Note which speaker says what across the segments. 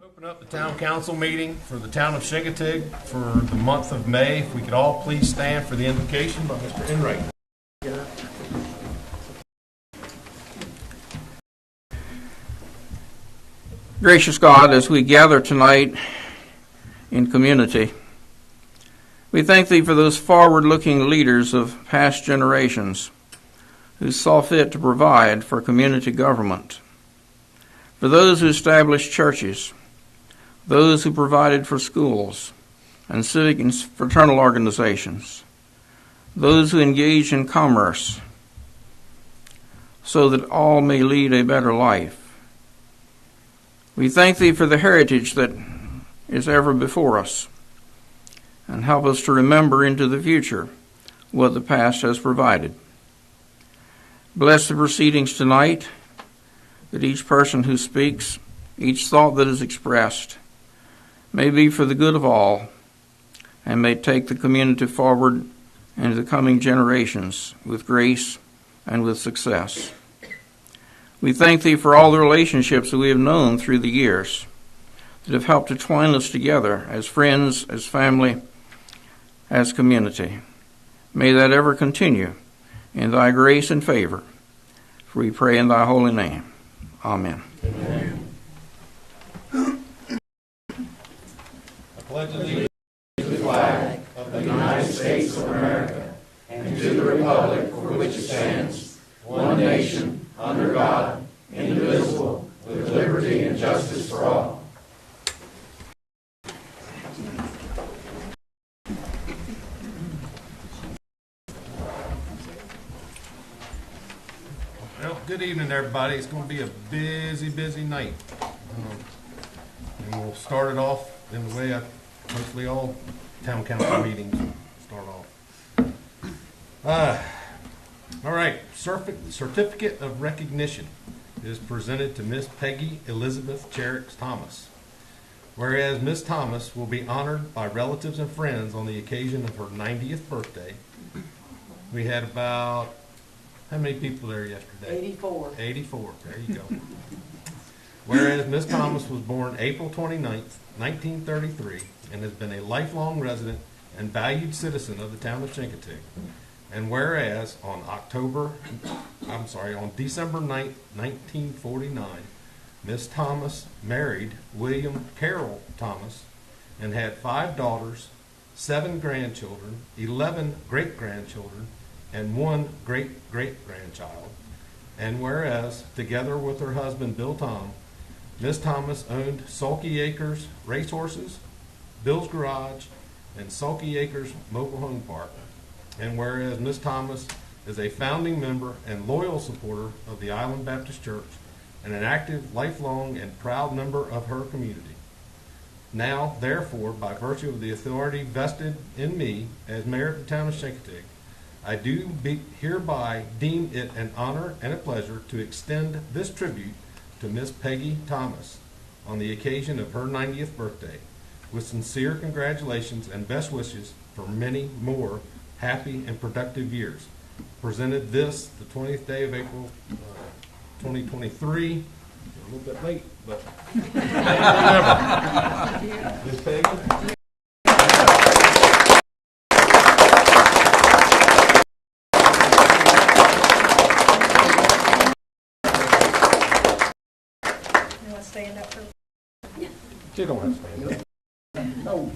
Speaker 1: Open up the town council meeting for the town of Chincoteague for the month of May. If we could all please stand for the invocation by Mr. Enright.
Speaker 2: Gracious God, as we gather tonight in community, we thank Thee for those forward-looking leaders of past generations who saw fit to provide for community government, for those who established churches, those who provided for schools and civic and fraternal organizations, those who engaged in commerce so that all may lead a better life. We thank Thee for the heritage that is ever before us, and help us to remember into the future what the past has provided. Bless the proceedings tonight, that each person who speaks, each thought that is expressed, may be for the good of all, and may take the community forward into the coming generations with grace and with success. We thank Thee for all the relationships that we have known through the years that have helped to twine us together as friends, as family, as community. May that ever continue in Thy grace and favor, for we pray in Thy holy name. Amen.
Speaker 1: Amen. I pledge allegiance
Speaker 3: to the flag of the United States of America and to the republic for which it stands, one nation, under God, indivisible, with liberty and justice for all.
Speaker 1: Well, good evening, everybody. It's going to be a busy night. And we'll start it off in the way hopefully all town council meetings start off. All right, certificate of recognition is presented to Miss Peggy Elizabeth Cherricks Thomas. Whereas Miss Thomas will be honored by relatives and friends on the occasion of her 90th birthday. We had about, how many people there yesterday?
Speaker 4: 84.
Speaker 1: 84, there you go. Whereas Miss Thomas was born April 29th, 1933, and has been a lifelong resident and valued citizen of the town of Chincoteague. And whereas on December 9th, 1949, Miss Thomas married William Carroll Thomas and had 5 daughters, 7 grandchildren, 11 great-grandchildren, and 1 great-great-grandchild. And whereas, together with her husband Bill Tom, Miss Thomas owned Sulky Acres Racehorses, Bill's Garage, and Sulky Acres Mobile Home Park. And whereas Miss Thomas is a founding member and loyal supporter of the Island Baptist Church and an active, lifelong, and proud member of her community. Now, therefore, by virtue of the authority vested in me as mayor of the town of Chincoteague, I do hereby deem it an honor and a pleasure to extend this tribute to Miss Peggy Thomas on the occasion of her 90th birthday, with sincere congratulations and best wishes for many more happy and productive years. Presented this the 20th day of April 2023. A little bit late, but whatever. Miss Peggy.
Speaker 4: Stand up for
Speaker 1: She don't have to stand up. No.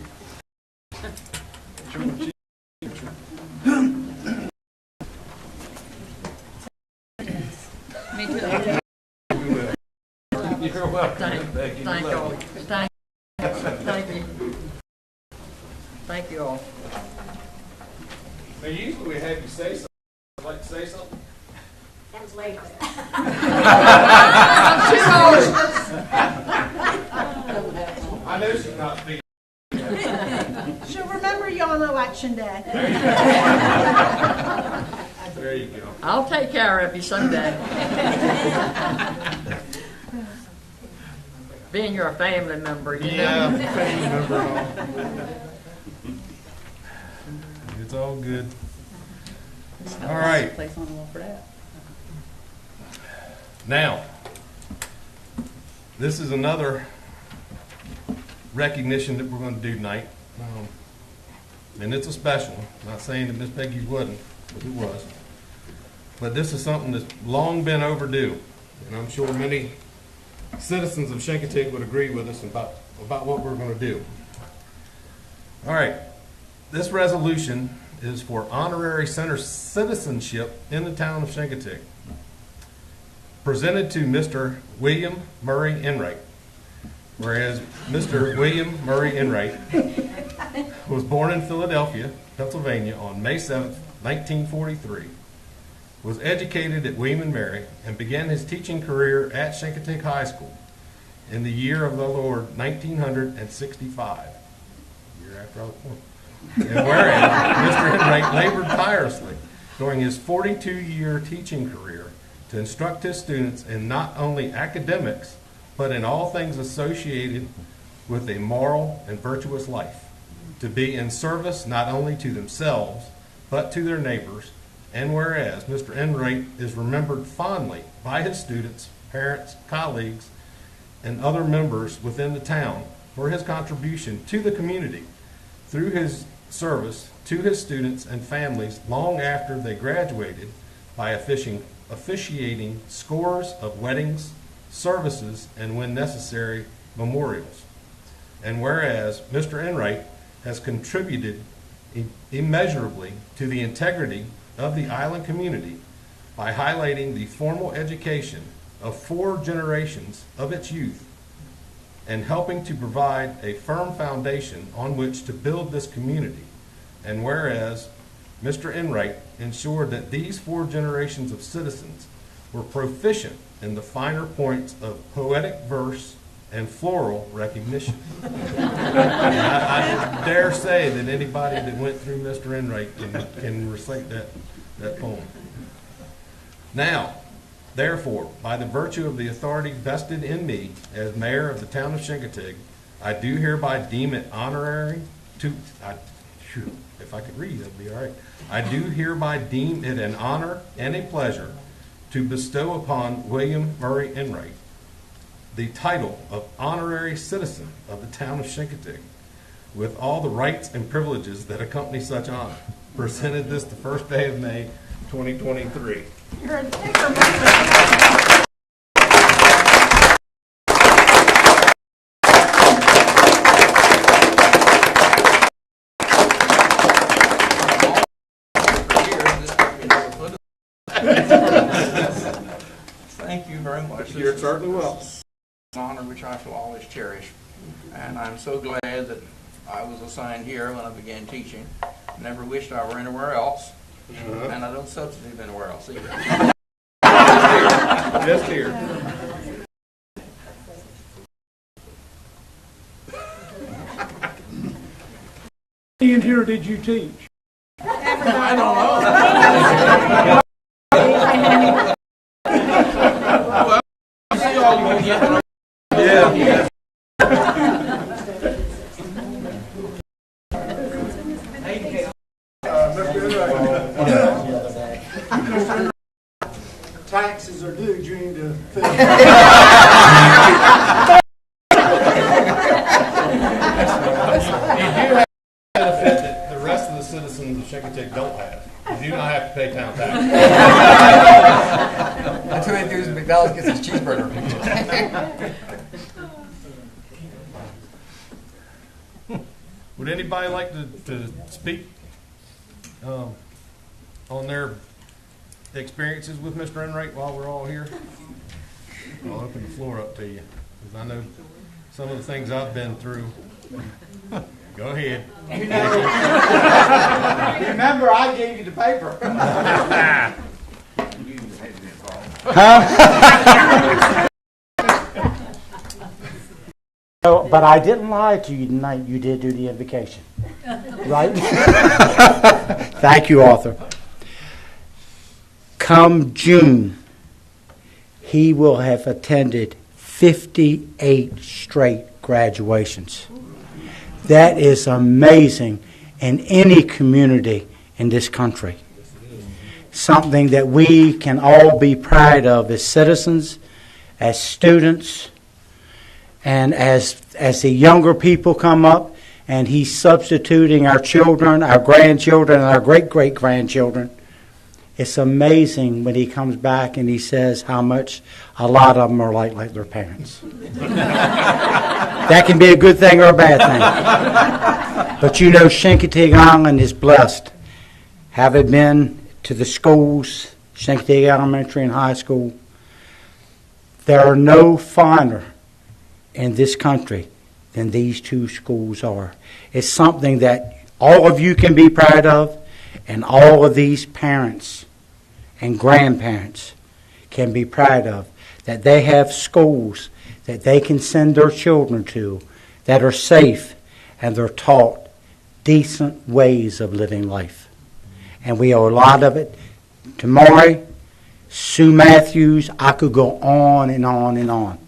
Speaker 4: me too.
Speaker 1: You're welcome.
Speaker 4: Thank you all. Thank you. Thank you all.
Speaker 1: Now, usually we have you say something. I'd like to say something.
Speaker 5: That was late.
Speaker 1: I know she's not speaking.
Speaker 5: She'll remember you on election day.
Speaker 1: There you go.
Speaker 4: I'll take care of you someday. Being you're a family member, you know.
Speaker 1: Family member and all. It's all good. All right.
Speaker 4: Place on the wall for that.
Speaker 1: Now, this is another recognition that we're going to do tonight. And it's a special one. Not saying that Miss Peggy's wasn't, but it was. But this is something that's long been overdue. And I'm sure many citizens of Chincoteague would agree with us about what we're going to do. All right. This resolution is for honorary center citizenship in the town of Chincoteague. Presented to Mr. William Murray Enright. Whereas Mr. William Murray Enright was born in Philadelphia, Pennsylvania on May 7th, 1943. Was educated at William and Mary and began his teaching career at Chincoteague High School in the year of the Lord 1965. Year after I was born. And whereas Mr. Enright labored tirelessly during his 42-year teaching career to instruct his students in not only academics, but in all things associated with a moral and virtuous life, to be in service not only to themselves, but to their neighbors. And whereas Mr. Enright is remembered fondly by his students, parents, colleagues, and other members within the town for his contribution to the community through his service to his students and families long after they graduated by officiating scores of weddings, services, and when necessary, memorials. And whereas Mr. Enright has contributed immeasurably to the integrity of the island community by highlighting the formal education of 4 generations of its youth and helping to provide a firm foundation on which to build this community. And whereas Mr. Enright ensured that these 4 generations of citizens were proficient in the finer points of poetic verse and floral recognition. I dare say that anybody that went through Mr. Enright can recite that poem. Now, therefore, by the virtue of the authority vested in me as mayor of the town of Chincoteague, I do hereby deem it honorary to, if I could read, that'd be all right. I do hereby deem it an honor and a pleasure to bestow upon William Murray Enright the title of honorary citizen of the town of Chincoteague, with all the rights and privileges that accompany such honor. Presented this the first day of May, 2023.
Speaker 5: You're a thicker man.
Speaker 2: Thank you very much.
Speaker 1: You're certainly welcome.
Speaker 2: An honor which I shall always cherish. And I'm so glad that I was assigned here when I began teaching. Never wished I were anywhere else. And I don't substitute anywhere else either.
Speaker 1: Just here.
Speaker 6: In here did you teach?
Speaker 2: I don't know. Well, I'll see all you again.
Speaker 1: Yeah.
Speaker 6: Taxes are due June the 5th.
Speaker 1: You do have a benefit that the rest of the citizens of Chincoteague don't have. You do not have to pay town tax.
Speaker 3: That's what he does when McDonald's gets his cheeseburger.
Speaker 1: Would anybody like to speak on their experiences with Mr. Enright while we're all here? I'll open the floor up to you, because I know some of the things I've been through. Go ahead.
Speaker 3: Remember, I gave you the paper.
Speaker 7: But I didn't lie to you tonight. You did do the invocation. Right? Thank you, Arthur. Come June, he will have attended 58 straight graduations. That is amazing in any community in this country. Something that we can all be proud of as citizens, as students, And as the younger people come up, and he's substituting our children, our grandchildren, and our great-great-grandchildren, it's amazing when he comes back and he says how much a lot of them are like their parents. That can be a good thing or a bad thing. But you know, Chincoteague Island is blessed. Having been to the schools, Chincoteague Elementary and High School, there are no finer in this country than these two schools are. It's something that all of you can be proud of, and all of these parents and grandparents can be proud of, that they have schools that they can send their children to that are safe and they're taught decent ways of living life. And we owe a lot of it to Maury, Sue Matthews. I could go on and on and on.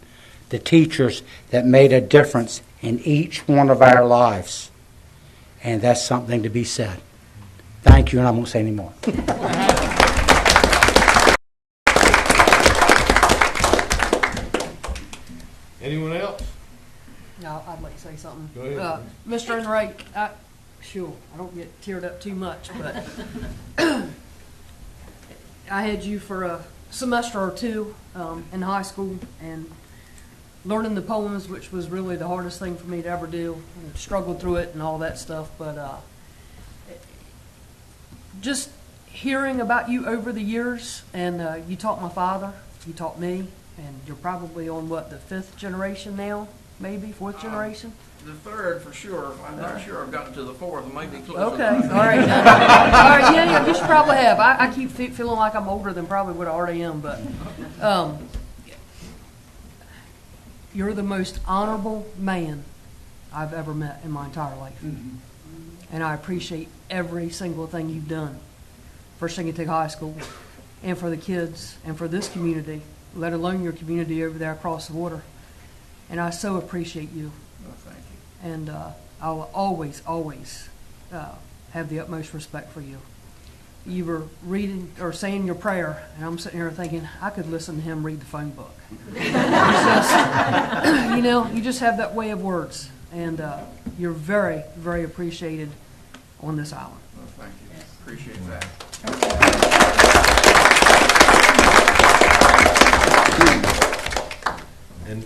Speaker 7: The teachers that made a difference in each one of our lives. And that's something to be said. Thank you, and I won't say any more.
Speaker 1: Anyone else?
Speaker 8: No, I'd like to say something.
Speaker 1: Go ahead.
Speaker 8: Mr. Enright, I don't get teared up too much, but I had you for a semester or two in high school, and learning the poems, which was really the hardest thing for me to ever do. I struggled through it and all that stuff, but just hearing about you over the years, and you taught my father, you taught me, and you're probably on, what, the 5th generation now, maybe, 4th generation?
Speaker 2: The 3rd for sure. I'm not sure I've gotten to the 4th. Maybe close.
Speaker 8: Okay, all right. All right, yeah, you should probably have. I keep feeling like I'm older than probably what I already am, but you're the most honorable man I've ever met in my entire life. Mm-hmm. And I appreciate every single thing you've done for Chincoteague High School and for the kids and for this community, let alone your community over there across the water. And I so appreciate you.
Speaker 2: Well, thank you.
Speaker 8: And I will always, always have the utmost respect for you. You were reading or saying your prayer, and I'm sitting here thinking, I could listen to him read the phone book. You just have that way of words, and you're very, very appreciated on this island.
Speaker 2: Well, thank you. Appreciate that.
Speaker 1: And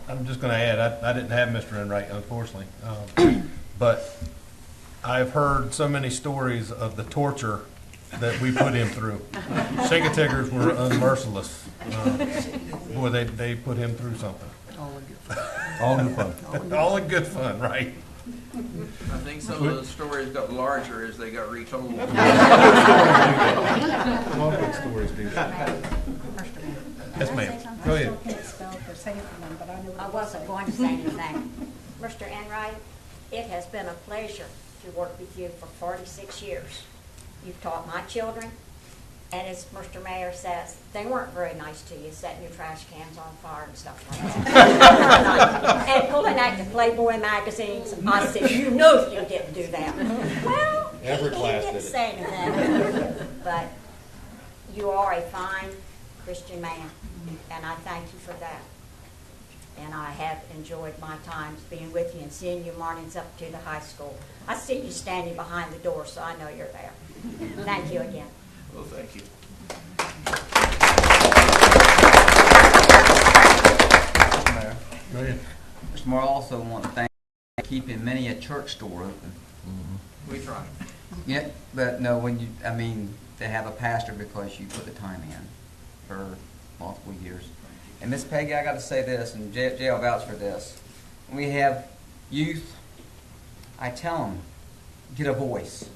Speaker 1: I'm just going to add, I didn't have Mr. Enright, unfortunately, but I've heard so many stories of the torture that we put him through. Chincoteaguers were unmerciless. Boy, they put him through something.
Speaker 8: All in good fun.
Speaker 1: All in fun. All in good fun, right?
Speaker 2: I think some of the stories got larger as they got retold.
Speaker 1: A lot of good stories do that. Yes, ma'am. Go ahead.
Speaker 9: I wasn't going to say anything. Mr. Enright, it has been a pleasure to work with you for 46 years. You've taught my children, and as Mr. Mayor says, they weren't very nice to you, setting your trash cans on fire and stuff like that. And pulling out the Playboy magazines. I said, you know you didn't do that. Well, he didn't say anything. But you are a fine Christian man, and I thank you for that. And I have enjoyed my times being with you and seeing you mornings up to the high school. I see you standing behind the door, so I know you're there. Thank you again.
Speaker 2: Well, thank you.
Speaker 10: Mr. Mayor.
Speaker 1: Go ahead.
Speaker 10: Mr. Mayor, I also want to thank you for keeping many a church store open.
Speaker 2: We try.
Speaker 10: Yeah, but no, to have a pastor because you put the time in for multiple years. And Miss Peggy, I got to say this, and Jay will vouch for this. When we have youth, I tell them, get a voice.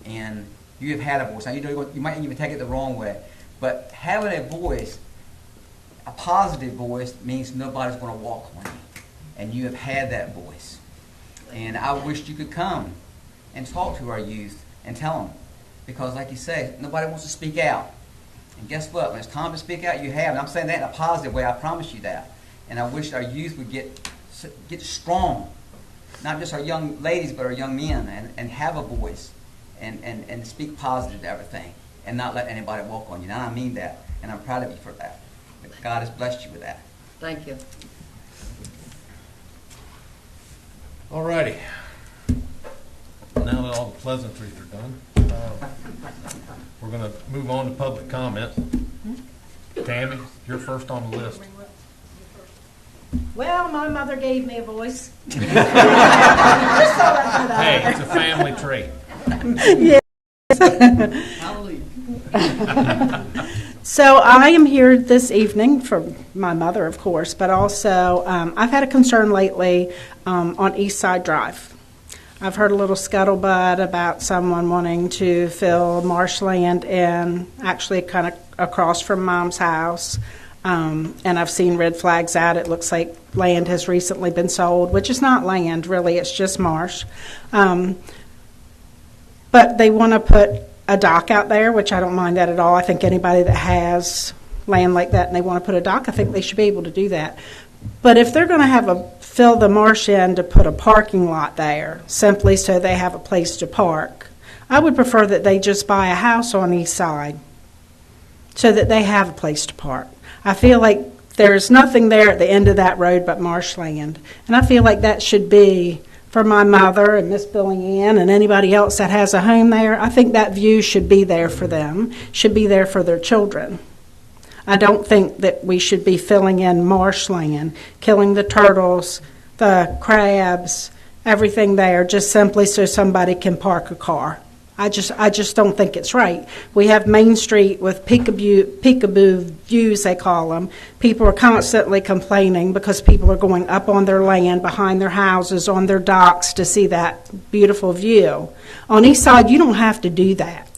Speaker 10: And you have had a voice. Now, you might even take it the wrong way, but having a voice, a positive voice, means nobody's going to walk on you. And you have had that voice. And I wished you could come and talk to our youth and tell them. Because like you say, nobody wants to speak out. And guess what? When it's time to speak out, you have. And I'm saying that in a positive way. I promise you that. And I wish our youth would get strong. Not just our young ladies, but our young men. And have a voice. And speak positive to everything. And not let anybody walk on you. And I mean that. And I'm proud of you for that. God has blessed you with that.
Speaker 4: Thank you.
Speaker 1: All righty. Now that all the pleasantries are done, we're going to move on to public comment. Tammy, you're first on the list.
Speaker 5: Well, my mother gave me a voice.
Speaker 1: Hey, it's a family trait.
Speaker 5: So I am here this evening for my mother, of course, but also I've had a concern lately on East Side Drive. I've heard a little scuttlebutt about someone wanting to fill marshland in, actually kind of across from Mom's house. And I've seen red flags out. It looks like land has recently been sold, which is not land, really. It's just marsh. But they want to put a dock out there, which I don't mind that at all. I think anybody that has land like that and they want to put a dock, I think they should be able to do that. But if they're going to fill the marsh in to put a parking lot there, simply so they have a place to park, I would prefer that they just buy a house on the east side so that they have a place to park. I feel like there's nothing there at the end of that road but marshland. And I feel like that should be for my mother and Miss Billy Ann and anybody else that has a home there. I think that view should be there for them, should be there for their children. I don't think that we should be filling in marshland, killing the turtles, the crabs, everything there, just simply so somebody can park a car. I just don't think it's right. We have Main Street with peekaboo views, they call them. People are constantly complaining because people are going up on their land, behind their houses, on their docks to see that beautiful view. On East Side, you don't have to do that.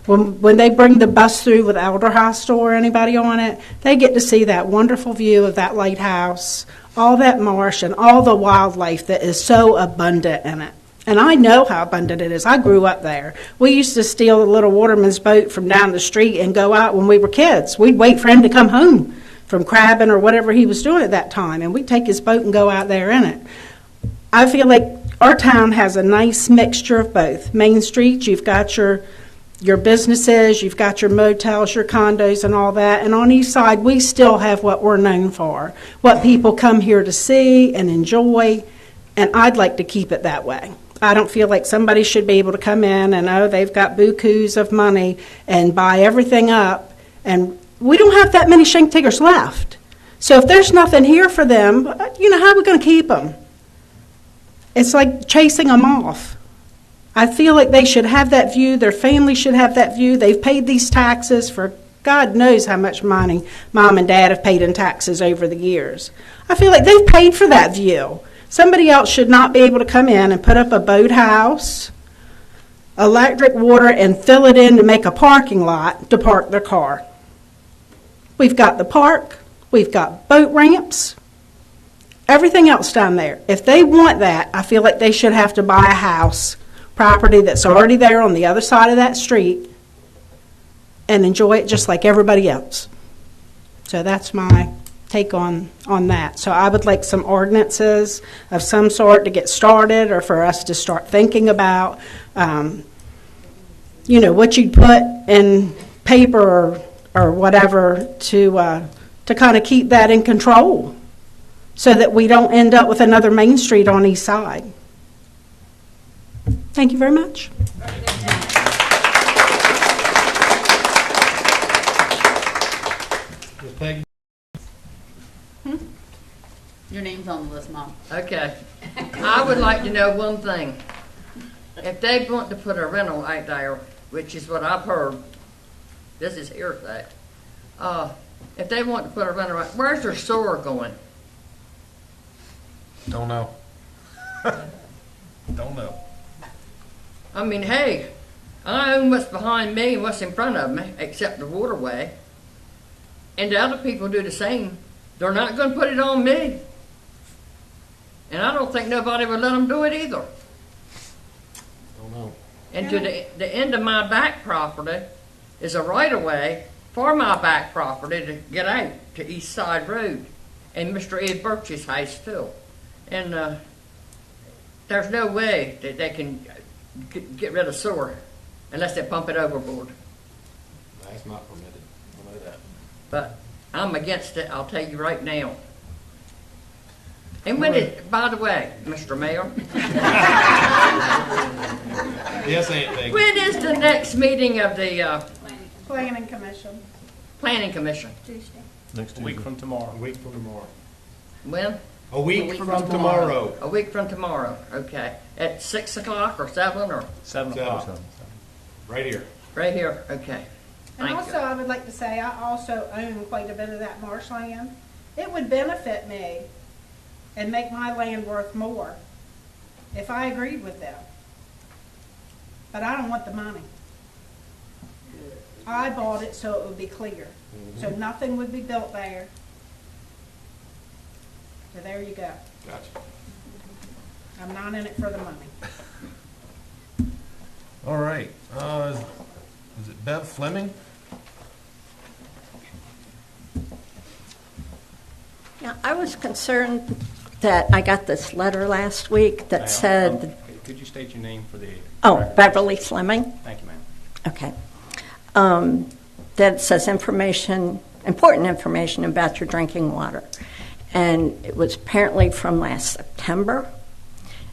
Speaker 5: When they bring the bus through with Elder Hostel or anybody on it, they get to see that wonderful view of that lighthouse, all that marsh, and all the wildlife that is so abundant in it. And I know how abundant it is. I grew up there. We used to steal a little waterman's boat from down the street and go out when we were kids. We'd wait for him to come home from crabbing or whatever he was doing at that time, and we'd take his boat and go out there in it. I feel like our town has a nice mixture of both. Main Street, you've got your businesses, you've got your motels, your condos, and all that. And on East Side, we still have what we're known for, what people come here to see and enjoy, and I'd like to keep it that way. I don't feel like somebody should be able to come in and, they've got bukus of money and buy everything up. And we don't have that many Shinktagers left. So if there's nothing here for them, how are we going to keep them? It's like chasing them off. I feel like they should have that view. Their family should have that view. They've paid these taxes for God knows how much money Mom and Dad have paid in taxes over the years. I feel like they've paid for that view. Somebody else should not be able to come in and put up a boathouse, electric, water, and fill it in to make a parking lot to park their car. We've got the park. We've got boat ramps. Everything else down there. If they want that, I feel like they should have to buy a house, property that's already there on the other side of that street, and enjoy it just like everybody else. So that's my take on that. So I would like some ordinances of some sort to get started, or for us to start thinking about, what you'd put in paper or whatever to kind of keep that in control, so that we don't end up with another Main Street on East Side. Thank you very much.
Speaker 1: Peggy?
Speaker 11: Your name's on the list, Mom.
Speaker 4: Okay. I would like to know one thing. If they want to put a rental out there, which is what I've heard, this is hearsay. If they want to put a rental out, where's their sewer going?
Speaker 1: Don't know. Don't know.
Speaker 4: I mean, hey, I own what's behind me and what's in front of me, except the waterway. And the other people do the same. They're not going to put it on me. And I don't think nobody would let them do it either.
Speaker 1: Don't know.
Speaker 4: And to the end of my back property is a right-of-way for my back property to get out to East Side Road and Mr. Ed Birch's house too. And there's no way that they can get rid of sewer unless they pump it overboard.
Speaker 1: That's not permitted. I know that.
Speaker 4: But I'm against it, I'll tell you right now. And when it, by the way, Mr. Mayor,
Speaker 1: Yes, Aunt Peggy.
Speaker 4: when is the next meeting of the
Speaker 5: Planning Commission.
Speaker 4: Planning Commission?
Speaker 9: Tuesday.
Speaker 12: Next week from tomorrow.
Speaker 1: A week from tomorrow.
Speaker 4: When?
Speaker 1: A week from tomorrow.
Speaker 4: A week from tomorrow, okay. At 6 o'clock or 7 or
Speaker 12: 7
Speaker 1: Seven.
Speaker 12: o'clock.
Speaker 1: Right here.
Speaker 4: right here? Okay.
Speaker 5: And
Speaker 4: Thank
Speaker 5: also,
Speaker 4: you.
Speaker 5: I would like to say, I also own quite a bit of that marshland. It would benefit me and make my land worth more if I agreed with them. But I don't want the money. I bought it so it would be clear. So nothing would be built there. So there you go.
Speaker 1: Gotcha.
Speaker 5: I'm not in it for the money.
Speaker 1: All right. Is it Bev Fleming?
Speaker 9: Yeah, I was concerned that I got this letter last week that said,
Speaker 12: Could you state your name for the...
Speaker 9: oh, Beverly Fleming.
Speaker 12: Thank you, ma'am.
Speaker 9: Okay. That it says important information about your drinking water. And it was apparently from last September,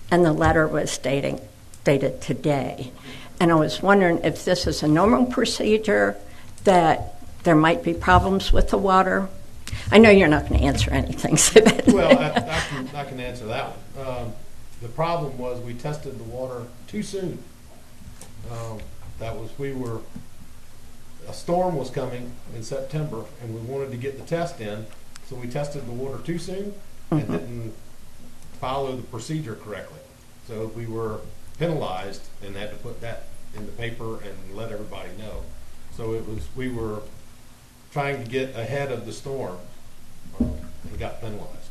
Speaker 9: and the letter was dated today. And I was wondering if this is a normal procedure, that there might be problems with the water. I know you're not going to answer anything, so that...
Speaker 1: Well, I can answer that one. The problem was we tested the water too soon. A storm was coming in September, and we wanted to get the test in, so we tested the water too soon and didn't follow the procedure correctly. So we were penalized and had to put that in the paper and let everybody know. So we were trying to get ahead of the storm and got penalized.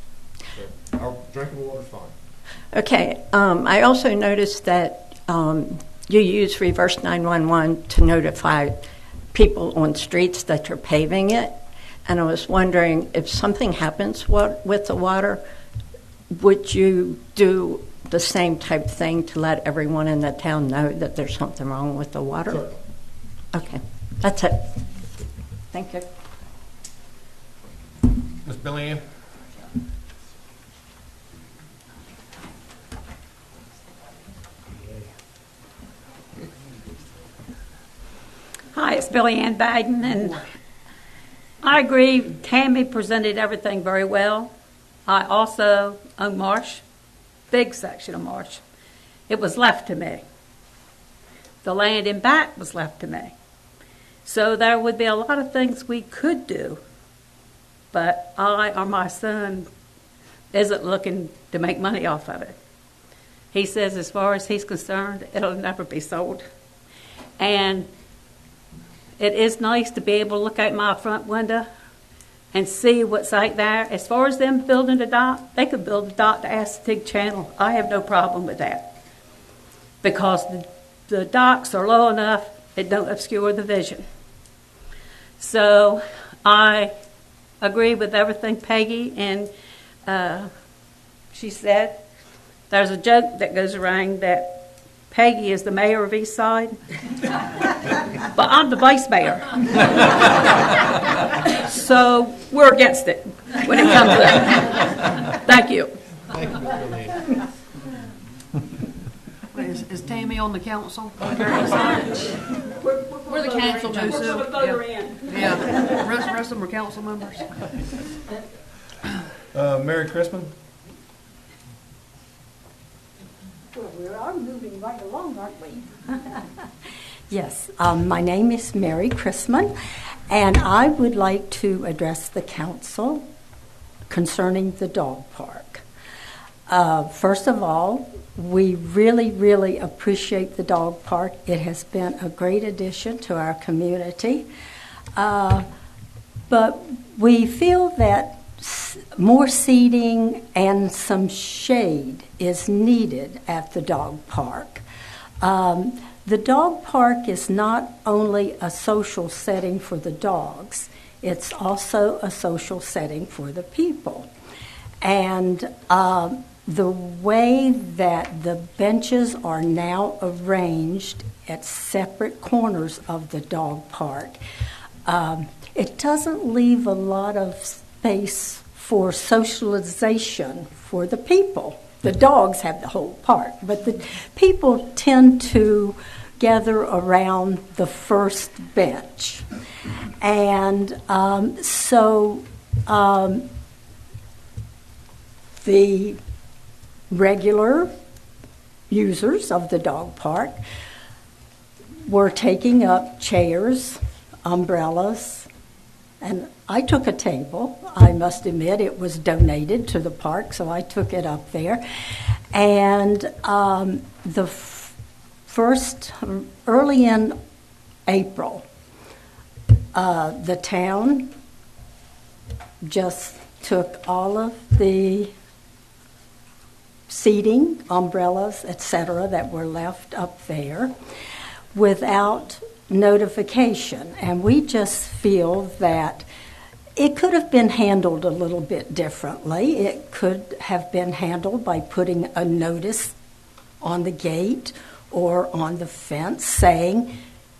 Speaker 1: So our drinking water's fine.
Speaker 9: Okay. I also noticed that you use reverse 911 to notify people on streets that you're paving it. And I was wondering, if something happens with the water, would you do the same type thing to let everyone in the town know that there's something wrong with the water?
Speaker 1: Certainly.
Speaker 9: Okay. That's it. Thank you.
Speaker 1: Ms. Billy Ann?
Speaker 13: Hi, it's Billy Ann Biden, and I agree Tammy presented everything very well. I also own marsh, big section of marsh. It was left to me. The land in back was left to me. So there would be a lot of things we could do, but I or my son isn't looking to make money off of it. He says as far as he's concerned, it'll never be sold. And it is nice to be able to look out my front window and see what's out there. As far as them building a dock, they could build a dock to Assateague Channel. I have no problem with that, because the docks are low enough, it don't obscure the vision. So I agree with everything Peggy and she said. There's a joke that goes around that Peggy is the mayor of East Side, but I'm the vice mayor. So we're against it when it comes to that. Thank you.
Speaker 1: Thank you, Ms. Billy Ann.
Speaker 8: Is Tammy on the council?
Speaker 11: We're the council members.
Speaker 8: Joseph? Yeah. Rest of them are council members.
Speaker 1: Mary Crispin?
Speaker 13: Well, we are moving right along, aren't we?
Speaker 14: Yes, my name is Mary Chrisman, and I would like to address the council concerning the dog park. First of all, we really, really appreciate the dog park. It has been a great addition to our community, but we feel that more seating and some shade is needed at the dog park. The dog park is not only a social setting for the dogs, it's also a social setting for the people. And the way that the benches are now arranged at separate corners of the dog park, it doesn't leave a lot of space for socialization for the people. The dogs have the whole park, but the people tend to gather around the first bench. And the regular users of the dog park were taking up chairs, umbrellas, and I took a table. I must admit it was donated to the park, so I took it up there. And the first, early in April, the town just took all of the seating, umbrellas, etc., that were left up there without notification. And we just feel that it could have been handled a little bit differently. It could have been handled by putting a notice on the gate or on the fence saying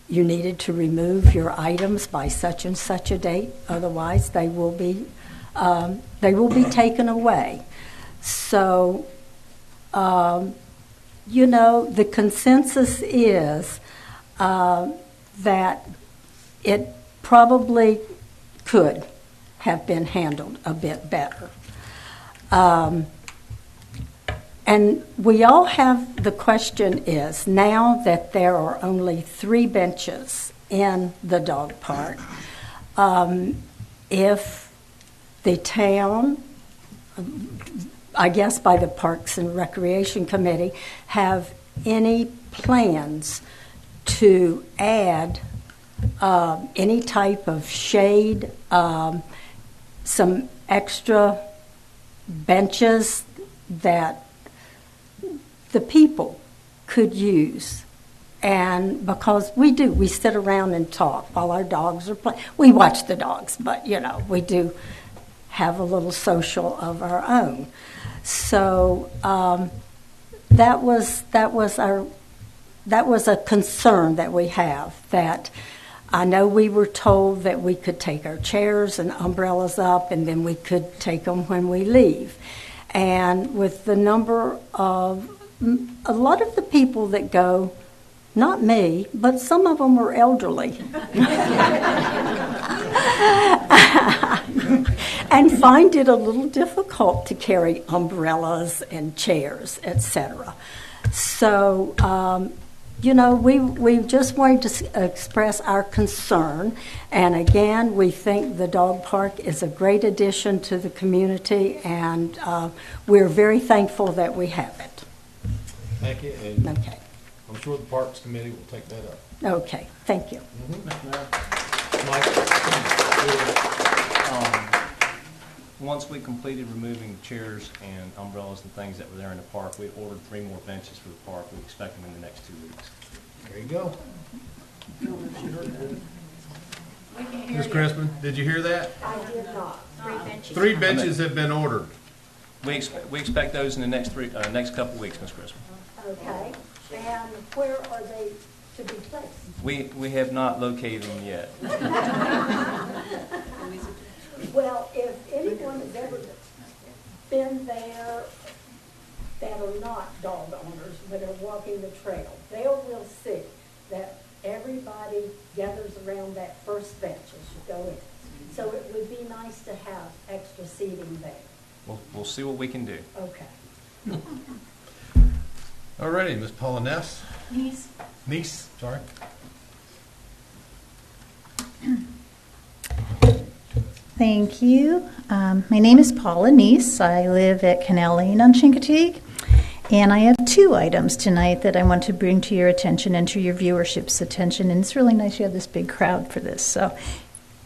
Speaker 14: you needed to remove your items by such and such a date, otherwise they will be taken away. So, the consensus is that it probably could have been handled a bit better. And we all have, the question is, now that there are only 3 benches in the dog park, if the town, I guess by the Parks and Recreation Committee, have any plans to add any type of shade, some extra benches that the people could use. And because we sit around and talk while our dogs are playing. We watch the dogs, but we do have a little social of our own. So that was a concern that we have. That I know we were told that we could take our chairs and umbrellas up, and then we could take them when we leave. And with the number of a lot of the people that go, not me, but some of them are elderly. And find it a little difficult to carry umbrellas and chairs, etc. So, we just wanted to express our concern. And again, we think the dog park is a great addition to the community, and we're very thankful that we have it.
Speaker 1: Thank you. And
Speaker 14: okay.
Speaker 1: I'm sure the Parks Committee will take that up.
Speaker 14: Okay, thank you.
Speaker 12: Once we completed removing chairs and umbrellas and things that were there in the park, we ordered 3 more benches for the park. We expect them in the next 2 weeks.
Speaker 1: There you go. Ms. Crispin, did you hear that?
Speaker 9: I did not. 3 benches.
Speaker 1: 3 benches have been ordered.
Speaker 12: We expect those in the next couple weeks, Ms. Crispin.
Speaker 9: Okay. And where are they to be placed?
Speaker 12: We have not located them yet.
Speaker 9: Well, if anyone has ever been there that are not dog owners but are walking the trail, they will see that everybody gathers around that first bench as you go in. So it would be nice to have extra seating there.
Speaker 12: We'll see what we can do.
Speaker 9: Okay.
Speaker 1: All righty, Ms. Paula Ness. Niece, sorry.
Speaker 15: Thank you. My name is Paula Neese. I live at Canal Lane on Chincoteague, and I have 2 items tonight that I want to bring to your attention and to your viewership's attention. And it's really nice you have this big crowd for this. So,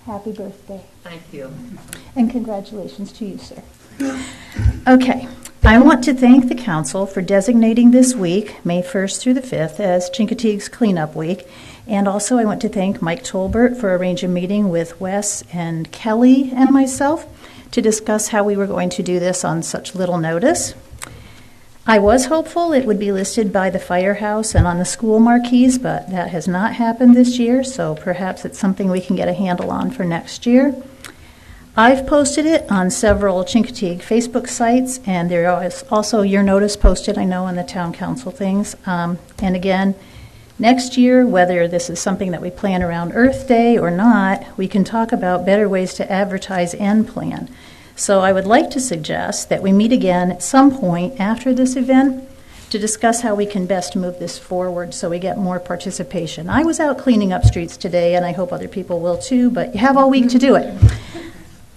Speaker 15: happy birthday.
Speaker 4: Thank you.
Speaker 15: And congratulations to you, sir. Okay. I want to thank the council for designating this week, May 1st through the 5th, as Chincoteague's Cleanup Week. And also I want to thank Mike Tolbert for arranging a meeting with Wes and Kelly and myself to discuss how we were going to do this on such little notice. I was hopeful it would be listed by the firehouse and on the school marquees, but that has not happened this year, so perhaps it's something we can get a handle on for next year. I've posted it on several Chincoteague Facebook sites, and there is also your notice posted, I know, on the town council things. And again, next year, whether this is something that we plan around Earth Day or not, we can talk about better ways to advertise and plan. So I would like to suggest that we meet again at some point after this event to discuss how we can best move this forward so we get more participation. I was out cleaning up streets today, and I hope other people will too, but you have all week to do it.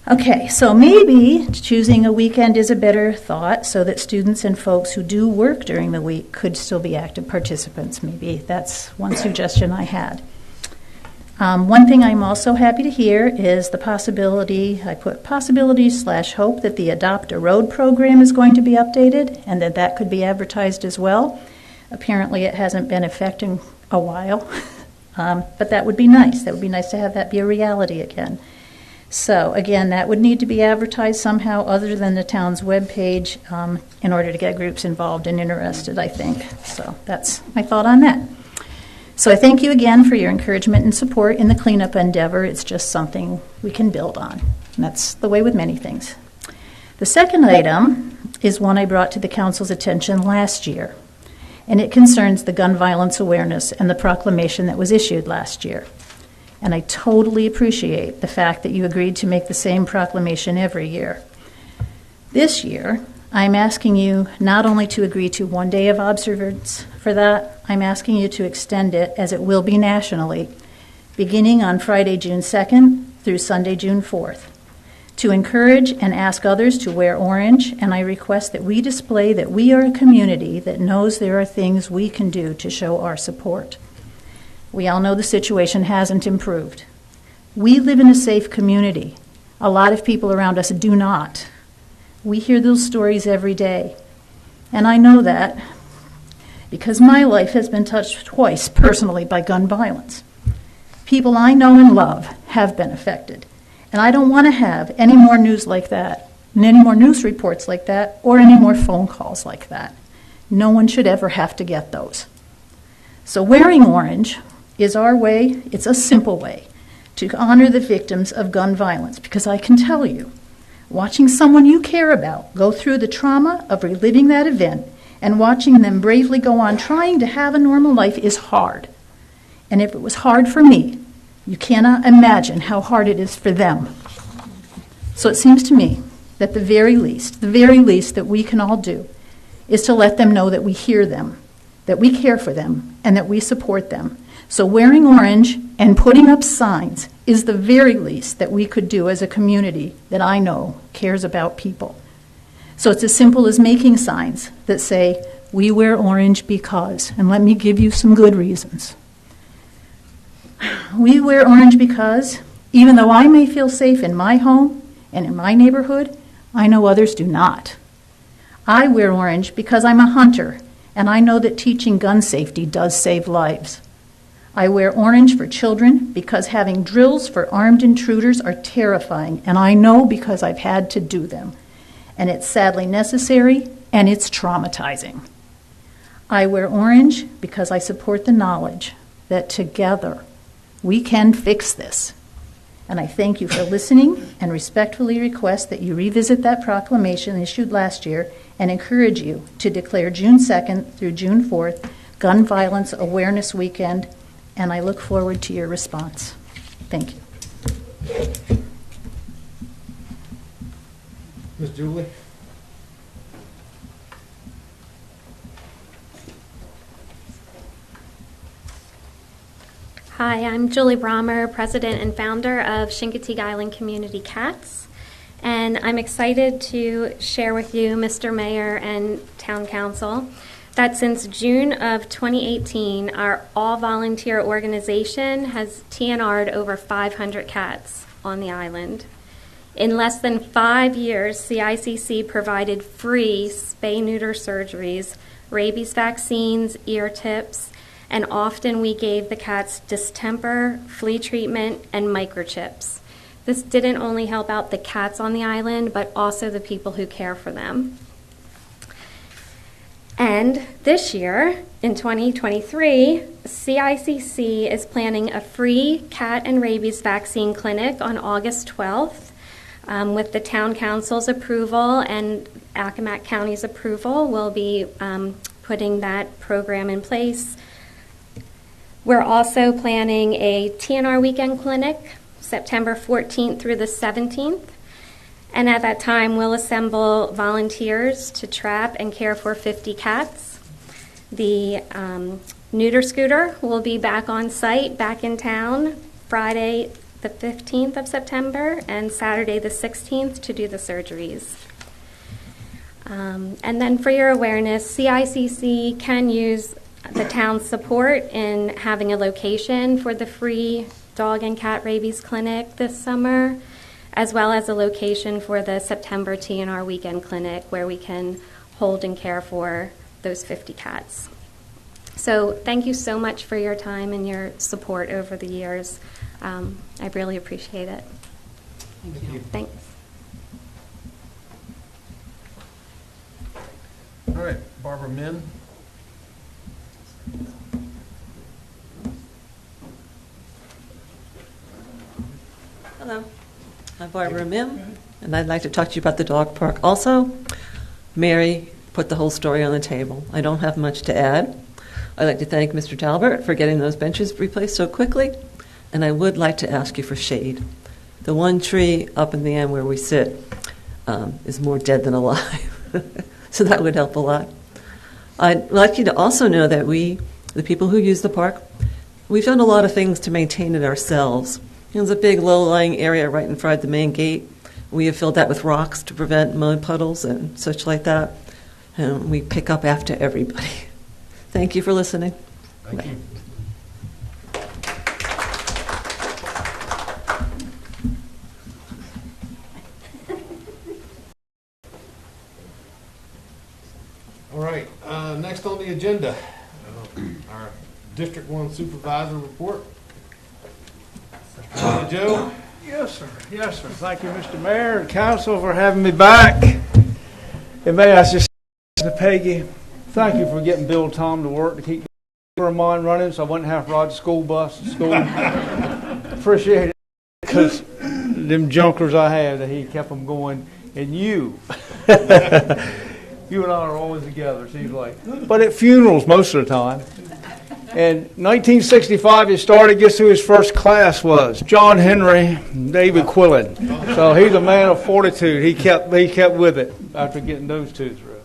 Speaker 15: Okay, so maybe choosing a weekend is a better thought so that students and folks who do work during the week could still be active participants. Maybe that's one suggestion I had. One thing I'm also happy to hear is the possibility, I put possibility/hope that the Adopt a Road program is going to be updated and that that could be advertised as well. Apparently it hasn't been in effect in a while, but that would be nice. That would be nice to have that be a reality again. So again, that would need to be advertised somehow other than the town's webpage in order to get groups involved and interested, I think. So that's my thought on that. So I thank you again for your encouragement and support in the cleanup endeavor. It's just something we can build on. And that's the way with many things. The second item is one I brought to the council's attention last year, and it concerns the gun violence awareness and the proclamation that was issued last year. And I totally appreciate the fact that you agreed to make the same proclamation every year. This year, I'm asking you not only to agree to one day of observance for that, I'm asking you to extend it as it will be nationally, beginning on Friday, June 2nd through Sunday, June 4th, to encourage and ask others to wear orange, and I request that we display that we are a community that knows there are things we can do to show our support. We all know the situation hasn't improved. We live in a safe community. A lot of people around us do not. We hear those stories every day. And I know that because my life has been touched twice personally by gun violence. People I know and love have been affected. And I don't want to have any more news like that, and any more news reports like that, or any more phone calls like that. No one should ever have to get those. So wearing orange is our way, it's a simple way, to honor the victims of gun violence, because I can tell you, watching someone you care about go through the trauma of reliving that event and watching them bravely go on trying to have a normal life is hard. And if it was hard for me, you cannot imagine how hard it is for them. So it seems to me that the very least that we can all do is to let them know that we hear them, that we care for them, and that we support them. So wearing orange and putting up signs is the very least that we could do as a community that I know cares about people. So it's as simple as making signs that say, we wear orange because, and let me give you some good reasons. We wear orange because, even though I may feel safe in my home and in my neighborhood, I know others do not. I wear orange because I'm a hunter, and I know that teaching gun safety does save lives. I wear orange for children because having drills for armed intruders are terrifying, and I know because I've had to do them. And it's sadly necessary, and it's traumatizing. I wear orange because I support the knowledge that together we can fix this. And I thank you for listening and respectfully request that you revisit that proclamation issued last year and encourage you to declare June 2nd through June 4th Gun Violence Awareness Weekend, and I look forward to your response. Thank you.
Speaker 1: Ms. Julie?
Speaker 16: Hi, I'm Julie Brommer, President and founder of Chincoteague Island Community Cats, and I'm excited to share with you, Mr. Mayor and Town Council, that since June of 2018, our all-volunteer organization has TNR'd over 500 cats on the island. In less than 5 years, CICC provided free spay-neuter surgeries, rabies vaccines, ear tips, and often we gave the cats distemper, flea treatment, and microchips. This didn't only help out the cats on the island, but also the people who care for them. And this year, in 2023, CICC is planning a free cat and rabies vaccine clinic on August 12th With the town council's approval and Accomack County's approval, we'll be putting that program in place. We're also planning a TNR weekend clinic, September 14th through the 17th. And at that time, we'll assemble volunteers to trap and care for 50 cats. The neuter scooter will be back on site, back in town, Friday the 15th of September and Saturday the 16th to do the surgeries. And then for your awareness, CICC can use the town's support in having a location for the free dog and cat rabies clinic this summer, as well as a location for the September TNR weekend clinic where we can hold and care for those 50 cats. So thank you so much for your time and your support over the years. I really appreciate it.
Speaker 8: Thank you.
Speaker 16: Thanks.
Speaker 1: All right, Barbara Min.
Speaker 17: Hello, I'm Barbara Mim, and I'd like to talk to you about the dog park also. Mary put the whole story on the table. I don't have much to add. I'd like to thank Mr. Talbert for getting those benches replaced so quickly, and I would like to ask you for shade. The one tree up in the end where we sit is more dead than alive, so that would help a lot. I'd like you to also know that we, the people who use the park, we've done a lot of things to maintain it ourselves. There's a big low-lying area right in front of the main gate. We have filled that with rocks to prevent mud puddles and such like that. And we pick up after everybody. Thank you for listening.
Speaker 1: Thank you. All right, next on the agenda, our District 1 Supervisor report. Joe?
Speaker 6: Yes, sir. Yes, sir. Thank you, Mr. Mayor and Council, for having me back. And may I just say to Peggy, thank you for getting Bill Tom to work to keep the mine running so I wouldn't have to ride the school bus to school. Appreciate it, because them junkers I had, he kept them going. And you, you and I are always together, seems like. But at funerals most of the time. In 1965, he started. Guess who his first class was? John Henry David Quillen. So he's a man of fortitude. He kept with it after getting those two through.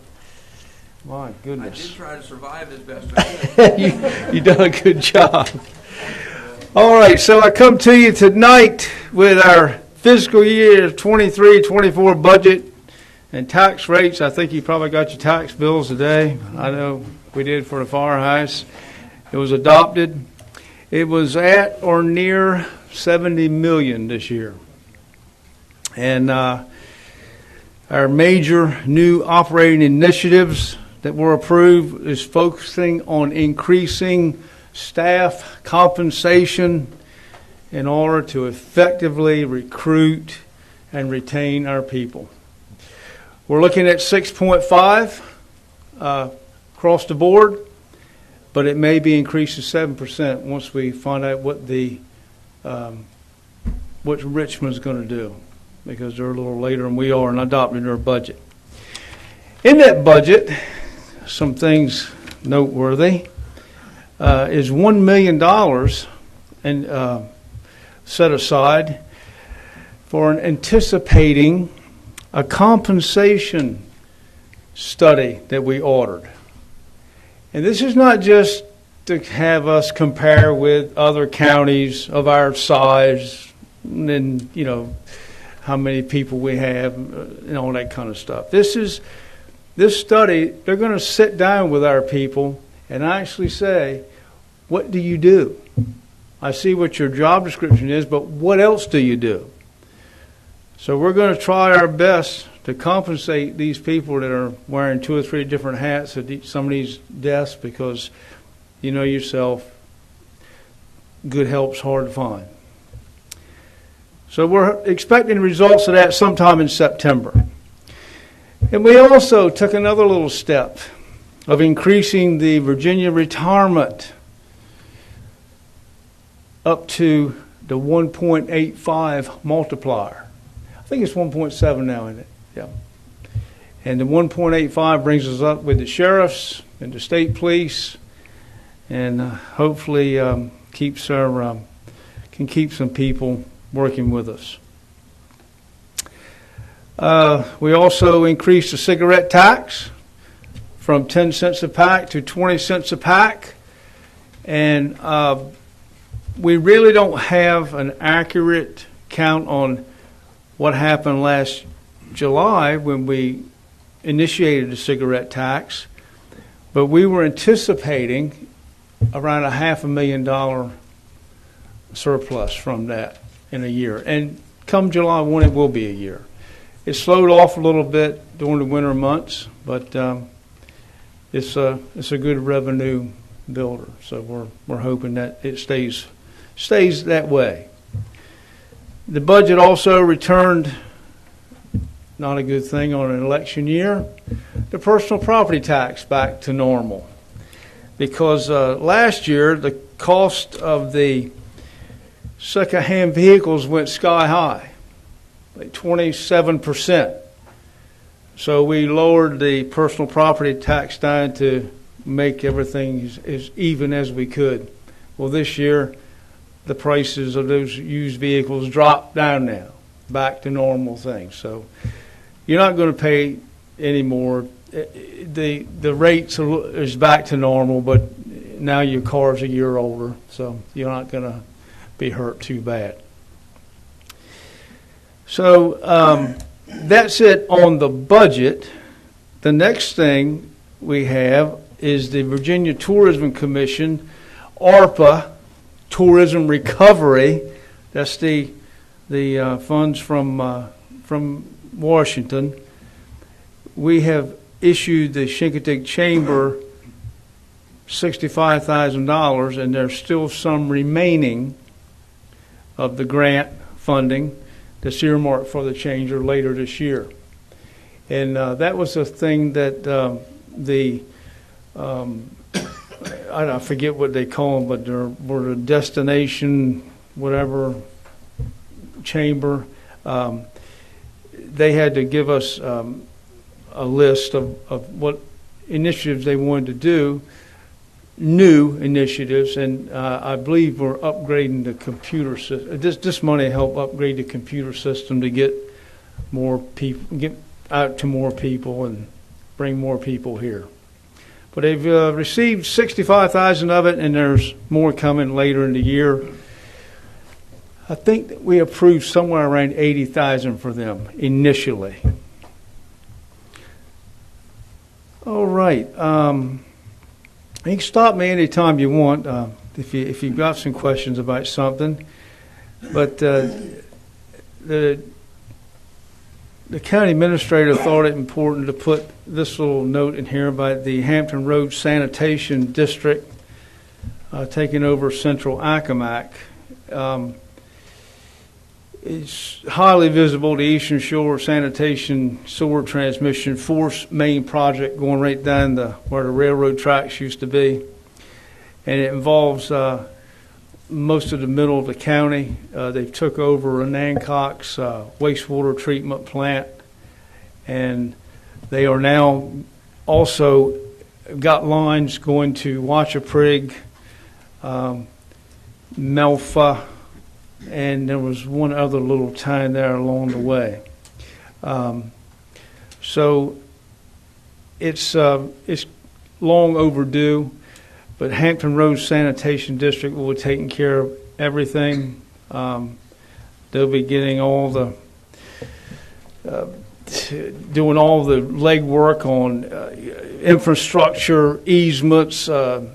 Speaker 6: My goodness.
Speaker 2: I did try to survive as best I could.
Speaker 6: You done a good job. All right, so I come to you tonight with our fiscal year 23-24 budget and tax rates. I think you probably got your tax bills today. I know we did for the firehouse. It was adopted. It was at or near $70 million this year. And our major new operating initiatives that were approved is focusing on increasing staff compensation in order to effectively recruit and retain our people. We're looking at 6.5 across the board. But it may be increased to 7% once we find out what Richmond's going to do, because they're a little later than we are in adopting their budget. In that budget, some things noteworthy is $1 million and set aside for anticipating a compensation study that we ordered. And this is not just to have us compare with other counties of our size and, you know, how many people we have and all that kind of stuff. This study, they're going to sit down with our people and actually say, what do you do? I see what your job description is, but what else do you do? So we're going to try our best to compensate these people that are wearing 2 or 3 different hats at some of these desks, because you know yourself, good help's hard to find. So we're expecting results of that sometime in September. And we also took another little step of increasing the Virginia retirement up to the 1.85 multiplier. think it's 1.7 now, isn't it? Yeah. And the 1.85 brings us up with the sheriffs and the state police, and hopefully keeps our can keep some people working with us. We also increased the cigarette tax from 10 cents a pack to 20 cents a pack, and we really don't have an accurate count on what happened last July when we initiated the cigarette tax, but we were anticipating around a $500,000 surplus from that in a year. And come July 1, it will be a year. It slowed off a little bit during the winter months, but it's a good revenue builder. So we're hoping that it stays that way. The budget also returned, not a good thing on an election year, the personal property tax back to normal. Because last year, the cost of the second-hand vehicles went sky high, like 27%. So we lowered the personal property tax down to make everything as even as we could. Well, this year, the prices of those used vehicles dropped down now, back to normal things. So you're not going to pay any more. The rates is back to normal, but now your car's a year older, so you're not going to be hurt too bad. So that's it on the budget. The next thing we have is the Virginia Tourism Commission, ARPA, Tourism Recovery. That's the funds from Washington. We have issued the Chincoteague Chamber $65,000, and there's still some remaining of the grant funding that's earmarked for the Chamber later this year. And that was a thing that I forget what they call them, but there were a destination, whatever, chamber. They had to give us a list of what initiatives they wanted to do, new initiatives, and I believe we're upgrading the computer system. This money help upgrade the computer system to get more people, get out to more people, and bring more people here. But they've received $65,000 of it, and there's more coming later in the year. I think that we approved somewhere around $80,000 for them initially. All right. You can stop me anytime you want if you've got some questions about something. But the county administrator thought it important to put this little note in here about the Hampton Roads Sanitation District taking over Central Accomack. It's highly visible, the Eastern Shore Sanitation Sewer Transmission Force main project going right down where the railroad tracks used to be. And it involves most of the middle of the county. They've took over a Nancock's wastewater treatment plant, and they are now also got lines going to Wachapreague, Melfa, and there was one other little town there along the way. So it's long overdue, but Hampton Roads Sanitation District will be taking care of everything. They'll be getting all the doing all the legwork on infrastructure, easements, the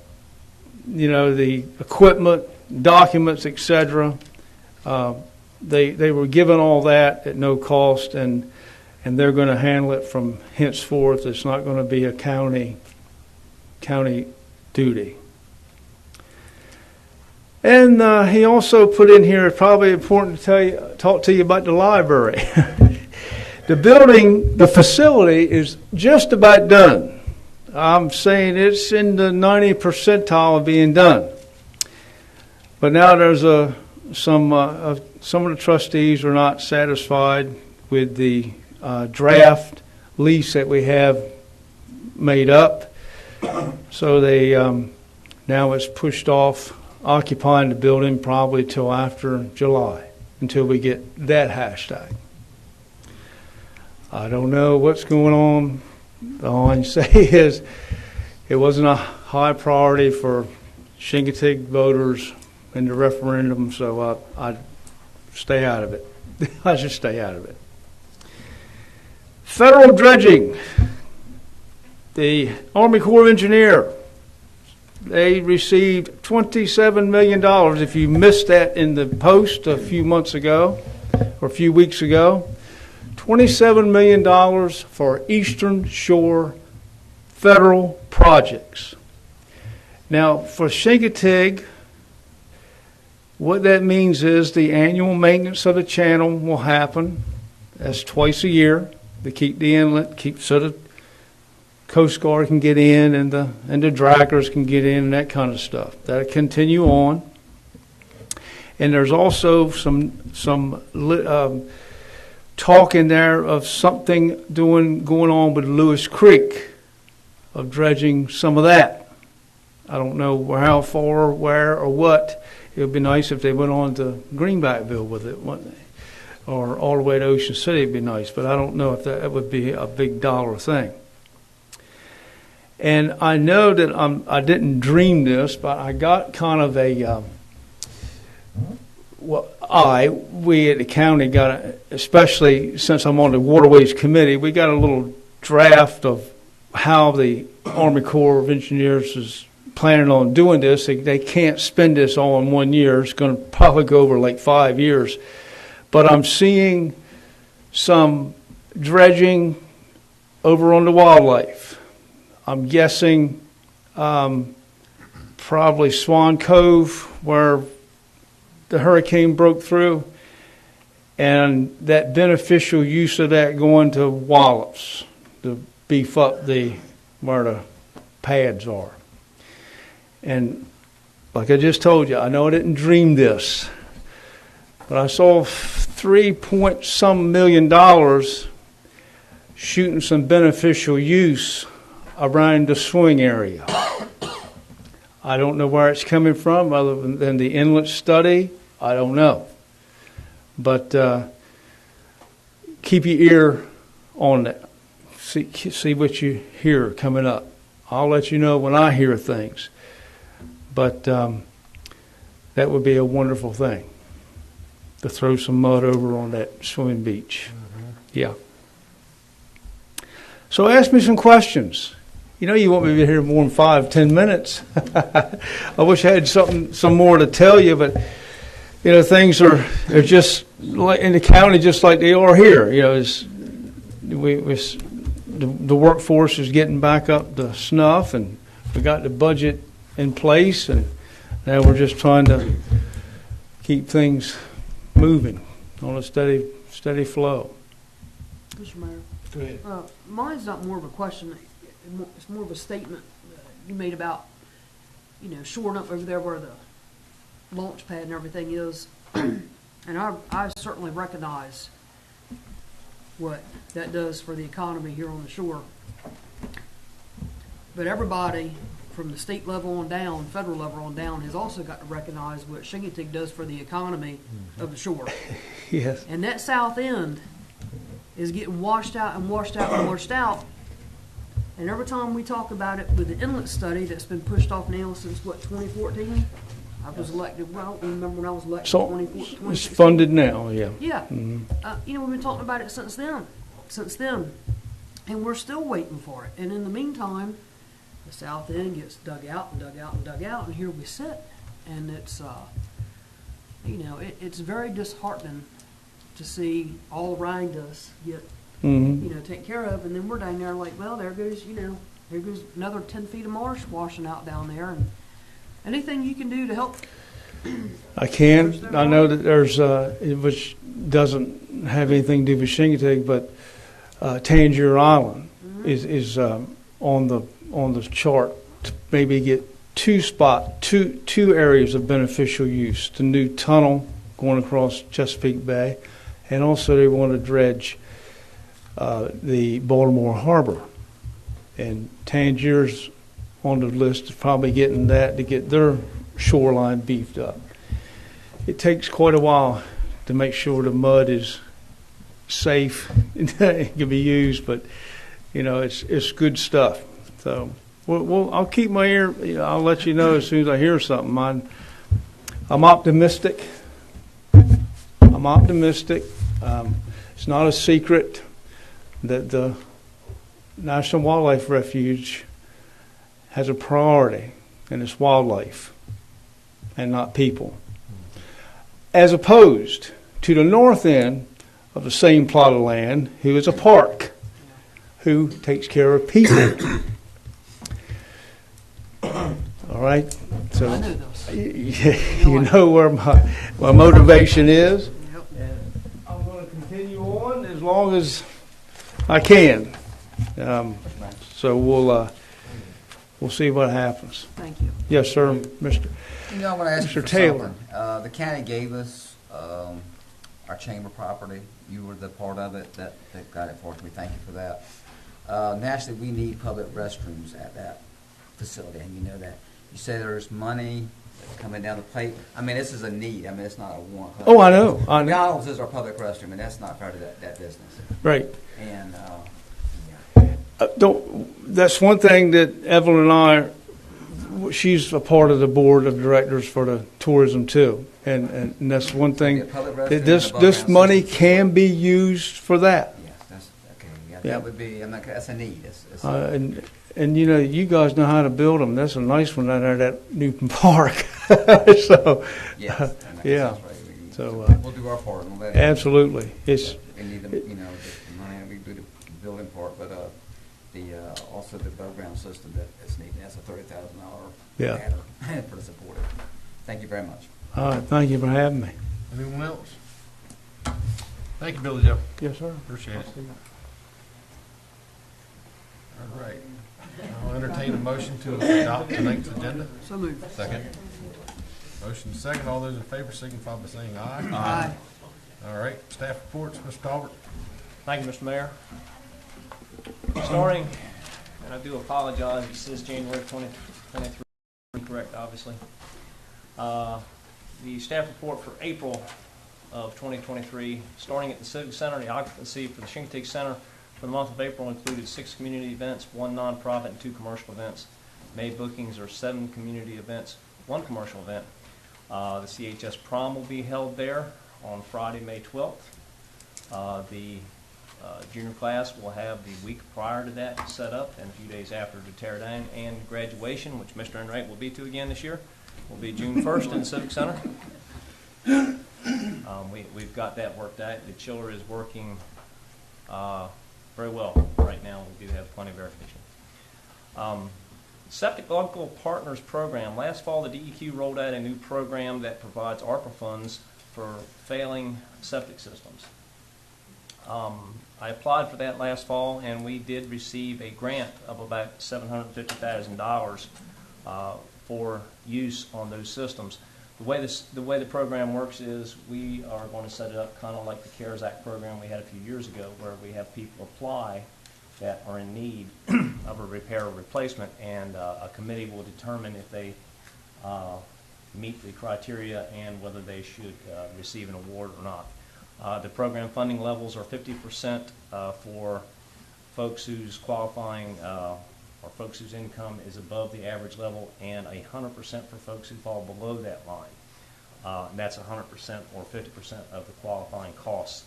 Speaker 6: equipment, documents, etc. They were given all that at no cost, and they're going to handle it from henceforth. It's not going to be a county duty. And he also put in here, it's probably important to talk to you about the library. The building, the facility is just about done. I'm saying it's in the 90th percentile of being done. But now there's some of the trustees are not satisfied with the draft lease that we have made up. So they now it's pushed off occupying the building probably till after July, until we get that hashed out. I don't know what's going on. All I can say is it wasn't a high priority for Chincoteague voters in the referendum, so I stay out of it. I just stay out of it. Federal dredging. The Army Corps of Engineers, they received $27 million. If you missed that in the Post a few months ago, or a few weeks ago, $27 million for Eastern Shore federal projects. Now, for Chincoteague, what that means is the annual maintenance of the channel will happen. That's twice a year to keep the inlet, so the Coast Guard can get in and the draggers can get in and that kind of stuff. That'll continue on. And there's also some talk in there of something going on with Lewis Creek, of dredging some of that. I don't know how far, where, or what. It would be nice if they went on to Greenbackville with it, wouldn't they? Or all the way to Ocean City would be nice, but I don't know if that would be a big dollar thing. And I know that I didn't dream this, but I got kind of a, we at the county got, especially since I'm on the Waterways Committee, we got a little draft of how the Army Corps of Engineers is planning on doing this. They can't spend this all in 1 year. It's going to probably go over like 5 years. But I'm seeing some dredging over on the wildlife. I'm guessing probably Swan Cove, where the hurricane broke through, and that beneficial use of that going to Wallops to beef up where the pads are. And like I just told you, I know I didn't dream this, but I saw $3-point-some million shooting some beneficial use around the swing area. I don't know where it's coming from other than the inlet study. I don't know. But keep your ear on that. See what you hear coming up. I'll let you know when I hear things. But that would be a wonderful thing, to throw some mud over on that swimming beach. Yeah. So ask me some questions. You know you want me to be here more than 5-10 minutes. I wish I had some more to tell you, but you know things are just like in the county, just like they are here. You know, the workforce is getting back up to snuff, and we got the budget in place, and now we're just trying to keep things moving on a steady flow.
Speaker 8: Mr. Mayor.
Speaker 6: Go ahead.
Speaker 8: Mine's not more of a question. It's more of a statement you made about, shoring up over there where the launch pad and everything is. And I certainly recognize what that does for the economy here on the shore. But everybody from the state level on down, federal level on down, has also got to recognize what Chincoteague does for the economy of the shore.
Speaker 6: Yes.
Speaker 8: And that south end is getting washed out and washed out and washed out. And every time we talk about it with the inlet study that's been pushed off now since, 2014? I was elected, well, I don't remember when I was elected,
Speaker 6: So
Speaker 8: 2014.
Speaker 6: it's funded now, yeah.
Speaker 8: Yeah.
Speaker 6: Mhm.
Speaker 8: We've been talking about it since then. And we're still waiting for it. And in the meantime, the south end gets dug out and dug out and dug out, and here we sit. And it's, it's very disheartening to see all around us get, taken care of, and then we're down there like, well, there goes another 10 feet of marsh washing out down there, and anything you can do to help.
Speaker 6: I can. I know that there's, which doesn't have anything to do with Chincoteague, but Tangier Island is on the chart to maybe get two areas of beneficial use. The new tunnel going across Chesapeake Bay, and also they want to dredge the Baltimore Harbor. And Tangier's on the list of probably getting that to get their shoreline beefed up. It takes quite a while to make sure the mud is safe and it can be used, but it's good stuff. So I'll keep my ear. I'll let you know as soon as I hear something. I'm optimistic. It's not a secret that the National Wildlife Refuge has a priority, and it's wildlife and not people. As opposed to the north end of the same plot of land, who is a park, who takes care of people. All right? So
Speaker 8: I know those.
Speaker 6: you know where my motivation is. And I'm going to continue on as long as I can. So we'll see what happens.
Speaker 8: Thank you.
Speaker 6: Yes, sir, Mr.
Speaker 10: I want to ask you
Speaker 6: Mr.
Speaker 10: for
Speaker 6: Taylor.
Speaker 10: something. The county gave us our chamber property. You were the part of it that got it for us. We thank you for that. Nationally, we need public restrooms at that facility, and you know that. You say there's money coming down the pipe. I mean, this is a need. I mean, it's not a want.
Speaker 6: Oh, I know.
Speaker 10: McDonald's is our public restroom, and that's not part of that business.
Speaker 6: Right.
Speaker 10: And
Speaker 6: that's one thing that Evelyn and I, she's a part of the board of directors for the tourism too. And that's one thing, that this money can be used for that.
Speaker 10: Yes, that's okay. Yeah, that would be, that's a need.
Speaker 6: And you guys know how to build them. That's a nice one down there, that Newton Park. So,
Speaker 10: yes,
Speaker 6: yeah.
Speaker 10: Right.
Speaker 6: So
Speaker 10: we'll do our part. And we'll let
Speaker 6: absolutely.
Speaker 10: We need the money. We do the building part, but also the above ground system that's needed. That's a $30,000 adder for the support. Thank you very much.
Speaker 6: Thank you for having me.
Speaker 1: Anyone else? Thank you, Billy Joe.
Speaker 6: Yes, sir.
Speaker 1: Appreciate it. All right. I'll entertain a motion to adopt tonight's agenda.
Speaker 8: So moved.
Speaker 1: Second. Motion second. All those in favor signify by saying aye.
Speaker 8: Aye.
Speaker 1: All right. Staff reports, Mr. Talbert.
Speaker 12: Thank you, Mr. Mayor. Starting, and I do apologize, it says January 2023, incorrect, obviously. The staff report for April of 2023, starting at the Civic Center, the occupancy for the Chincoteague Center for the month of April included 6 community events, 1 nonprofit, and 2 commercial events. May bookings are 7 community events, 1 commercial event. The CHS prom will be held there on Friday, May 12th. The junior class will have the week prior to that set up, and a few days after to tear down, and graduation, which Mr. Enright will be to again this year, will be June 1st in the Civic Center. We've got that worked out. The chiller is working very well right now. We do have plenty of air conditioning. Septic Local Partners Program. Last fall, the DEQ rolled out a new program that provides ARPA funds for failing septic systems. I applied for that last fall, and we did receive a grant of about $750,000 for use on those systems. The way the program works is we are going to set it up kind of like the CARES Act program we had a few years ago, where we have people apply that are in need of a repair or replacement, and a committee will determine if they meet the criteria and whether they should receive an award or not. The program funding levels are 50% for folks whose qualifying or folks whose income is above the average level, and 100% for folks who fall below that line. And that's 100% or 50% of the qualifying costs.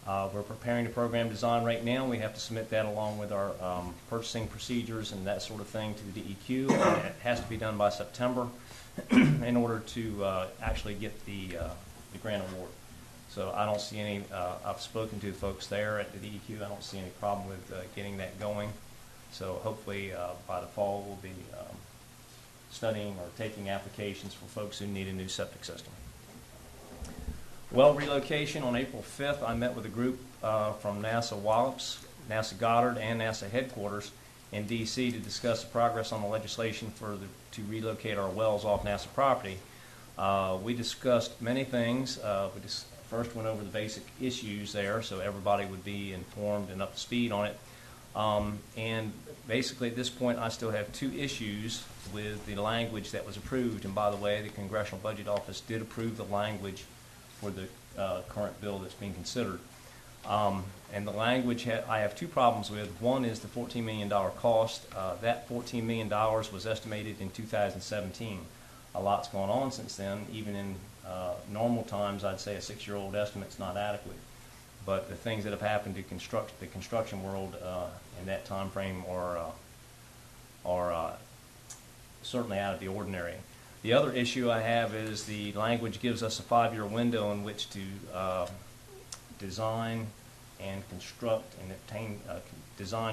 Speaker 12: We're preparing the program design right now. We have to submit that along with our purchasing procedures and that sort of thing to the DEQ. And it has to be done by September in order to actually get the grant award. So I don't see any, I've spoken to the folks there at the DEQ. I don't see any problem with getting that going. So hopefully by the fall we'll be studying or taking applications for folks who need a new septic system. Well relocation, on April 5th, I met with a group from NASA Wallops, NASA Goddard, and NASA headquarters in D.C. to discuss the progress on the legislation to relocate our wells off NASA property. We discussed many things. first went over the basic issues there, so everybody would be informed and up to speed on it. And basically at this point I still have 2 issues with the language that was approved. And by the way, the Congressional Budget Office did approve the language for the current bill that's being considered. And the language I have 2 problems with. One is the $14 million cost. That $14 million was estimated in 2017. A lot's gone on since then. Even in normal times, I'd say a 6-year-old estimate's not adequate. But the things that have happened to the construction world in that time frame are certainly out of the ordinary. The other issue I have is the language gives us a 5-year window in which to design and construct and obtain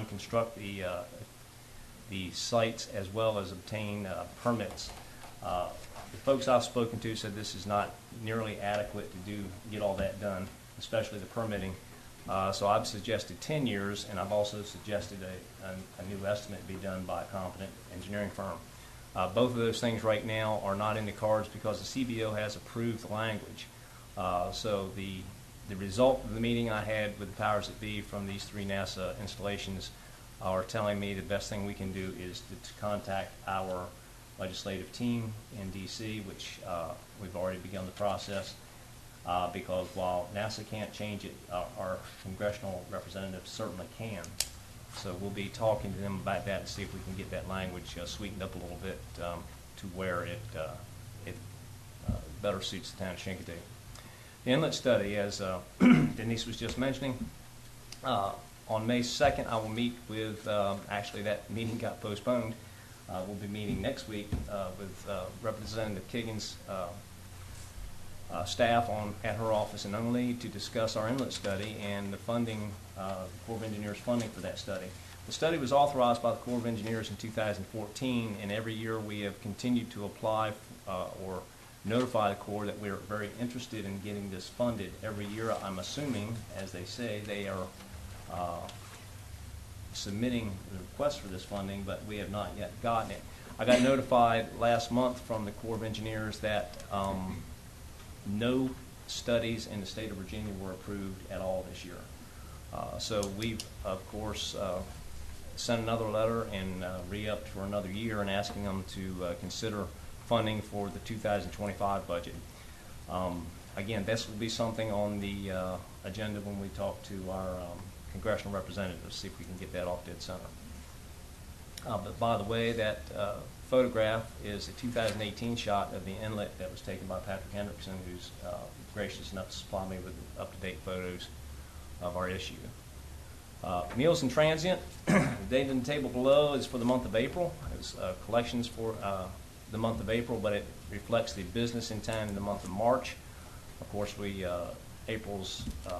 Speaker 12: construct the sites as well as obtain permits. The folks I've spoken to said this is not nearly adequate to get all that done, especially the permitting. So I've suggested 10 years, and I've also suggested a new estimate be done by a competent engineering firm. Both of those things right now are not in the cards because the CBO has approved the language. So the result of the meeting I had with the powers that be from these 3 NASA installations are telling me the best thing we can do is to contact our legislative team in D.C., which we've already begun the process, because while NASA can't change it, our congressional representatives certainly can. So we'll be talking to them about that and see if we can get that language sweetened up a little bit to where it better suits the town of Chincoteague. The inlet study, as Denise was just mentioning, on May 2nd I will meet with, actually that meeting got postponed. We'll be meeting next week with Representative Kiggins' staff at her office in Unley to discuss our inlet study and the funding, the Corps of Engineers funding for that study. The study was authorized by the Corps of Engineers in 2014, and every year we have continued to apply or notify the Corps that we are very interested in getting this funded. Every year, I'm assuming, as they say, they are submitting the request for this funding, but we have not yet gotten it. I got notified last month from the Corps of Engineers that no studies in the state of Virginia were approved at all this year. So we've, of course, sent another letter and re-upped for another year and asking them to consider funding for the 2025 budget. Again, this will be something on the agenda when we talk to our congressional representatives, see if we can get that off dead center. But by the way, that photograph is a 2018 shot of the inlet that was taken by Patrick Hendrickson, who's gracious enough to supply me with up-to-date photos of our issue. Meals and Transient, the date in the table below is for the month of April. It's collections for the month of April, but it reflects the business in town in the month of March. Of course,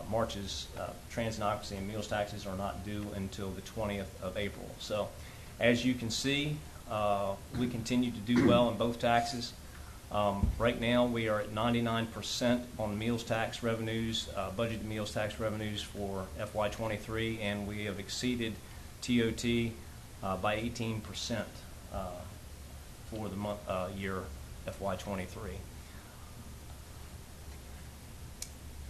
Speaker 12: March's transit occupancy and meals taxes are not due until the 20th of April. So as you can see, we continue to do well in both taxes. Right now we are at 99% on meals tax revenues, budgeted meals tax revenues for FY23, and we have exceeded TOT by 18% for the year FY23.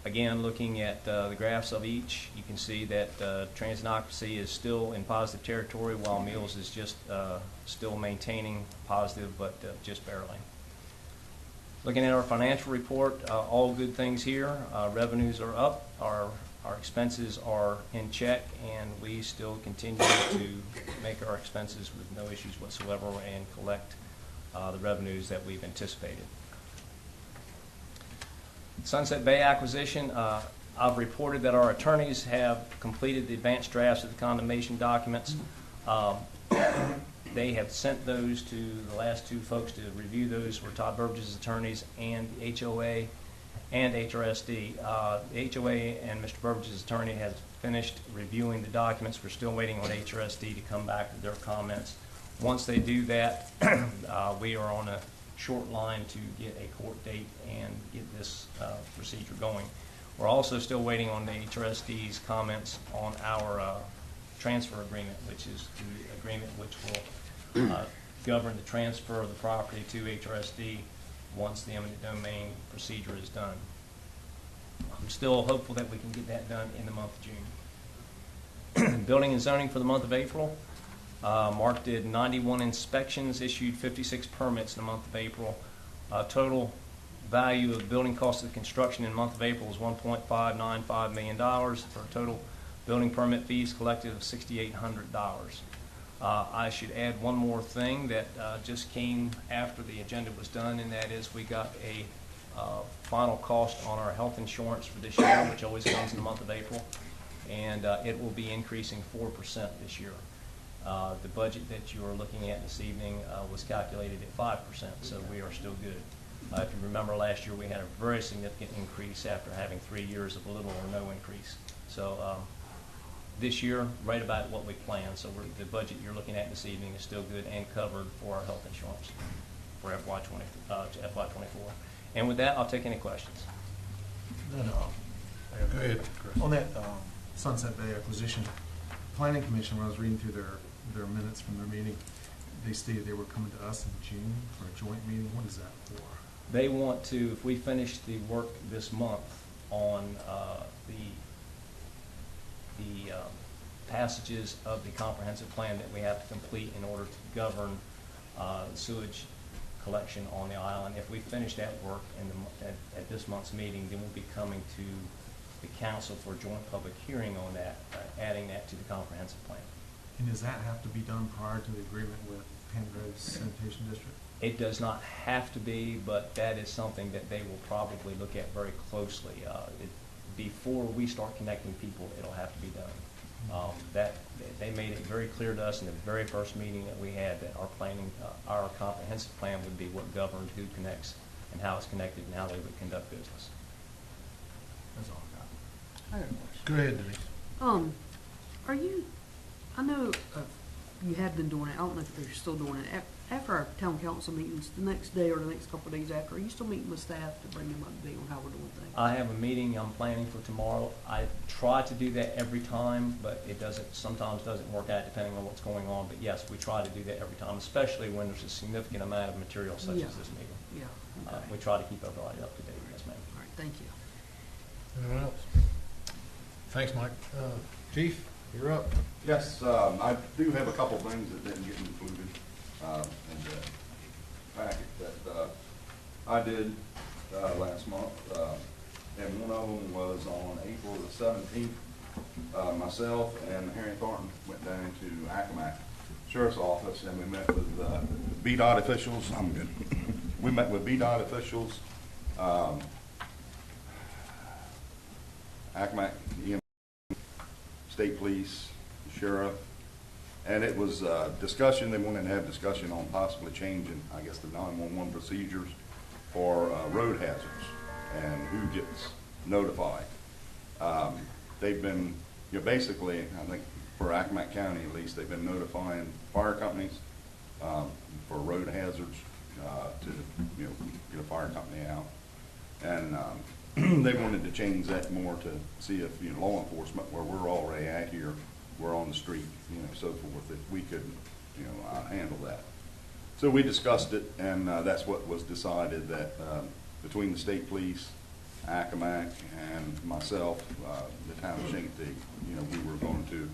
Speaker 12: Again, looking at the graphs of each, you can see that transit occupancy is still in positive territory, while meals is just still maintaining positive, but just barely. Looking at our financial report, all good things here. Revenues are up, our expenses are in check, and we still continue to make our expenses with no issues whatsoever and collect the revenues that we've anticipated. Sunset Bay acquisition, I've reported that our attorneys have completed the advanced drafts of the condemnation documents. They have sent those to the last 2 folks to review. Those were Todd Burbage's attorneys and the HOA and HRSD. The HOA and Mr. Burbage's attorney has finished reviewing the documents. We're still waiting on HRSD to come back with their comments. Once they do that, we are on a short line to get a court date and get this procedure going. We're also still waiting on the HRSD's comments on our transfer agreement, which is the agreement which will govern the transfer of the property to HRSD once the eminent domain procedure is done. I'm still hopeful that we can get that done in the month of June. Building and zoning for the month of April. Mark did 91 inspections, issued 56 permits in the month of April. Total value of building costs of construction in the month of April was $1.595 million for a total building permit fees collected of $6,800. I should add one more thing that just came after the agenda was done, and that is we got a final cost on our health insurance for this year, which always comes in the month of April, and it will be increasing 4% this year. The budget that you are looking at this evening was calculated at 5%, so we are still good. If you remember last year, we had a very significant increase after having 3 years of little or no increase. So this year, right about what we planned. So the budget you're looking at this evening is still good and covered for our health insurance for FY24. And with that, I'll take any questions.
Speaker 18: Then, go ahead, Chris. On that Sunset Bay acquisition, Planning Commission, when I was reading through their minutes from their meeting, they stated they were coming to us in June for a joint meeting. What is that for?
Speaker 12: They want to, if we finish the work this month on the passages of the comprehensive plan that we have to complete in order to govern sewage collection on the island, if we finish that work at this month's meeting, then we'll be coming to the council for a joint public hearing on that, adding that to the comprehensive plan.
Speaker 18: And does that have to be done prior to the agreement with Hampton Roads Sanitation District?
Speaker 12: It does not have to be, but that is something that they will probably look at very closely. Before we start connecting people, it'll have to be done. They made it very clear to us in the very first meeting that we had that our planning, our comprehensive plan would be what governed who connects and how it's connected and how they would conduct business.
Speaker 18: That's all I got.
Speaker 8: I got a question.
Speaker 18: Go ahead, Denise.
Speaker 8: Are you, I know you have been doing it, I don't know if you're still doing it. After our town council meetings, the next day or the next couple of days after, are you still meeting with staff to bring them up to date on how we're doing things?
Speaker 12: I have a meeting I'm planning for tomorrow. I try to do that every time, but it sometimes doesn't work out depending on what's going on. But yes, we try to do that every time, especially when there's a significant amount of material such as this meeting.
Speaker 8: Yeah. Okay.
Speaker 12: We try to keep everybody up to date. Yes, ma'am.
Speaker 8: All right, thank you.
Speaker 18: Anyone else? Thanks, Mike. Chief, you're up.
Speaker 19: Yes, I do have a couple things that didn't get included in the packet that I did last month. And one of them was on April the 17th. Myself and Harry Thornton went down to Accomack Sheriff's Office and we met with BDOT officials. I'm good. We met with BDOT officials, Accomack EM, State Police, Sheriff, and it was discussion. They wanted to have discussion on possibly changing, I guess, the 911 procedures for road hazards and who gets notified. They've been, basically, I think for Accomack County at least, they've been notifying fire companies for road hazards to, get a fire company out. And they wanted to change that more to see if, law enforcement, where we're already at here, we're on the street, so forth, if we could, handle that. So we discussed it, and that's what was decided, that between the state police, Accomack, and myself, the town of Chincoteague, we were going to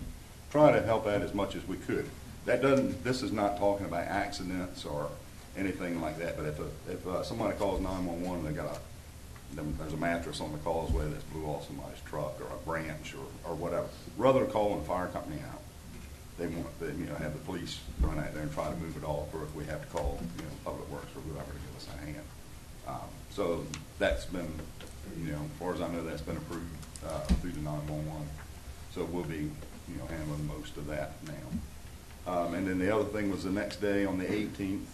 Speaker 19: try to help out as much as we could. This is not talking about accidents or anything like that, but if somebody calls 911 and there's a mattress on the causeway that's blew off somebody's truck or a branch or whatever, rather than calling the fire company out, they want to have the police run out there and try to move it off, or if we have to call Public Works or whoever to give us a hand. So that's been, as far as I know, that's been approved through the 911. So we'll be handling most of that now. And then the other thing was the next day on the 18th,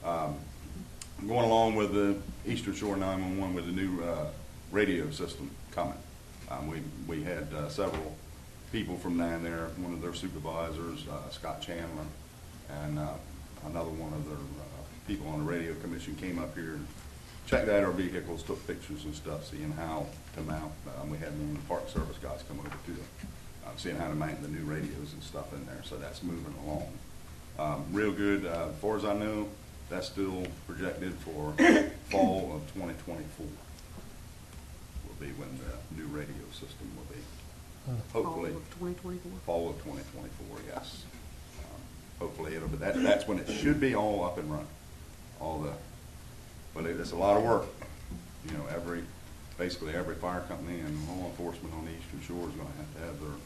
Speaker 19: going along with the Eastern Shore 911 with the new radio system coming. We had several people from down there, one of their supervisors, Scott Chandler, and another one of their people on the radio commission came up here and checked out our vehicles, took pictures and stuff, seeing how to mount. We had one of the Park Service guys come over too, seeing how to mount the new radios and stuff in there. So that's moving along. Real good. As far as I know, that's still projected for fall of 2024. We'll be when the new radio system will be. Hopefully.
Speaker 8: Fall of 2024.
Speaker 19: Fall of 2024, yes. Hopefully it'll be, that's when it should be all up and running. But it's a lot of work. You know, basically every fire company and law enforcement on the Eastern Shore is going to have their,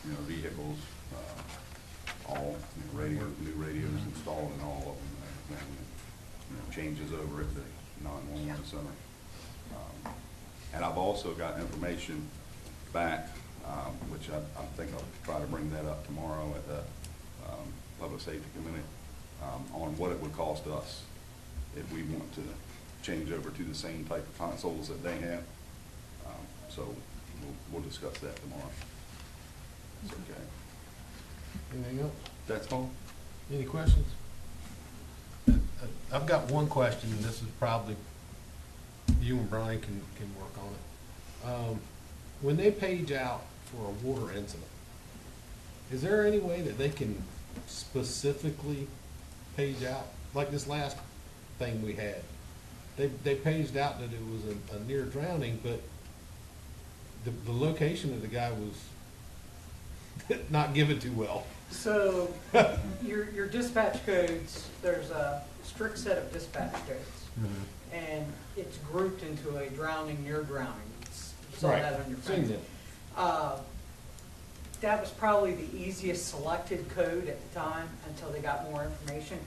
Speaker 19: you know, vehicles, all, you know, new radios installed in all of them. And, you know, changes over at the 911 center. And I've also got information back, which I think I'll try to bring that up tomorrow at the Public Safety Committee, on what it would cost us if we want to change over to the same type of consoles that they have. So we'll discuss that tomorrow. It's okay.
Speaker 1: Anything else?
Speaker 19: That's all.
Speaker 1: Any questions? I've got one question, and this is probably you and Brian can work on it. When they page out for a water incident, is there any way that they can specifically page out? Like this last thing we had, they paged out that it was a near drowning, but the location of the guy was not given too well.
Speaker 20: So your dispatch codes, there's a strict set of dispatch codes, and it's grouped into a drowning, near drowning. You saw that on your phone. That was probably the easiest selected code at the time until they got more information.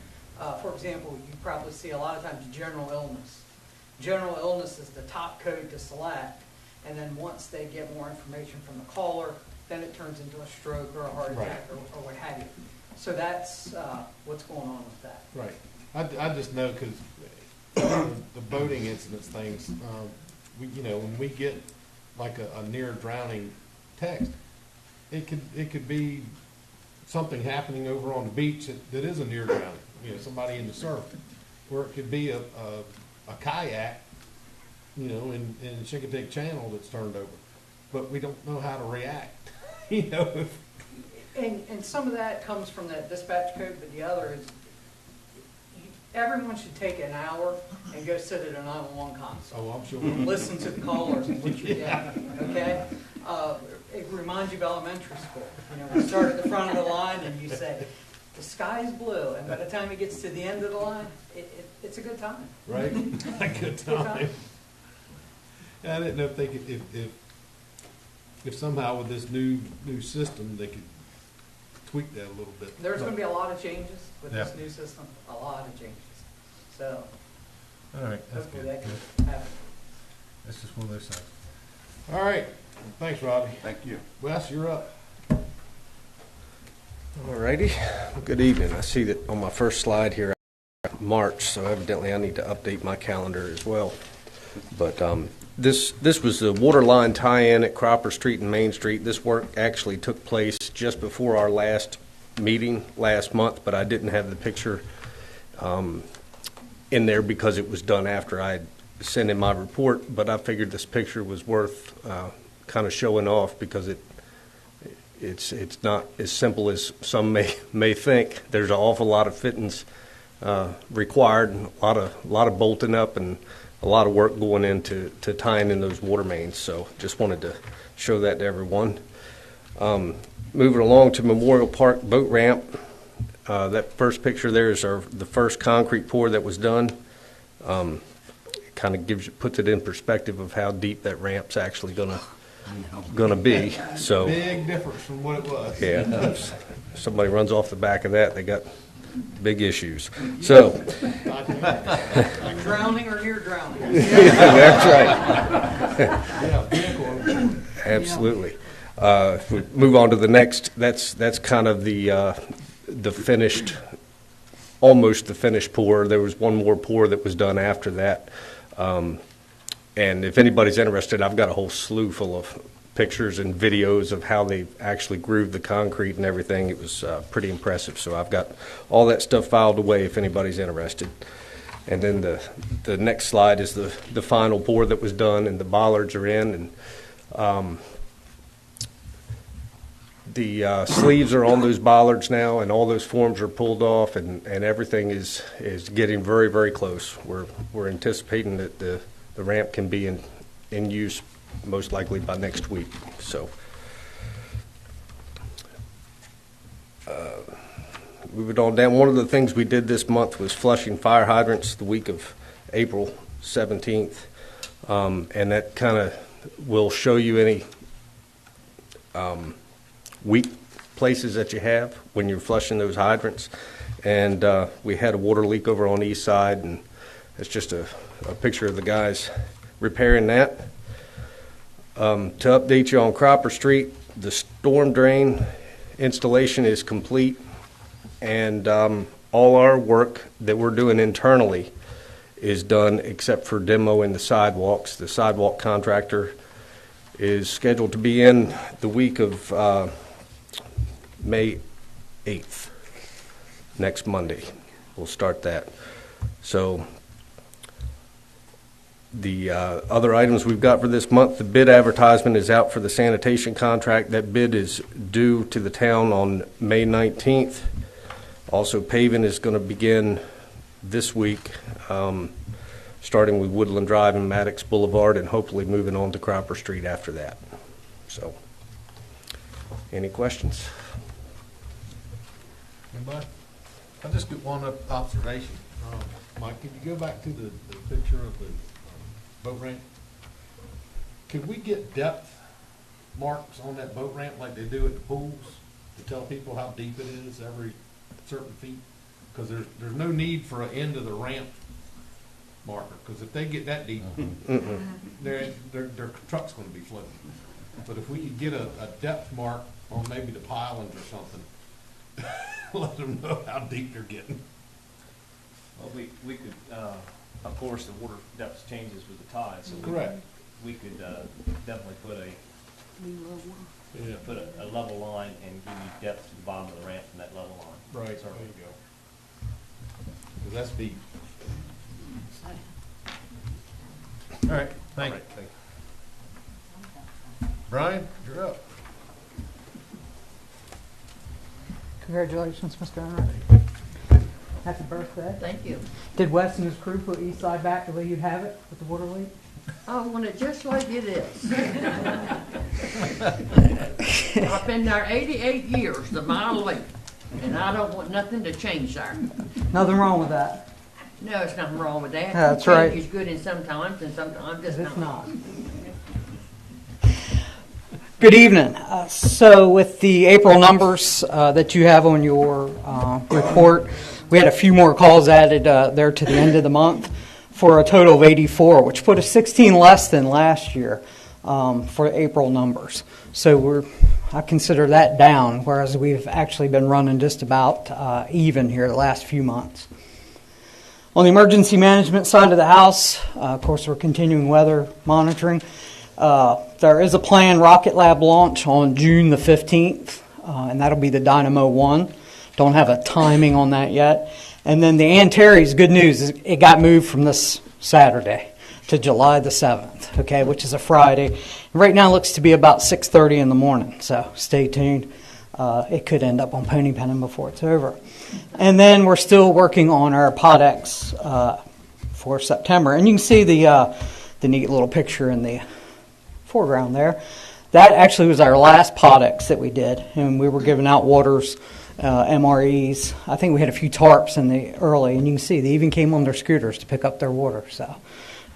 Speaker 20: For example, you probably see a lot of times general illness. General illness is the top code to select, and then once they get more information from the caller, then it turns into a stroke or a heart attack or what have you. So that's what's going on with that.
Speaker 1: Right. I just know because the boating incidents things, when we get like a near drowning text, it could be something happening over on the beach that is a near drowning. You know, somebody in the surf, where it could be a kayak, you know, in Chincoteague Channel that's turned over, but we don't know how to react. You know.
Speaker 20: And some of that comes from that dispatch code, but the other is everyone should take an hour and go sit at a 911 console.
Speaker 1: Oh, I'm sure.
Speaker 20: Listen to the callers and what you get. Okay. It reminds you of elementary school. You know, you start at the front of the line and you say, "The sky's blue," and by the time it gets to the end of the line, it's a good time.
Speaker 1: Right. A good time. I didn't know if they could, if somehow with this new system they could tweak that a little bit.
Speaker 20: There's going to be a lot of changes with this new system. A lot of changes. So.
Speaker 1: All right. That's
Speaker 20: hopefully
Speaker 1: good.
Speaker 20: that can happen.
Speaker 1: That's just one of those things. All right. Thanks, Robbie.
Speaker 19: Thank you.
Speaker 1: Wes, you're up.
Speaker 21: All righty. Good evening. I see that on my first slide here, March, so evidently I need to update my calendar as well. But this was the water line tie-in at Cropper Street and Main Street. This work actually took place just before our last meeting last month, but I didn't have the picture in there because it was done after I sent in my report. But I figured this picture was worth kind of showing off because it's not as simple as some may think. There's an awful lot of fittings required, and a lot of bolting up, and a lot of work going into tying in those water mains. So just wanted to show that to everyone. Moving along to Memorial Park boat ramp. That first picture there is the first concrete pour that was done. Kind of puts it in perspective of how deep that ramp's actually gonna be. So
Speaker 1: big difference from what it was.
Speaker 21: Yeah, if somebody runs off the back of that, they got big issues. So
Speaker 20: drowning or near drowning.
Speaker 21: That's right.
Speaker 1: Yeah,
Speaker 21: absolutely. If we move on to the next, that's kind of the finished, almost the finished pour. There was one more pour that was done after that. And if anybody's interested, I've got a whole slew full of pictures and videos of how they actually grooved the concrete and everything. It was pretty impressive. So I've got all that stuff filed away if anybody's interested. And then the next slide is the final pour that was done, and the bollards are in, and the sleeves are on those bollards now, and all those forms are pulled off, and everything is getting very, very close. We're anticipating that the ramp can be in use most likely by next week. So, moving on down, one of the things we did this month was flushing fire hydrants the week of April 17th, and that kind of will show you any weak places that you have when you're flushing those hydrants. And we had a water leak over on the east side, and it's just a picture of the guys repairing that. To update you on Cropper Street, the storm drain installation is complete, and all our work that we're doing internally is done except for demoing the sidewalks. The sidewalk contractor is scheduled to be in the week of May 8th, next Monday. We'll start that. So the other items we've got for this month, the bid advertisement is out for the sanitation contract. That bid is due to the town on May 19th. Also, paving is going to begin this week, starting with Woodland Drive and Maddox Boulevard, and hopefully moving on to Cropper Street after that. So, any questions?
Speaker 1: Anybody? I just get one observation. Mike, can you go back to the picture of the boat ramp? Could we get depth marks on that boat ramp like they do at the pools to tell people how deep it is every certain feet? Because there's no need for an end of the ramp marker, because if they get that deep, their truck's going to be floating. But if we could get a depth mark on maybe the pilings or something, let them know how deep they're getting.
Speaker 12: Well, we could, of course, the water depth changes with the tide, so
Speaker 1: correct.
Speaker 12: We could definitely put a level line and give you depth to the bottom of the ramp from that level line.
Speaker 1: Right, there you go. Because that's deep. All right, thank you. Brian, you're up.
Speaker 20: Congratulations, Mr. Enright. Happy birthday.
Speaker 4: Thank you.
Speaker 20: Did Wes and his crew put East Side back the way you'd have it with the water leak?
Speaker 4: I want it just like it is. I've been there 88 years, the mile lake, and I don't want nothing to change there.
Speaker 20: Nothing wrong with that.
Speaker 4: No, there's nothing wrong with that.
Speaker 20: That's right.
Speaker 4: Change is good in sometimes, and sometimes it's not.
Speaker 20: Good evening. So with the April numbers that you have on your report, we had a few more calls added there to the end of the month for a total of 84, which put us 16 less than last year for April numbers. So I consider that down, whereas we've actually been running just about even here the last few months. On the emergency management side of the house, of course, we're continuing weather monitoring. There is a planned Rocket Lab launch on June the 15th, and that'll be the Dynamo 1. Don't have a timing on that yet. And then the Antares, good news, it got moved from this Saturday to July the 7th, okay, which is a Friday. Right now it looks to be about 6:30 in the morning, so stay tuned. It could end up on Pony Pennon before it's over. And then we're still working on our Podex for September. And you can see the neat little picture in the foreground there. That actually was our last Podex that we did, and we were giving out waters, MREs. I think we had a few tarps in the early, and you can see they even came on their scooters to pick up their water. So,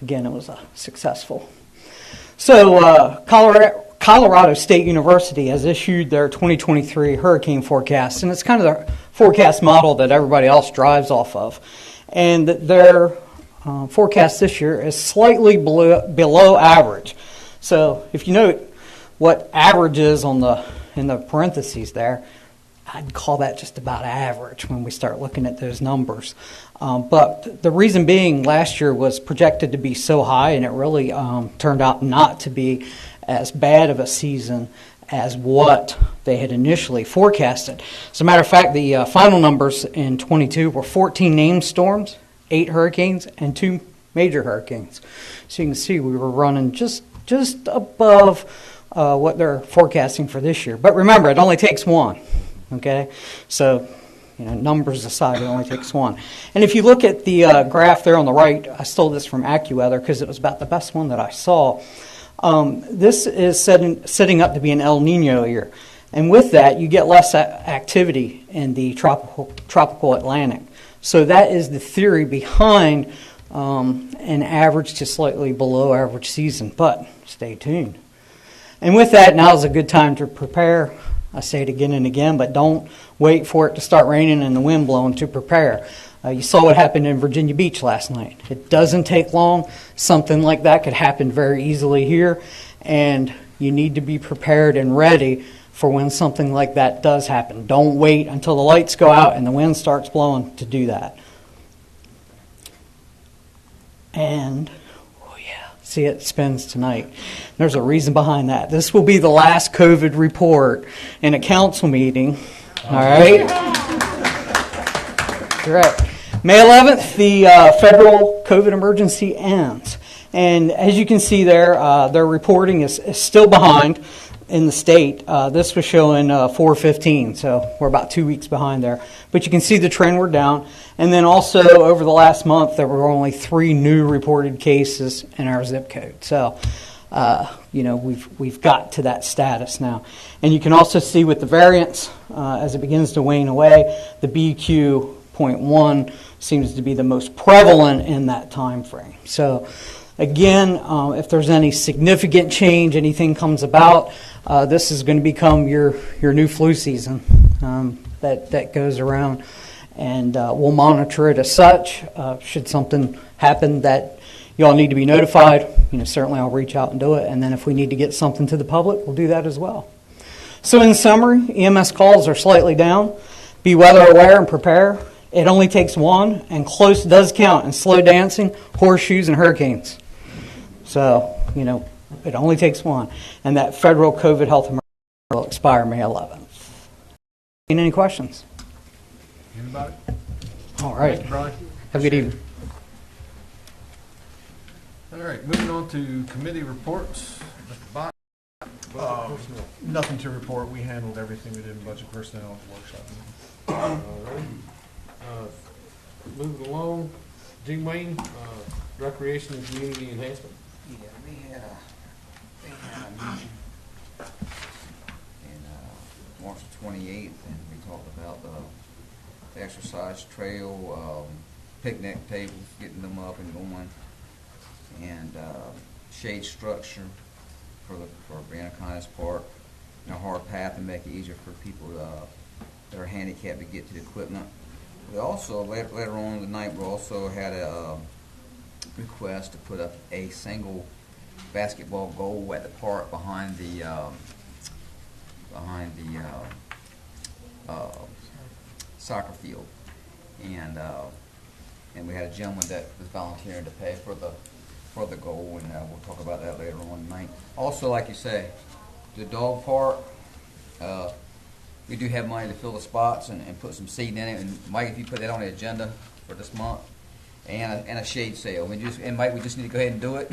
Speaker 20: again, it was successful. So, Colorado State University has issued their 2023 hurricane forecast, and it's kind of the forecast model that everybody else drives off of. And their forecast this year is slightly below average. So if you note what average is in the parentheses there, I'd call that just about average when we start looking at those numbers. But the reason being, last year was projected to be so high, and it really turned out not to be as bad of a season as what they had initially forecasted. As a matter of fact, the final numbers in 22 were 14 named storms, 8 hurricanes, and 2 major hurricanes. So you can see we were running just above what they're forecasting for this year. But remember, it only takes one, okay? So, numbers aside, it only takes one. And if you look at the graph there on the right, I stole this from AccuWeather because it was about the best one that I saw.
Speaker 3: This is setting up to be an El Nino year. And with that, you get less activity in the tropical Atlantic. So that is the theory behind an average to slightly below average season. But stay tuned. And with that, now is a good time to prepare. I say it again and again, but don't wait for it to start raining and the wind blowing to prepare. You saw what happened in Virginia Beach last night. It doesn't take long. Something like that could happen very easily here, and you need to be prepared and ready for when something like that does happen. Don't wait until the lights go out and the wind starts blowing to do that. And, oh yeah, see, it spins tonight. There's a reason behind that. This will be the last COVID report in a council meeting. All right? Correct. May 11th, the federal COVID emergency ends. And as you can see there, their reporting is still behind in the state. This was showing 415, so we're about 2 weeks behind there. But you can see the trend, we're down. And then also over the last month, there were only 3 new reported cases in our zip code. So, we've got to that status now. And you can also see with the variants, as it begins to wane away, the BQ.1 seems to be the most prevalent in that time frame. So again, if there's any significant change, anything comes about, this is going to become your new flu season that goes around, and we'll monitor it as such. Should something happen that you all need to be notified, certainly I'll reach out and do it. And then if we need to get something to the public, we'll do that as well. So in summary, EMS calls are slightly down. Be weather aware and prepare. It only takes one, and close does count in slow dancing, horseshoes, and hurricanes. So, it only takes one. And that federal COVID health emergency will expire May 11th. Any questions?
Speaker 18: Anybody?
Speaker 3: All right.
Speaker 18: Thank you, Brian.
Speaker 3: Have a good evening.
Speaker 1: All right, moving on to committee reports. Mr. Bott.
Speaker 18: Nothing to report. We handled everything we did in budget personnel workshop.
Speaker 1: All right. Moving along, Gene Wayne, Recreation and Community Enhancement.
Speaker 10: Yeah, we had a meeting in March 28th, and we talked about the exercise trail, picnic tables, getting them up and going, and shade structure for Brianna Park, and a hard path to make it easier for people that are handicapped to get to the equipment. We also, later on in the night, we also had a request to put up a single basketball goal at the park behind the soccer field, and we had a gentleman that was volunteering to pay for the goal, and we'll talk about that later on tonight. Also, like you say, the dog park. We do have money to fill the spots and put some seed in it. And Mike, if you put that on the agenda for this month, and a shade sale. And Mike, we just need to go ahead and do it.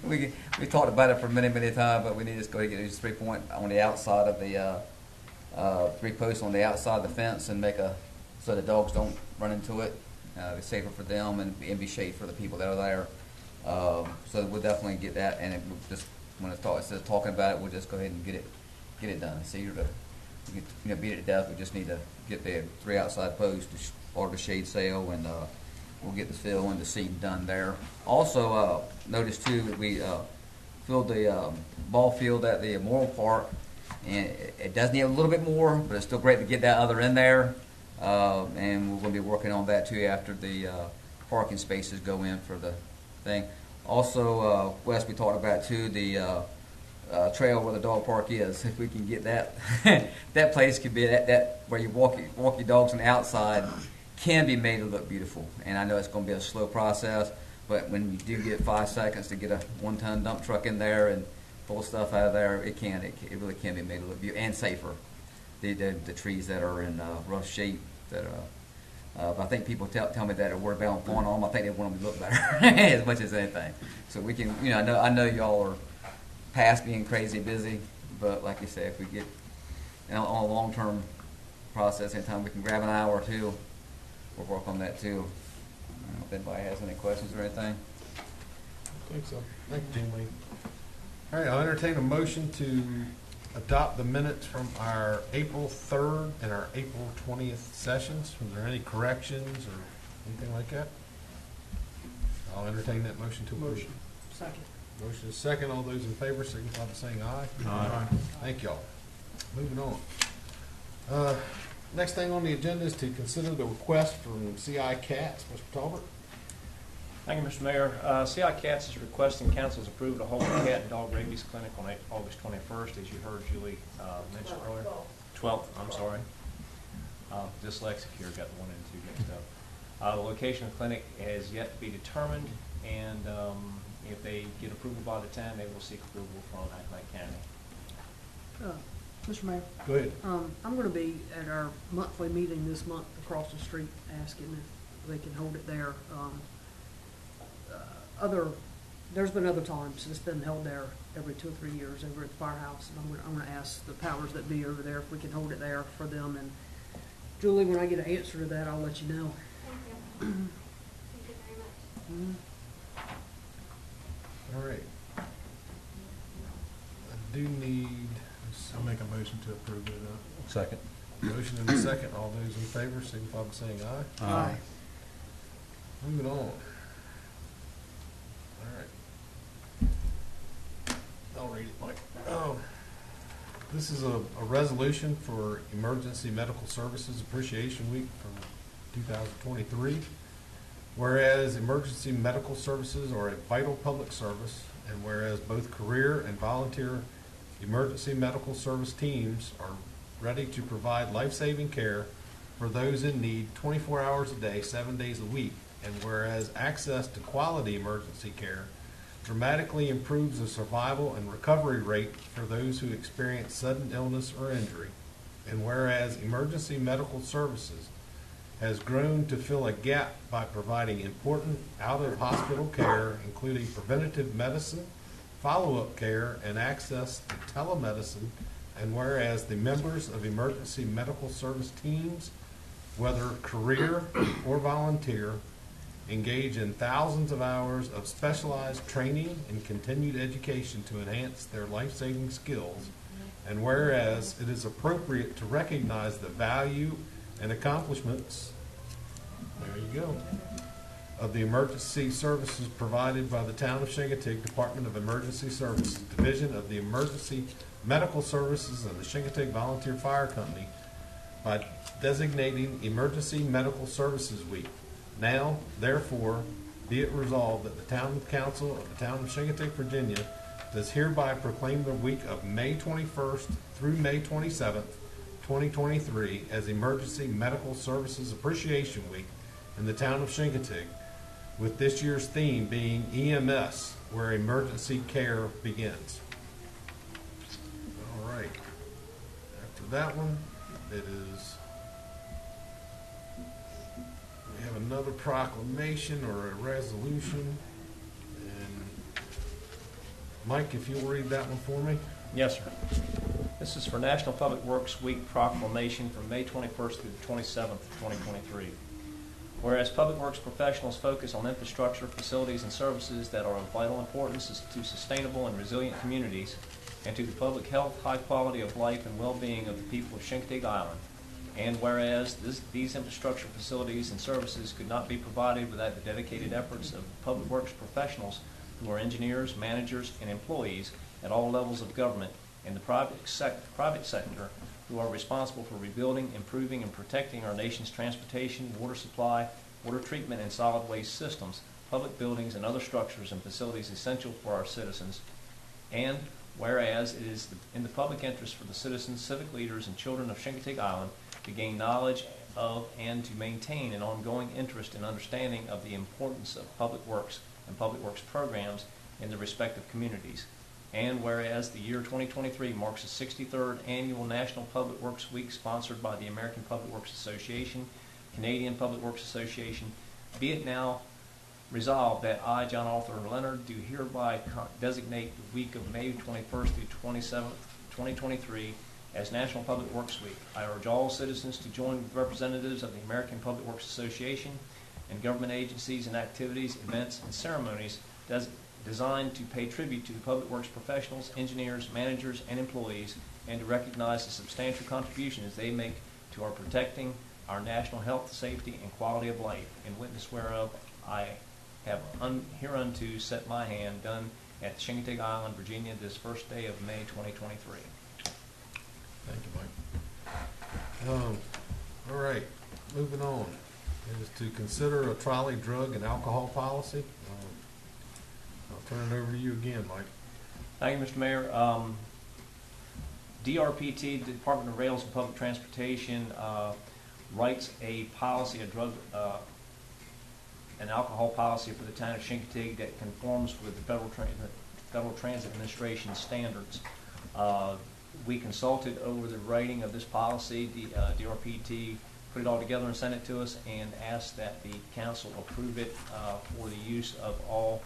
Speaker 10: we talked about it for many times, but we need to just go ahead and get these 3-point on the outside of the 3 posts on the outside of the fence and so the dogs don't run into it. It's safer for them and be shade for the people that are there. So we'll definitely get that. And when it says talking about it, we'll just go ahead and get it done. It's easier to. Beat it to death. We just need to get the 3 outside posts, order the shade sale, and we'll get the fill and the seed done there. Also, notice too that we filled the ball field at the Memorial Park, and it does need a little bit more, but it's still great to get that other in there. And we're going to be working on that too after the parking spaces go in for the thing. Also, Wes, we talked about too the trail where the dog park is. If we can get that, that place could be that where you walk your dogs on the outside can be made to look beautiful. And I know it's going to be a slow process, but when you do get 5 seconds to get a 1-ton dump truck in there and pull stuff out of there, it really can be made to look beautiful and safer. The trees that are in rough shape that but I think people tell me that are worried about going on. I think they want them to look better as much as anything. So we can, I know y'all are past being crazy busy, but like you say, if we get on a long-term process, anytime we can grab an hour or two, we'll work on that too. I don't know if anybody has any questions or anything.
Speaker 1: I think so. Thank you, Gene Lee. All right, I'll entertain a motion to adopt the minutes from our April 3rd and our April 20th sessions. Was there any corrections or anything like that? I'll entertain that motion to approve.
Speaker 8: Second.
Speaker 1: Motion is second. All those in favor signify by saying aye.
Speaker 18: Aye.
Speaker 1: Thank y'all. Moving on. Next thing on the agenda is to consider the request from CI Cats. Mr. Talbert?
Speaker 12: Thank you, Mr. Mayor. CI Cats is requesting council's approval to hold a cat and dog rabies clinic on August 21st, as you heard Julie mention earlier. 12th, I'm sorry. Dyslexic here, got the 1 and 2 mixed up. The location of the clinic has yet to be determined, and if they get approval by the time, they will seek approval from Accomack County.
Speaker 8: Mr. Mayor.
Speaker 1: Go ahead.
Speaker 8: I'm going to be at our monthly meeting this month across the street, asking if they can hold it there. There's been other times it's been held there every 2 or 3 years over at the firehouse, and I'm going to ask the powers that be over there if we can hold it there for them. And Julie, when I get an answer to that, I'll let you know.
Speaker 16: Thank you. Thank you very much.
Speaker 1: All right. I do need...
Speaker 18: I'll make a motion to approve it.
Speaker 1: Second. Motion and a second. All those in favor signify by saying aye.
Speaker 18: Aye.
Speaker 1: Moving on. All right. I'll read it, Mike. This is a resolution for Emergency Medical Services Appreciation Week for 2023. Whereas emergency medical services are a vital public service, and whereas both career and volunteer emergency medical service teams are ready to provide life-saving care for those in need 24 hours a day, 7 days a week, and whereas access to quality emergency care dramatically improves the survival and recovery rate for those who experience sudden illness or injury, and whereas emergency medical services has grown to fill a gap by providing important out-of-hospital care, including preventative medicine, follow-up care, and access to telemedicine, and whereas the members of emergency medical service teams, whether career or volunteer, engage in thousands of hours of specialized training and continued education to enhance their life-saving skills, and whereas it is appropriate to recognize the value and accomplishments, there you go, of the emergency services provided by the Town of Chincoteague Department of Emergency Services, Division of the Emergency Medical Services, and the Chincoteague Volunteer Fire Company by designating Emergency Medical Services Week. Now, therefore, be it resolved that the Town Council of the Town of Chincoteague, Virginia, does hereby proclaim the week of May 21st through May 27th, 2023 as Emergency Medical Services Appreciation Week in the Town of Chincoteague, with this year's theme being EMS, where emergency care begins. All right. After that one, it is, we have another proclamation or a resolution. And Mike, if you'll read that one for me.
Speaker 12: Yes, sir. This is for National Public Works Week proclamation from May 21st through the 27th of 2023. Whereas Public Works professionals focus on infrastructure, facilities, and services that are of vital importance to sustainable and resilient communities and to the public health, high quality of life, and well-being of the people of Chincoteague Island. And whereas these infrastructure, facilities, and services could not be provided without the dedicated efforts of Public Works professionals who are engineers, managers, and employees at all levels of government and the private sector who are responsible for rebuilding, improving, and protecting our nation's transportation, water supply, water treatment, and solid waste systems, public buildings, and other structures and facilities essential for our citizens. And whereas it is in the public interest for the citizens, civic leaders, and children of Chincoteague Island to gain knowledge of and to maintain an ongoing interest and understanding of the importance of public works and public works programs in their respective communities. And whereas the year 2023 marks the 63rd Annual National Public Works Week sponsored by the American Public Works Association, Canadian Public Works Association, be it now resolved that I, John Arthur Leonard, do hereby designate the week of May 21st through 27th, 2023 as National Public Works Week. I urge all citizens to join with representatives of the American Public Works Association and government agencies and activities, events, and ceremonies designed to pay tribute to the public works professionals, engineers, managers, and employees, and to recognize the substantial contributions they make to our protecting our national health, safety, and quality of life. In witness whereof, I have hereunto set my hand, done at Chincoteague Island, Virginia, this first day of May 2023.
Speaker 1: Thank you, Mike. All right, moving on is to consider a trolley drug and alcohol policy. I'll turn it over to you again, Mike.
Speaker 12: Thank you, Mr. Mayor. DRPT, the Department of Rails and Public Transportation, writes a policy, a drug and alcohol policy for the town of Chincoteague that conforms with the Federal Transit Administration standards. We consulted over the writing of this policy. The DRPT put it all together and sent it to us and asked that the council approve it for the use of all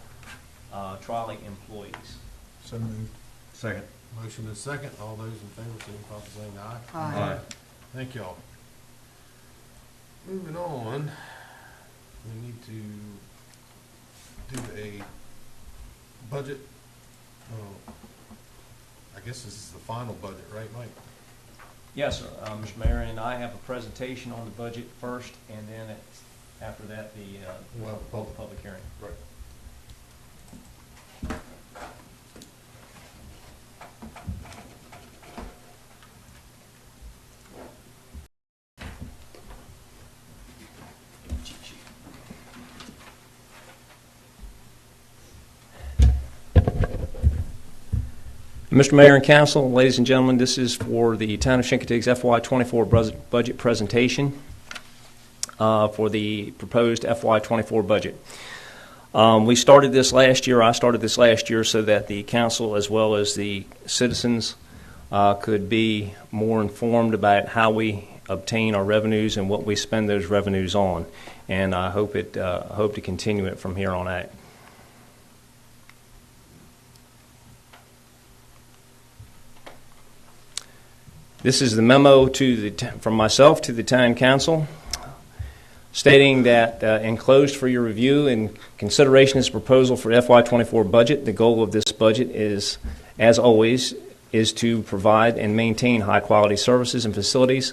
Speaker 12: trolley employees.
Speaker 18: So moved. Second.
Speaker 1: Motion is second. All those in favor, signify by saying aye.
Speaker 8: Aye.
Speaker 1: Thank y'all. Moving on, we need to do a budget. I guess this is the final budget, right, Mike?
Speaker 12: Yes, sir. Mr. Mayor, and I have a presentation on the budget first, and then after that, the public hearing.
Speaker 1: Right.
Speaker 12: Mr. Mayor and Council, ladies and gentlemen, this is for the Town of Chincoteague's FY24 budget presentation for the proposed FY24 budget. We started this last year. I started this last year so that the council as well as the citizens could be more informed about how we obtain our revenues and what we spend those revenues on. And I hope to continue it from here on out. This is the memo from myself to the town council, stating that enclosed for your review and consideration is a proposal for FY24 budget. The goal of this budget is, as always, is to provide and maintain high-quality services and facilities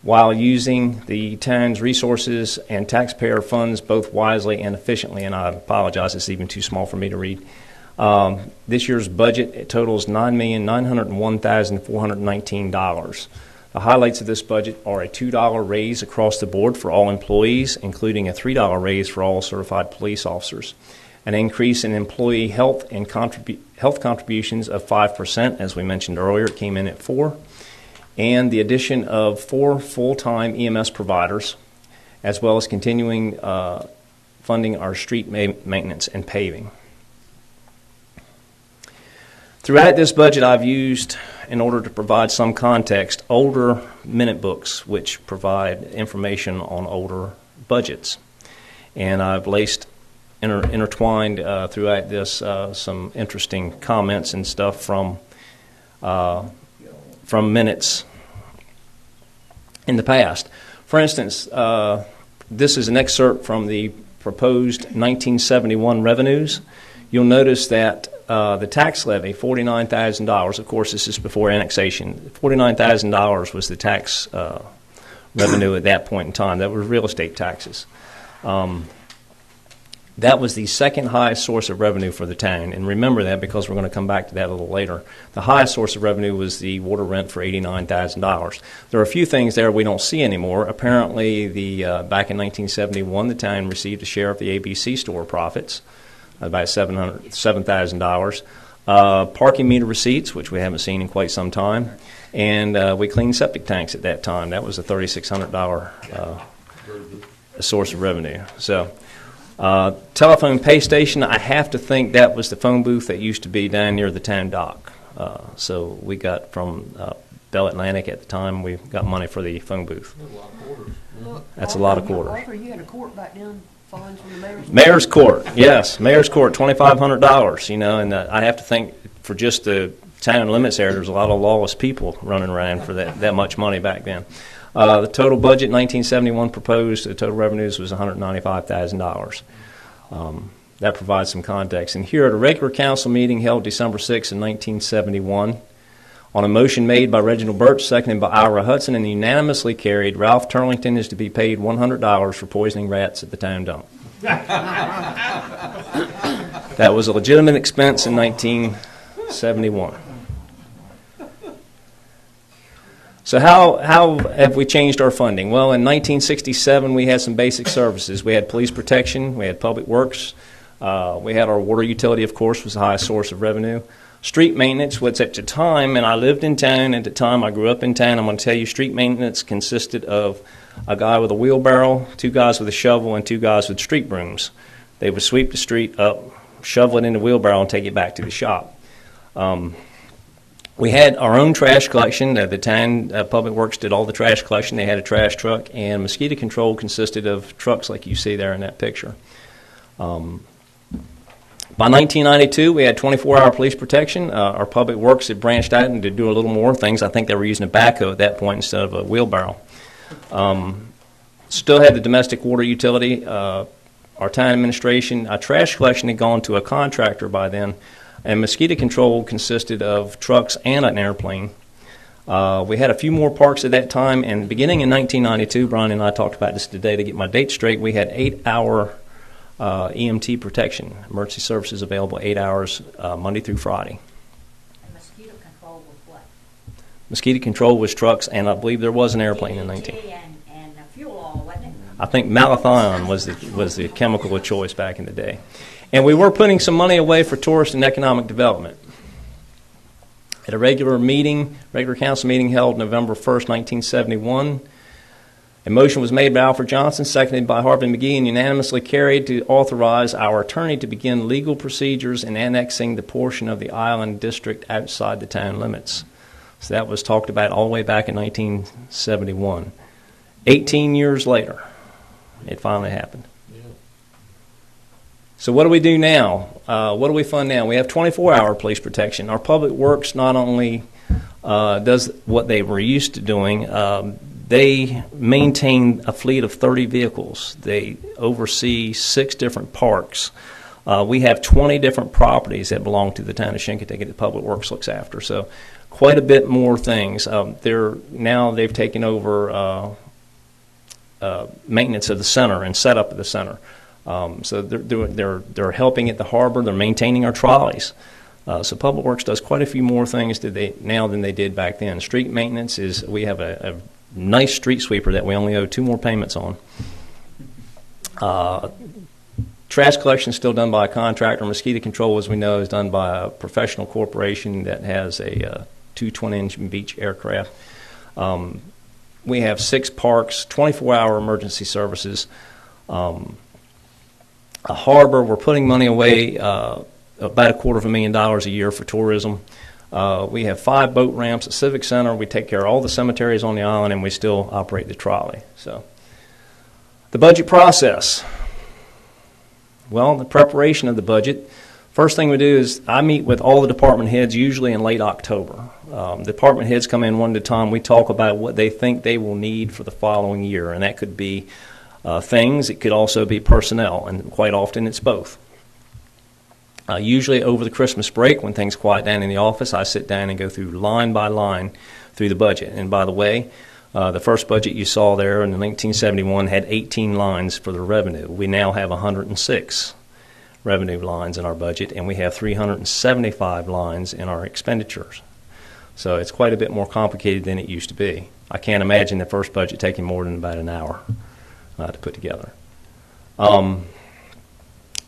Speaker 12: while using the town's resources and taxpayer funds both wisely and efficiently. And I apologize, it's even too small for me to read. This year's budget totals $9,901,419. The highlights of this budget are a $2 raise across the board for all employees, including a $3 raise for all certified police officers, an increase in employee health and health contributions of 5%, as we mentioned earlier, it came in at 4%, and the addition of 4 full-time EMS providers, as well as continuing funding our street maintenance and paving. Throughout this budget, I've used, in order to provide some context, older minute books which provide information on older budgets. And I've intertwined throughout this some interesting comments and stuff from minutes in the past. For instance, this is an excerpt from the proposed 1971 revenues. You'll notice that the tax levy, $49,000, of course this is before annexation, $49,000 was the tax revenue at that point in time. That was real estate taxes. That was the second highest source of revenue for the town, and remember that because we're going to come back to that a little later. The highest source of revenue was the water rent for $89,000. There are a few things there we don't see anymore. Apparently, back in 1971, the town received a share of the ABC store profits, about $7,000. Parking meter receipts, which we haven't seen in quite some time, and we cleaned septic tanks at that time. That was a $3,600 source of revenue. So, telephone pay station, I have to think that was the phone booth that used to be down near the town dock. So we got from Bell Atlantic at the time, we got money for the phone booth. That's a lot of quarters.
Speaker 8: Arthur, you had a court back down. From the
Speaker 12: Mayor's Court, yes, Mayor's Court, $2,500. You know, and I have to think for just the town limits area, there's a lot of lawless people running around for that much money back then. The total budget, 1971 proposed, the total revenues was $195,000. that provides some context. And here at a regular council meeting held December 6 in 1971, on a motion made by Reginald Birch, seconded by Ira Hudson, and unanimously carried, Ralph Turlington is to be paid $100 for poisoning rats at the town dump. That was a legitimate expense in 1971. So how have we changed our funding? Well, in 1967, we had some basic services. We had police protection, we had public works, we had our water utility, of course, was the highest source of revenue. Street maintenance, which at the time, and I lived in town at the time, I grew up in town, I'm going to tell you, street maintenance consisted of a guy with a wheelbarrow, 2 guys with a shovel, and 2 guys with street brooms. They would sweep the street up, shovel it in the wheelbarrow, and take it back to the shop. We had our own trash collection. At the time, Public Works did all the trash collection. They had a trash truck, and mosquito control consisted of trucks like you see there in that picture. By 1992, we had 24-hour police protection. Our Public Works had branched out and to do a little more things. I think they were using a backhoe at that point instead of a wheelbarrow. Still had the domestic water utility. Our town administration, our trash collection had gone to a contractor by then, and mosquito control consisted of trucks and an airplane. We had a few more parks at that time, and beginning in 1992, Brian and I talked about this today to get my dates straight, we had 8-hour EMT protection, emergency services available 8 hours Monday through Friday.
Speaker 9: And mosquito control was what?
Speaker 12: Mosquito control was trucks, and I believe there was an airplane in 19.
Speaker 9: And fuel oil, wasn't it?
Speaker 12: I think malathion was the chemical of choice back in the day. And we were putting some money away for tourist and economic development. At a regular council meeting held November 1st, 1971, a motion was made by Alfred Johnson, seconded by Harvey McGee, and unanimously carried to authorize our attorney to begin legal procedures in annexing the portion of the island district outside the town limits. So that was talked about all the way back in 1971. 18 years later, it finally happened. So what do we do now? What do we fund now? We have 24-hour police protection. Our Public Works not only does what they were used to doing, they maintain a fleet of 30 vehicles. They oversee 6 different parks. We have 20 different properties that belong to the town of Chincoteague that Public Works looks after. So quite a bit more things. They've taken over maintenance of the center and setup of the center. So they're helping at the harbor. They're maintaining our trolleys. So Public Works does quite a few more things now than they did back then. Street maintenance is, we have a nice street sweeper that we only owe 2 more payments on. Trash collection is still done by a contractor. Mosquito control, as we know, is done by a professional corporation that has a 2 20-engine Beech aircraft. We have 6 parks, 24-hour emergency services. A harbor, we're putting money away, about $250,000 a year for tourism. We have 5 boat ramps at Civic Center. We take care of all the cemeteries on the island, and we still operate the trolley. So, the budget process. Well, the preparation of the budget. First thing we do is I meet with all the department heads usually in late October. Department heads come in one at a time. We talk about what they think they will need for the following year, and that could be things. It could also be personnel, and quite often it's both. Usually over the Christmas break, when things quiet down in the office, I sit down and go through line by line through the budget. And by the way, the first budget you saw there in 1971 had 18 lines for the revenue. We now have 106 revenue lines in our budget, and we have 375 lines in our expenditures. So it's quite a bit more complicated than it used to be. I can't imagine the first budget taking more than about an hour to put together.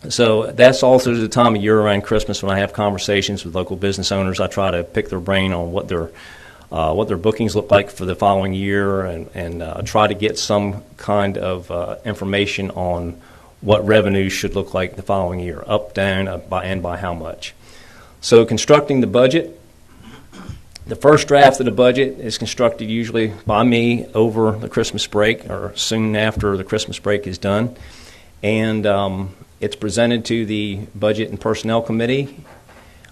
Speaker 12: So that's also the time of year around Christmas when I have conversations with local business owners. I try to pick their brain on what their bookings look like for the following year, and try to get some kind of information on what revenues should look like the following year, up, down, and by how much. So constructing the budget. The first draft of the budget is constructed usually by me over the Christmas break or soon after the Christmas break is done. And it's presented to the Budget and Personnel Committee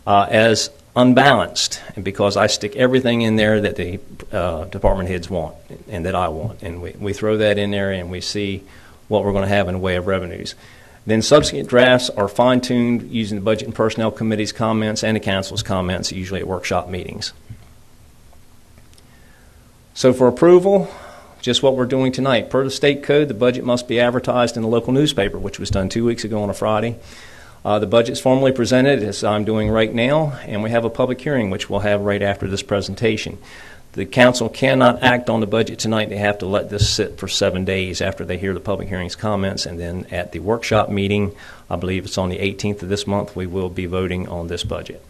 Speaker 12: as unbalanced, and because I stick everything in there that the department heads want and that I want. And we throw that in there and we see what we're going to have in the way of revenues. Then subsequent drafts are fine-tuned using the Budget and Personnel Committee's comments and the Council's comments, usually at workshop meetings. So for approval, just what we're doing tonight. Per the state code, the budget must be advertised in the local newspaper, which was done 2 weeks ago on a Friday. The budget's formally presented, as I'm doing right now, and we have a public hearing, which we'll have right after this presentation. The council cannot act on the budget tonight. They have to let this sit for 7 days after they hear the public hearing's comments, and then at the workshop meeting, I believe it's on the 18th of this month, we will be voting on this budget.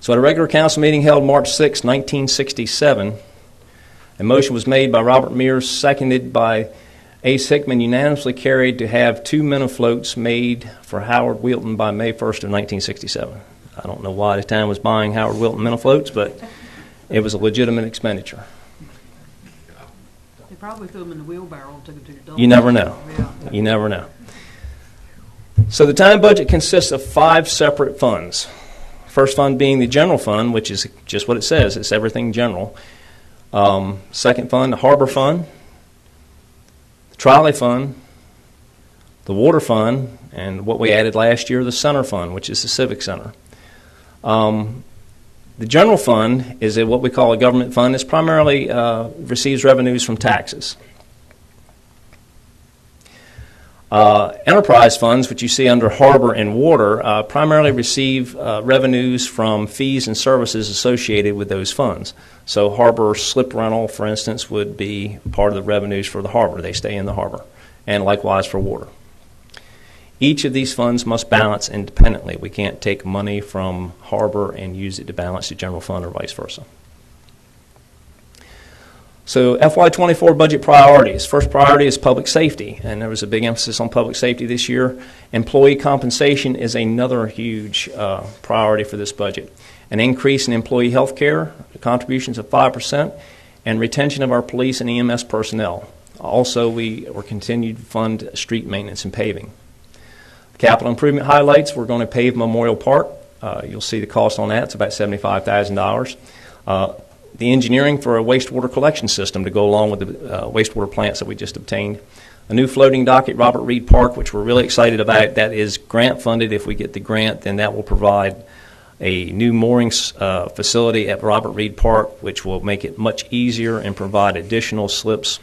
Speaker 12: So at a regular council meeting held March 6, 1967, a motion was made by Robert Mears, seconded by Ace Hickman, unanimously carried to have 2 minnow floats made for Howard Wilton by May 1st of 1967. I don't know why the town was buying Howard Wilton minnow floats, but it was a legitimate expenditure.
Speaker 8: They probably threw them in the wheelbarrow and took them to the dump.
Speaker 12: You never know.
Speaker 8: Yeah.
Speaker 12: You never know. So the town budget consists of 5 separate funds. First fund being the general fund, which is just what it says. It's everything general. Second fund, the harbor fund, the trolley fund, the water fund, and what we added last year, the center fund, which is the civic center. The general fund is what we call a government fund. It primarily receives revenues from taxes. Enterprise funds, which you see under harbor and water, primarily receive revenues from fees and services associated with those funds. So harbor slip rental, for instance, would be part of the revenues for the harbor. They stay in the harbor. And likewise for water. Each of these funds must balance independently. We can't take money from harbor and use it to balance the general fund or vice versa. So FY24 budget priorities. First priority is public safety, and there was a big emphasis on public safety this year. Employee compensation is another huge priority for this budget. An increase in employee health care, contributions of 5%, and retention of our police and EMS personnel. Also, we will continue to fund street maintenance and paving. Capital improvement highlights, we're going to pave Memorial Park. You'll see the cost on that. It's about $75,000. The engineering for a wastewater collection system to go along with the wastewater plants that we just obtained. A new floating dock at Robert Reed Park, which we're really excited about. That is grant funded. If we get the grant, then that will provide a new moorings facility at Robert Reed Park, which will make it much easier and provide additional slips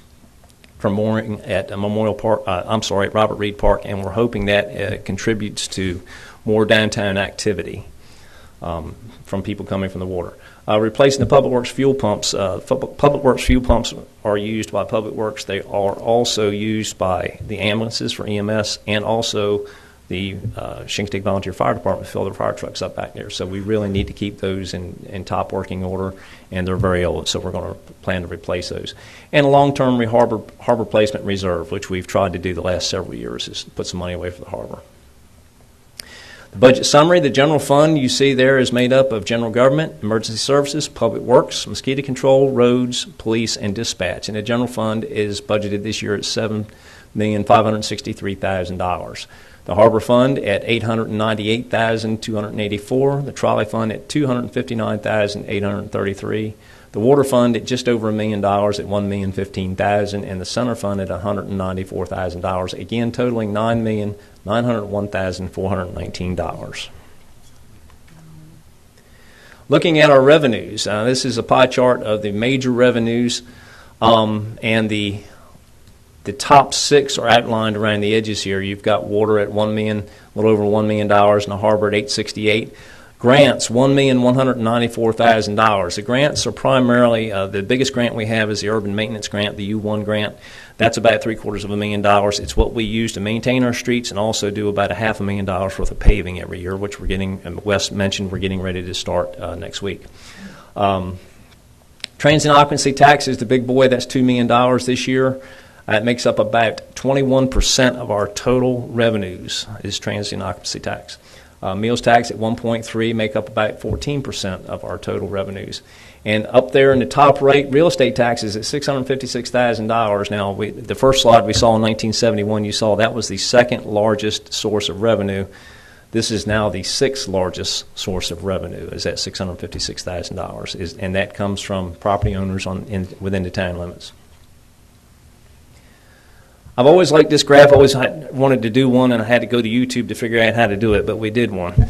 Speaker 12: for mooring at Memorial Park. At Robert Reed Park, and we're hoping that contributes to more downtown activity from people coming from the water. Replacing the Public Works fuel pumps. Public Works fuel pumps are used by Public Works. They are also used by the ambulances for EMS and also the Chincoteague Volunteer Fire Department fill their fire trucks up back there. So we really need to keep those in top working order, and they're very old, so we're going to plan to replace those. And a long-term harbor placement reserve, which we've tried to do the last several years, is put some money away for the harbor. The budget summary, the general fund you see there is made up of general government, emergency services, public works, mosquito control, roads, police, and dispatch. And the general fund is budgeted this year at $7,563,000. The harbor fund at $898,284. The trolley fund at $259,833. The water fund at just over $1 million at $1,015,000, and the center fund at $194,000. Again, totaling $9,901,419. Looking at our revenues, this is a pie chart of the major revenues, and the top 6 are outlined around the edges here. You've got water at $1 million, a little over $1 million, and the harbor at $868,000. Grants, $1,194,000. The grants are primarily, the biggest grant we have is the urban maintenance grant, the U1 grant. That's about $750,000. It's what we use to maintain our streets and also do about $500,000 worth of paving every year, which we're getting, and Wes mentioned we're getting ready to start next week. Transient occupancy tax is the big boy. That's $2 million this year. It makes up about 21% of our total revenues is transient occupancy tax. Meals tax at 1.3 make up about 14% of our total revenues. And up there in the top right, real estate taxes at $656,000. Now, the first slide we saw in 1971, you saw that was the second largest source of revenue. This is now the 6th largest source of revenue, is at $656,000, and that comes from property owners within the town limits. I've always liked this graph. I always wanted to do one, and I had to go to YouTube to figure out how to do it, but we did one.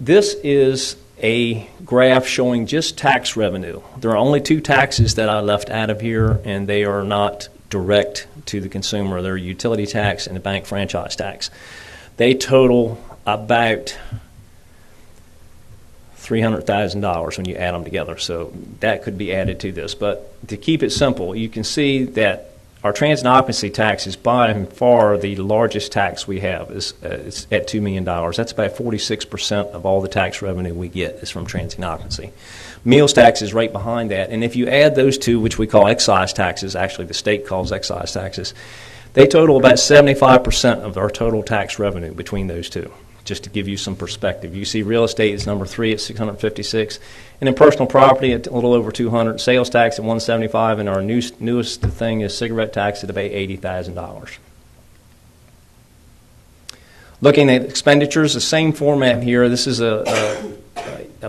Speaker 12: This is a graph showing just tax revenue. There are only two taxes that I left out of here, and they are not direct to the consumer. They're utility tax and the bank franchise tax. They total about $300,000 when you add them together, so that could be added to this. But to keep it simple, you can see that our transit occupancy tax is by far the largest tax we have. It's at $2 million. That's about 46% of all the tax revenue we get is from transit occupancy. Meals tax is right behind that, and if you add those two, which we call excise taxes, actually the state calls excise taxes, they total about 75% of our total tax revenue between those two. Just to give you some perspective, you see real estate is number 3 at 656, and then personal property at a little over 200, sales tax at 175, and our newest thing is cigarette tax at about $80,000. Looking at expenditures, the same format here. This is a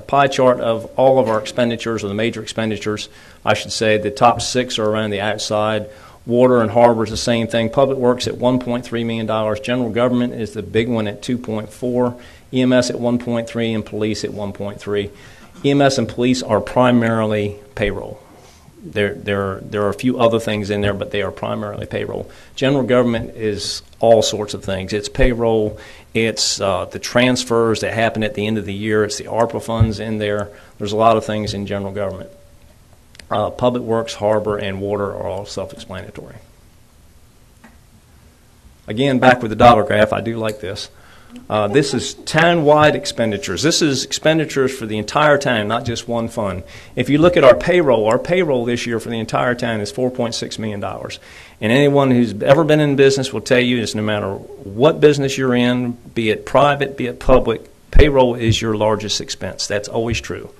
Speaker 12: pie chart of all of our expenditures, or the major expenditures, I should say. The top 6 are around the outside. Water and harbor is the same thing. Public Works at $1.3 million. General government is the big one at $2.4. EMS at $1.3 and police at $1.3. EMS and police are primarily payroll. There are a few other things in there, but they are primarily payroll. General government is all sorts of things. It's payroll. It's the transfers that happen at the end of the year. It's the ARPA funds in there. There's a lot of things in general government. Public Works, Harbor, and Water are all self-explanatory. Again, back with the dollar graph, I do like this. This is town-wide expenditures. This is expenditures for the entire town, not just one fund. If you look at our payroll this year for the entire town is $4.6 million. And anyone who's ever been in business will tell you is no matter what business you're in, be it private, be it public, payroll is your largest expense. That's always true.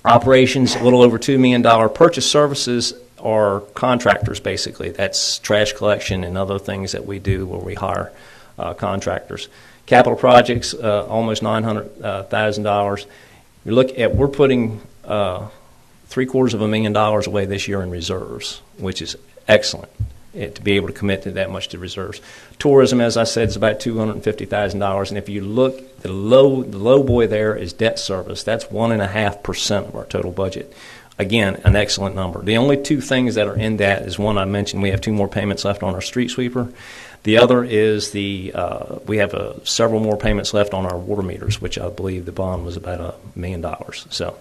Speaker 12: Operations, a little over $2 million. Purchase services are contractors, basically. That's trash collection and other things that we do where we hire contractors. Capital projects, almost $900,000. You look at, we're putting $750,000 away this year in reserves, which is excellent to be able to commit to that much to reserves. Tourism, as I said, is about $250,000, and if you look, the low boy there is debt service. That's 1.5% of our total budget. Again, an excellent number. The only two things that are in that is one I mentioned. We have 2 more payments left on our street sweeper. The other is we have several more payments left on our water meters, which I believe the bond was about $1 million. So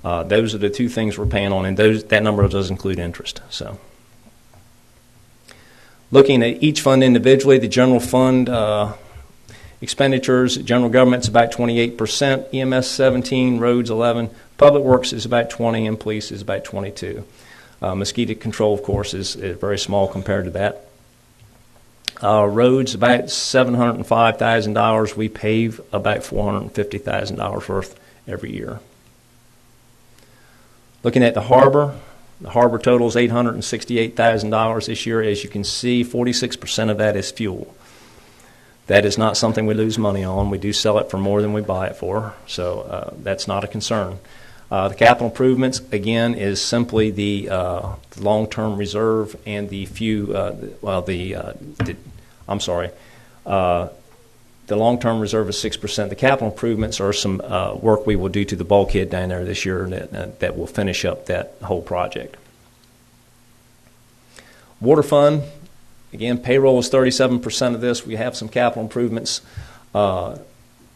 Speaker 12: those are the 2 things we're paying on, and that number does include interest. So. Looking at each fund individually, the general fund expenditures, general government's about 28%, EMS 17%, roads 11%, public works is about 20%, and police is about 22%. Mosquito control, of course, is very small compared to that. Roads about $705,000. We pave about $450,000 worth every year. Looking at the harbor totals $868,000 this year. As you can see, 46% of that is fuel. That is not something we lose money on. We do sell it for more than we buy it for, so that's not a concern. The capital improvements, again, is simply the long-term reserve and the the long-term reserve is 6%. The capital improvements are some work we will do to the bulkhead down there this year that will finish up that whole project. Water fund, again, payroll is 37% of this. We have some capital improvements, some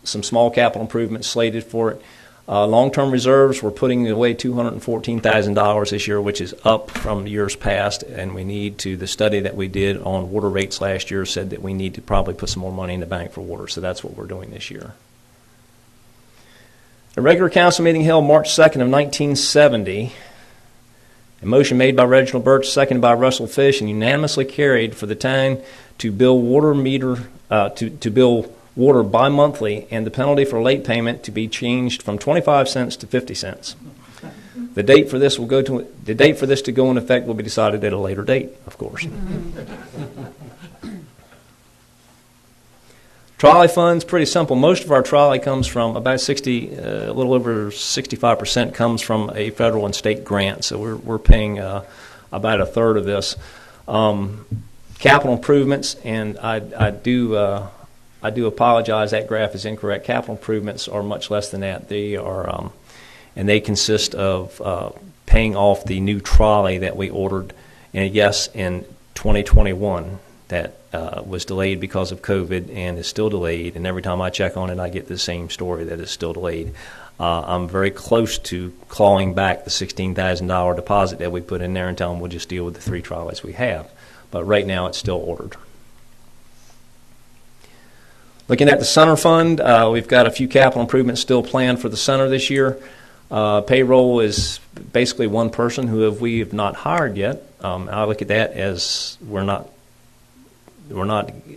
Speaker 12: small capital improvements slated for it. Long-term reserves, we're putting away $214,000 this year, which is up from years past, and we need to, the study that we did on water rates last year said that we need to probably put some more money in the bank for water, so that's what we're doing this year. A regular council meeting held March 2nd of 1970. A motion made by Reginald Birch, seconded by Russell Fish, and unanimously carried for the town to bill water to bill water bi-monthly, and the penalty for late payment to be changed from 25 cents to 50 cents. The date for this to go in effect will be decided at a later date, of course. Trolley funds, pretty simple. Most of our trolley comes from about a little over 65% comes from a federal and state grant. So we're paying about a third of this. Capital improvements, and I do apologize, that graph is incorrect. Capital improvements are much less than that. They are, and they consist of paying off the new trolley that we ordered, and yes, in 2021 that was delayed because of COVID and is still delayed. And every time I check on it, I get the same story that it's still delayed. I'm very close to clawing back the $16,000 deposit that we put in there and tell them we'll just deal with the 3 trolleys we have. But right now it's still ordered. Looking at the center fund, we've got a few capital improvements still planned for the center this year. Payroll is basically one person who we have not hired yet. I look at that as we're not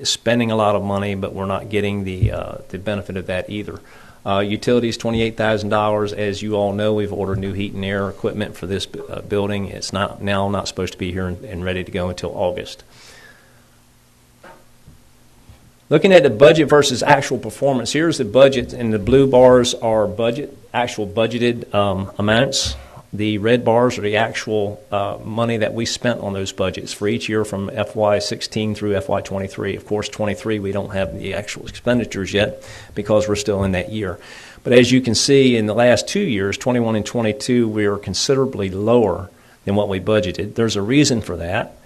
Speaker 12: spending a lot of money, but we're not getting the benefit of that either. Utilities, $28,000. As you all know, we've ordered new heat and air equipment for this building. It's not supposed to be here and ready to go until August. Looking at the budget versus actual performance, here's the budget, and the blue bars are actual budgeted amounts. The red bars are the actual money that we spent on those budgets for each year from FY16 through FY23. Of course, 23 we don't have the actual expenditures yet because we're still in that year. But as you can see, in the last 2 years, 21 and 22, we are considerably lower than what we budgeted. There's a reason for that.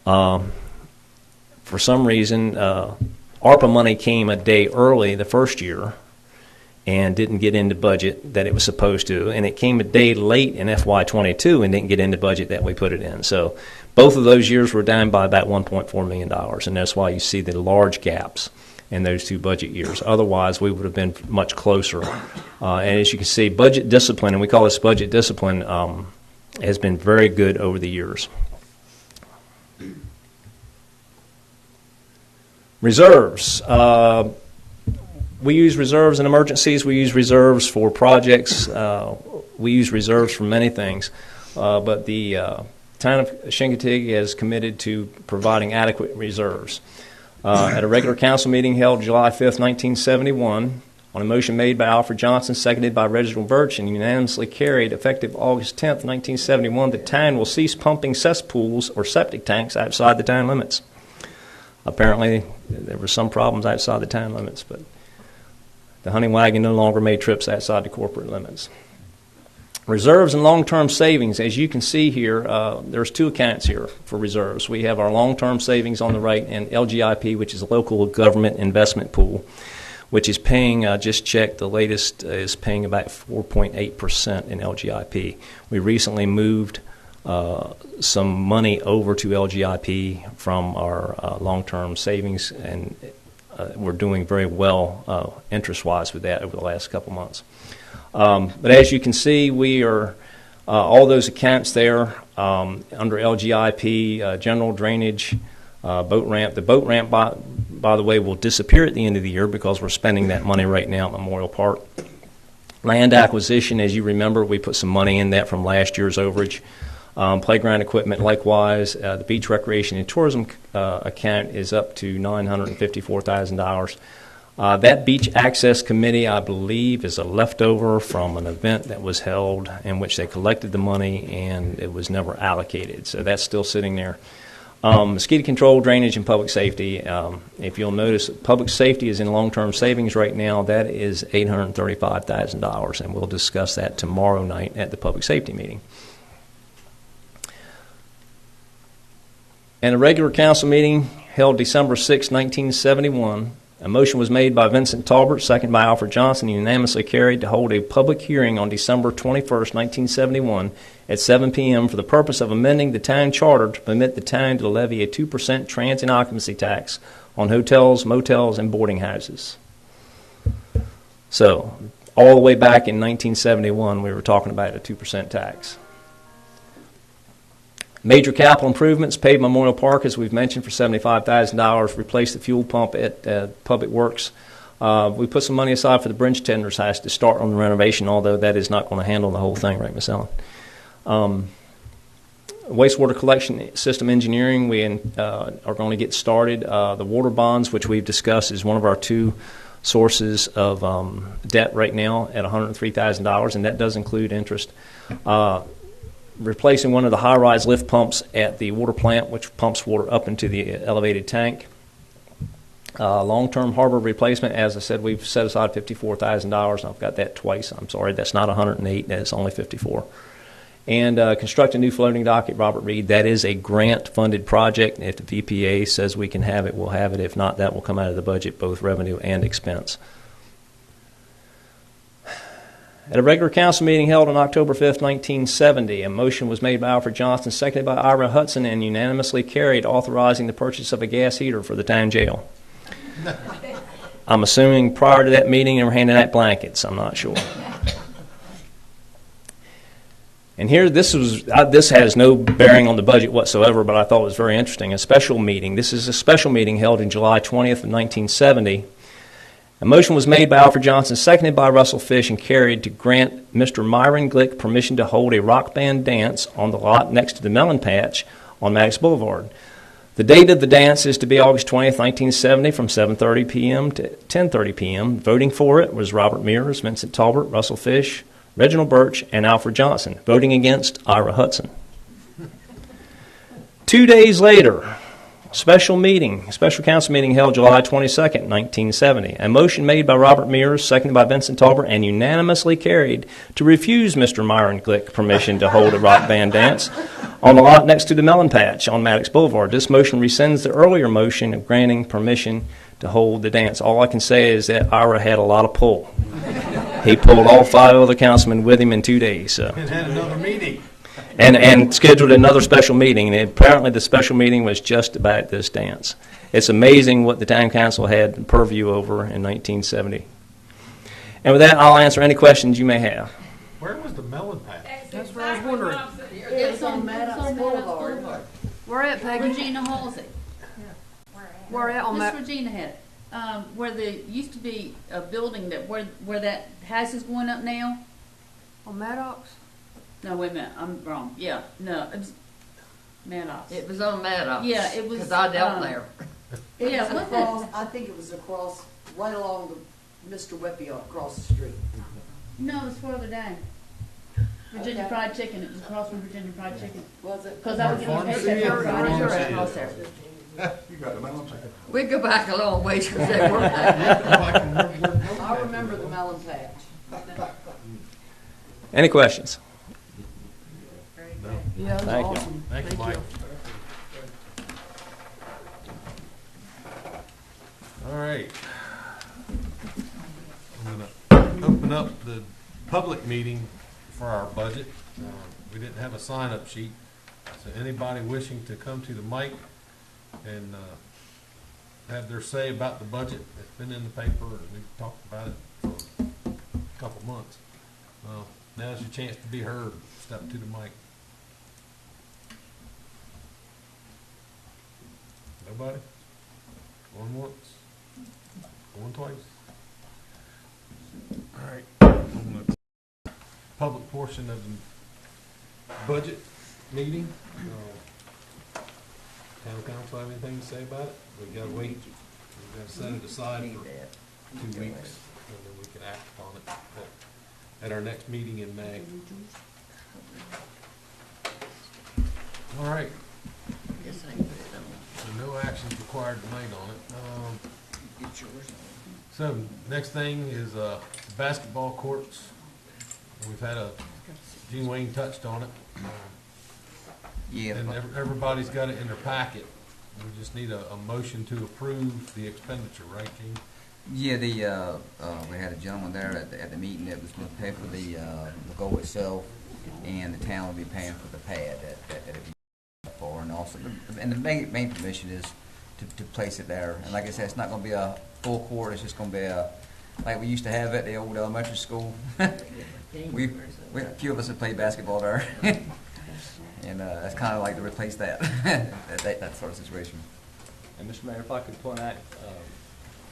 Speaker 12: For some reason, ARPA money came a day early the first year and didn't get into budget that it was supposed to, and it came a day late in FY22 and didn't get into budget that we put it in. So both of those years were down by about $1.4 million, and that's why you see the large gaps in those 2 budget years. Otherwise, we would have been much closer. And as you can see, budget discipline, and we call this budget discipline, has been very good over the years. Reserves. We use reserves in emergencies. We use reserves for projects. We use reserves for many things. But the town of Chincoteague is committed to providing adequate reserves. At a regular council meeting held July 5th, 1971, on a motion made by Alfred Johnson, seconded by Reginald Birch, and unanimously carried, effective August 10th, 1971, the town will cease pumping cesspools or septic tanks outside the town limits. Apparently, there were some problems outside the town limits, but the hunting wagon no longer made trips outside the corporate limits. Reserves and long-term savings. As you can see here, there's 2 accounts here for reserves. We have our long-term savings on the right and LGIP, which is a local government investment pool, which is paying, just checked, the latest is paying about 4.8% in LGIP. We recently moved some money over to LGIP from our long-term savings, and we're doing very well interest-wise with that over the last couple months. But as you can see, we are all those accounts there under LGIP, general drainage, boat ramp. The boat ramp, by the way, will disappear at the end of the year because we're spending that money right now at Memorial Park. Land acquisition, as you remember, we put some money in that from last year's overage. Playground equipment, likewise. The beach recreation and tourism account is up to $954,000. That beach access committee, I believe, is a leftover from an event that was held in which they collected the money and it was never allocated. So that's still sitting there. Mosquito control, drainage, and public safety. If you'll notice, public safety is in long-term savings right now. That is $835,000, and we'll discuss that tomorrow night at the public safety meeting. In a regular council meeting held December 6, 1971, a motion was made by Vincent Talbert, second by Alfred Johnson, and unanimously carried to hold a public hearing on December 21, 1971 at 7 p.m. for the purpose of amending the town charter to permit the town to levy a 2% transient occupancy tax on hotels, motels, and boarding houses. So, all the way back in 1971, we were talking about a 2% tax. Major capital improvements, paved Memorial Park, as we've mentioned, for $75,000, replaced the fuel pump at Public Works. We put some money aside for the bridge tender's house to start on the renovation, although that is not going to handle the whole thing, right, Ms. Ellen? Wastewater collection system engineering, we are going to get started. The water bonds, which we've discussed, is one of our 2 sources of replacing one of the high-rise lift pumps at the water plant, which pumps water up into the elevated tank. Long-term harbor replacement, as I said, we've set aside $54,000. I've got that twice. I'm sorry, that's not 108. That's only 54. And construct a new floating dock at Robert Reed. That is a grant-funded project. If the VPA says we can have it, we'll have it. If not, that will come out of the budget, both revenue and expense. At a regular council meeting held on October 5th, 1970, a motion was made by Alfred Johnson, seconded by Ira Hudson, and unanimously carried, authorizing the purchase of a gas heater for the town jail. I'm assuming prior to that meeting they were handing out blankets. I'm not sure. And here, this has no bearing on the budget whatsoever, but I thought it was very interesting. A special meeting. This is a special meeting held in July 20th of 1970. A motion was made by Alfred Johnson, seconded by Russell Fish, and carried to grant Mr. Myron Glick permission to hold a rock band dance on the lot next to the melon patch on Maddox Boulevard. The date of the dance is to be August 20th, 1970, from 7:30 p.m. to 10:30 p.m. Voting for it was Robert Mears, Vincent Talbert, Russell Fish, Reginald Birch, and Alfred Johnson. Voting against, Ira Hudson. 2 days later, special council meeting held July 22nd, 1970. A motion made by Robert Mears, seconded by Vincent Talbert, and unanimously carried to refuse Mr. Myron Glick permission to hold a rock band dance on the lot next to the melon patch on Maddox Boulevard. This motion rescinds the earlier motion of granting permission to hold the dance. All I can say is that Ira had a lot of pull. He pulled all 5 other councilmen with him in 2 days. So.
Speaker 1: And had another meeting.
Speaker 12: And scheduled another special meeting. And apparently the special meeting was just about this dance. It's amazing what the town council had purview over in 1970. And with that, I'll answer any questions you may have.
Speaker 1: Where was the melon patch?
Speaker 8: That's what I was wondering.
Speaker 11: It's on Maddox Boulevard.
Speaker 8: Where at, Peggy?
Speaker 11: Regina Halsey.
Speaker 8: Where at on
Speaker 11: Miss
Speaker 8: that?
Speaker 11: Regina had it. Where there used to be a building that where that house is going up now.
Speaker 8: On Maddox?
Speaker 11: No, wait a minute, I'm wrong. Yeah, no, it was Maddox.
Speaker 4: It was on Maddox.
Speaker 11: Yeah, it was.
Speaker 4: Because I dealt there.
Speaker 11: Yeah,
Speaker 7: was
Speaker 11: wasn't
Speaker 7: across,
Speaker 11: it?
Speaker 7: I think it was across, right along the Mr. Whippy across the street.
Speaker 11: No, it was further down. Virginia
Speaker 7: Okay.
Speaker 11: Fried Chicken. It was across from Virginia Fried Chicken.
Speaker 7: Was it?
Speaker 11: Because I was getting paid that
Speaker 4: You're
Speaker 11: Friday.
Speaker 4: across there.
Speaker 19: You got the melon chicken.
Speaker 4: We go back a long ways because they were there.
Speaker 7: I remember the melon patch.
Speaker 12: Any questions?
Speaker 8: Yeah, that was
Speaker 12: Thank you.
Speaker 8: awesome.
Speaker 1: Thank you, Mike. All right. I'm going to open up the public meeting for our budget. We didn't have a sign-up sheet, so anybody wishing to come to the mic and have their say about the budget that's been in the paper, and we've talked about it for a couple months. Now's your chance to be heard. Step to the mic. Nobody? Going once? Going twice? All right. On the public portion of the budget meeting, town council have anything to say about it? We gotta wait. We gotta set it aside for 2 weeks, and then we can act upon it at our next meeting in May. All right. So no actions required tonight on it. So next thing is basketball courts. We've had Gene Wayne touched on it.
Speaker 10: Yeah.
Speaker 19: And everybody's got it in their packet. We just need a motion to approve the expenditure, right, Gene?
Speaker 10: Yeah, we had a gentleman there at the meeting that was going to pay for the goal itself, and the town will be paying for the pad that it'll be for, and also, and the main permission is to place it there. And like I said, it's not going to be a full court. It's just going to be like we used to have at the old elementary school. we a few of us have played basketball there, and it's kind of like to replace that that sort of situation.
Speaker 12: And Mr. Mayor, if I could point out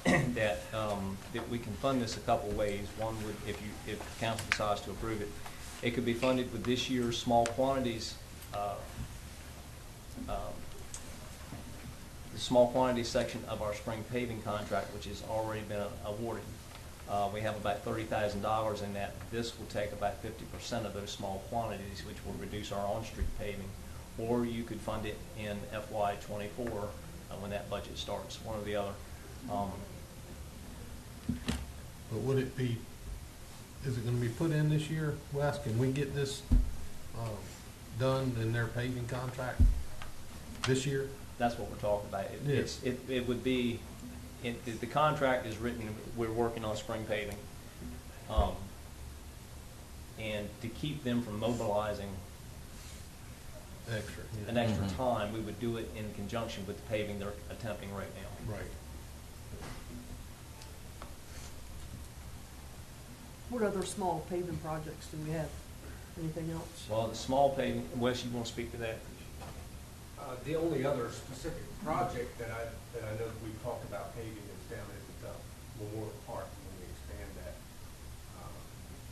Speaker 12: that we can fund this a couple ways. One would, if the council decides to approve it, it could be funded with this year's small quantities, the small quantities section of our spring paving contract, which has already been awarded. We have about $30,000 in that. This will take about 50% of those small quantities, which will reduce our on-street paving. Or you could fund it in FY24 when that budget starts, one or the other.
Speaker 1: But would it be, is it gonna be put in this year, Wes? Can we get this, done in their paving contract this year?
Speaker 12: That's what we're talking about.
Speaker 1: Yes.
Speaker 12: It would be, the contract is written, we're working on spring paving. And to keep them from mobilizing
Speaker 1: Extra. Yeah.
Speaker 12: an extra time, we would do it in conjunction with the paving they're attempting right now.
Speaker 1: Right.
Speaker 8: What other small paving projects do we have? Anything else?
Speaker 12: Well, the small paving, Wes, you want to speak to that?
Speaker 5: The only other specific project that I know that we've talked about paving is down at Memorial Park, when we expand that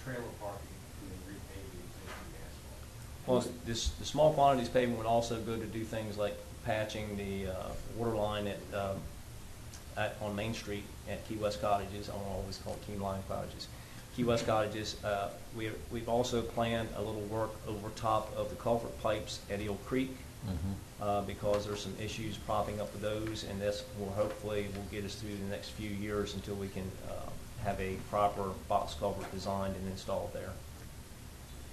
Speaker 5: trailer parking and then repave the existing asphalt.
Speaker 12: Well, the small quantities paving would also go to do things like patching the water line on Main Street at Key West Cottages. I don't always call it Key Line Cottages. Key West Cottages. We've also planned a little work over top of the culvert pipes at Eel Creek. Because there's some issues popping up with those, and this will hopefully get us through the next few years until we can have a proper box culvert designed and installed there.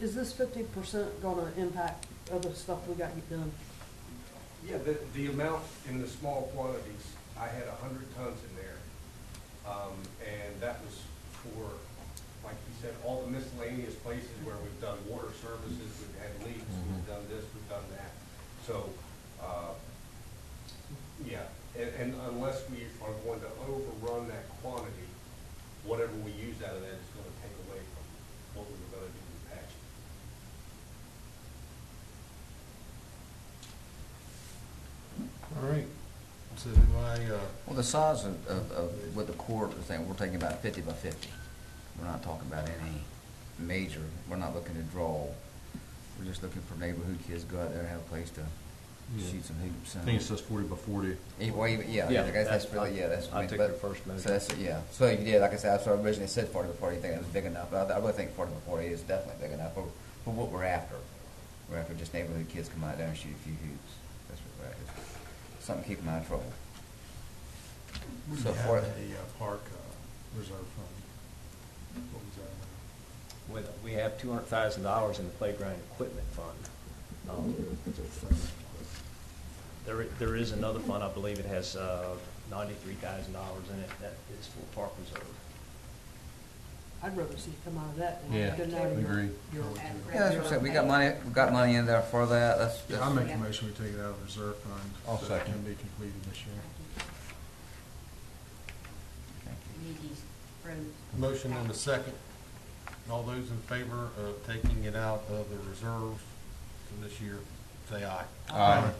Speaker 8: Is this 50% going to impact other stuff we got you done?
Speaker 5: Yeah, the amount in the small quantities, I had 100 tons in there, and that was for, like you said, all the miscellaneous places where we've done water services, we've had leaks, we've done this, we've done that. So, yeah, and unless we are going to overrun that quantity, whatever we use out of that is going to take away from what we were going to do with patching.
Speaker 1: All right. So do I,
Speaker 10: Well, the size of with the court, we're taking about 50 by 50. We're not talking about any major, we're not looking to draw. We're just looking for neighborhood kids to go out there and have a place to shoot some hoops.
Speaker 18: I think it says 40 by 40.
Speaker 10: That's really, that's.
Speaker 12: I took your first measure.
Speaker 10: So that's, So you did, like I said, I originally said 40 by 40, you think that was big enough, but I really think 40 by 40 is definitely big enough for what we're after. We're after just neighborhood kids come out there and shoot a few hoops. That's what we're after. Something to keep them out of trouble.
Speaker 18: We
Speaker 10: So
Speaker 18: have
Speaker 10: for
Speaker 18: a park reserve fund. What was that?
Speaker 12: We have $200,000 in the playground equipment fund. There is another fund, I believe it has $93,000 in it that is for park reserve.
Speaker 8: I'd rather see it come out of that than
Speaker 18: Yeah,
Speaker 8: get out of
Speaker 18: agree.
Speaker 8: your
Speaker 10: Yeah, that's what I said. We got money in there for that. That's
Speaker 18: I'll make a motion, we take it out of the reserve fund.
Speaker 21: I'll
Speaker 18: so
Speaker 21: second.
Speaker 18: it can be completed this year.
Speaker 1: motion and a second. All those in favor of taking it out of the reserves for this year, say aye.
Speaker 10: Aye.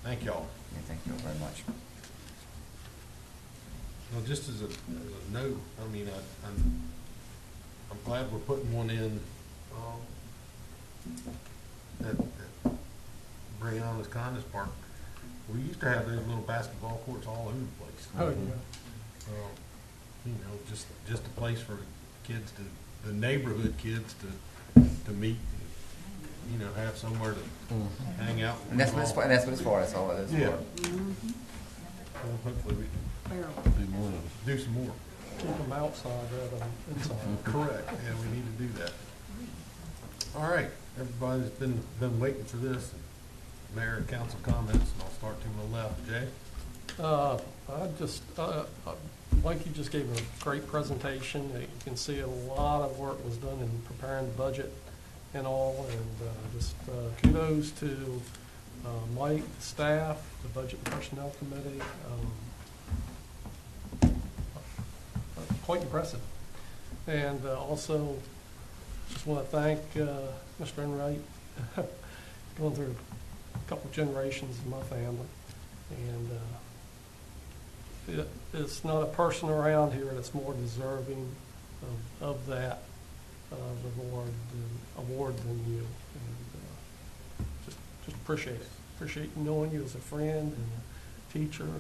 Speaker 1: Thank y'all.
Speaker 10: Yeah, thank you very much.
Speaker 1: Well, just as a note, I mean, I'm glad we're putting one in, at Brianna's Kindness Park. We used to have those little basketball courts all over the place.
Speaker 18: Oh, yeah.
Speaker 1: You know, just a place for kids the neighborhood kids to meet, and, you know, have somewhere to hang out.
Speaker 10: And that's what it's for. That's what it's for. That's all it is
Speaker 1: Yeah.
Speaker 10: for.
Speaker 1: Well, hopefully we can do some more.
Speaker 22: Keep them outside rather than inside.
Speaker 1: Correct. Yeah, we need to do that. All right, everybody's been waiting for this. Mayor and council comments, and I'll start to my left. Jay?
Speaker 22: Mike, you just gave a great presentation. You can see a lot of work was done in preparing the budget and all, and just kudos to Mike, the staff, the Budget and Personnel Committee. Quite impressive. And also, just want to thank Mr. Enright, going through a couple generations of my family. And it's not a person around here that's more deserving of that award than you. And just appreciate it. Appreciate knowing you as a friend and a teacher. And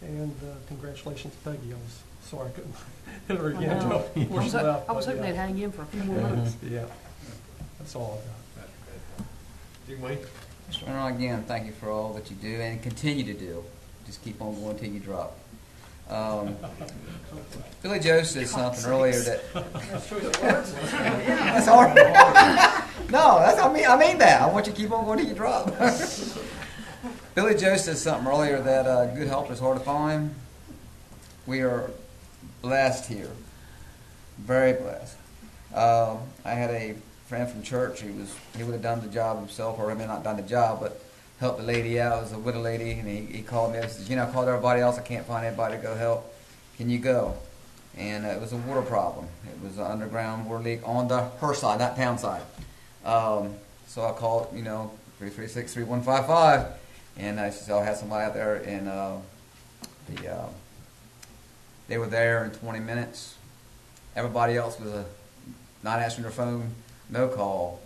Speaker 22: And congratulations, Peggy. I was sorry I couldn't hit her again.
Speaker 8: I know.
Speaker 22: Push it up,
Speaker 8: I was
Speaker 22: but
Speaker 8: hoping
Speaker 22: yeah.
Speaker 8: they'd hang in for a few more minutes.
Speaker 22: Yeah, that's all I've got.
Speaker 1: Jim Wayne?
Speaker 10: Mr. Enright, again, thank you for all that you do and continue to do. Just keep on going until you drop. Billy Joe said something earlier that. That's hard. No, I mean that. I want you to keep on going till you drop. Billy Joe said something earlier that good help is hard to find. We are blessed here, very blessed. I had a friend from church. He would have done the job himself, or maybe not done the job, but helped the lady out. It was a widow lady, and he called me and says, I called everybody else. I can't find anybody to go help. Can you go? And it was a water problem. It was an underground water leak on her side, not town side. So I called, 336-3155, and I said, I had somebody out there, and they were there in 20 minutes. Everybody else was not answering their phone, no call.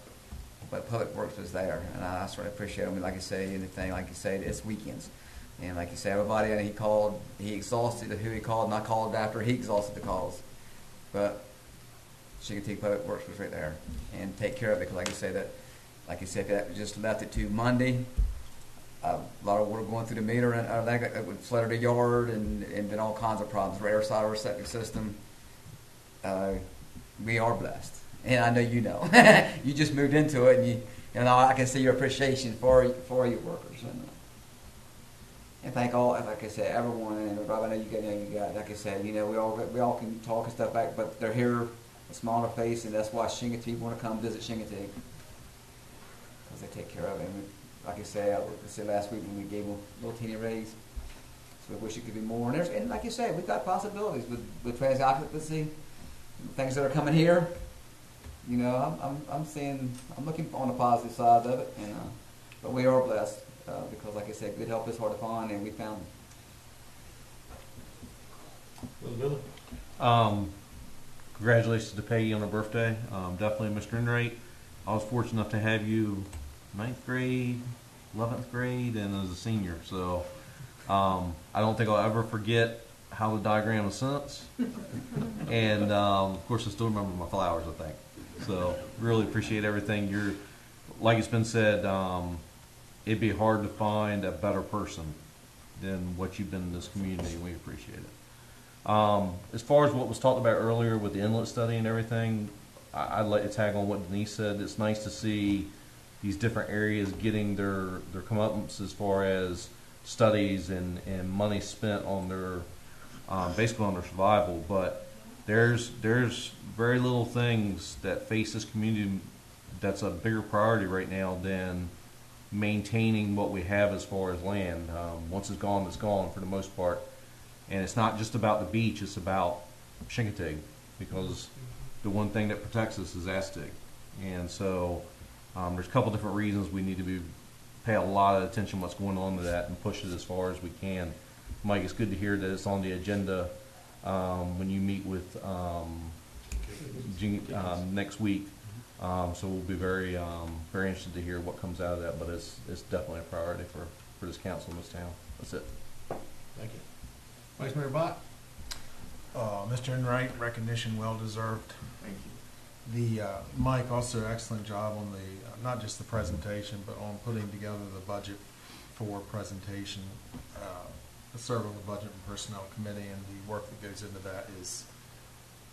Speaker 10: But Public Works was there, and I sort of appreciate it. I mean, like you say, anything, like you say, it's weekends. And like you say, everybody, and he exhausted who he called, and I called after he exhausted the calls. But Chincoteague Public Works was right there and take care of it, because like you say, if that just left it to Monday, a lot of water going through the meter, and it would flood the yard, and then all kinds of problems. Air side of our septic system. We are blessed. And I know you know. You just moved into it, and I can see your appreciation for your workers. And thank all, like I said, everyone. And Rob, I know you got. Like I said, we all can talk and stuff back, but they're here, a smile on their face, and that's why Chincoteague want to come visit Chincoteague, because they take care of it. And like I said last week when we gave them a little teeny raise, so we wish it could be more. And like you said, we've got possibilities with trans occupancy, things that are coming here. I'm looking on the positive side of it, but we are blessed because, like I said, good help is hard to find, and we found
Speaker 1: it.
Speaker 13: Congratulations to Peggy on her birthday. Definitely, Mr. Enright. I was fortunate enough to have you 9th grade, 11th grade, and as a senior. So I don't think I'll ever forget how the diagram was sent. And of course, I still remember my flowers, I think. So really appreciate everything. Like it's been said, it'd be hard to find a better person than what you've been in this community. We appreciate it. As far as what was talked about earlier with the inlet study and everything, I'd like to tag on what Denise said. It's nice to see these different areas getting their comeuppance as far as studies and money spent on their basically on their survival. But there's very little things that face this community that's a bigger priority right now than maintaining what we have as far as land. Once it's gone for the most part. And it's not just about the beach, it's about Chincoteague, because the one thing that protects us is Aztec. And so there's a couple different reasons we need to pay a lot of attention to what's going on to that and push it as far as we can. Mike, it's good to hear that it's on the agenda when you meet with next week. So we'll be very interested to hear what comes out of that, but it's definitely a priority for this council in this town. That's it.
Speaker 18: Thank you. Vice Mayor Bott. Mr. Enright, recognition well deserved. Thank you. Mike, also excellent job on the not just the presentation, but on putting together the budget for presentation. I serve on the Budget and Personnel Committee, and the work that goes into that is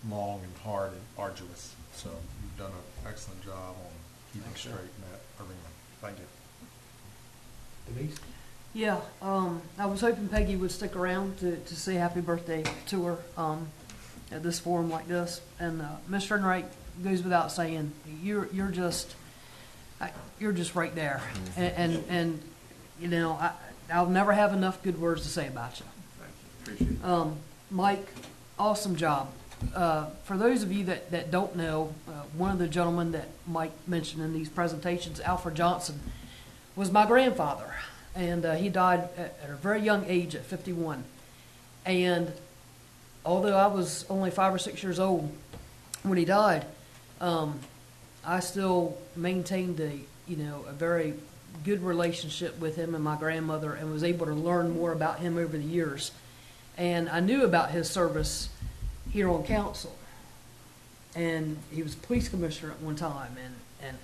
Speaker 18: long and hard and arduous. So you've done an excellent job on keeping straight in that arena. Thank you. Denise?
Speaker 8: Yeah, I was hoping Peggy would stick around to say happy birthday to her at this forum like this. And Mr. Enright, goes without saying, you're just right there. And I'll never have enough good words to say about you.
Speaker 18: Thank you. Appreciate it.
Speaker 8: Mike, awesome job. For those of you that don't know, one of the gentlemen that Mike mentioned in these presentations, Alfred Johnson, was my grandfather. And he died at a very young age at 51. And although I was only 5 or 6 years old when he died, I still maintained a very good relationship with him and my grandmother, and was able to learn more about him over the years. And I knew about his service here on council. And he was police commissioner at one time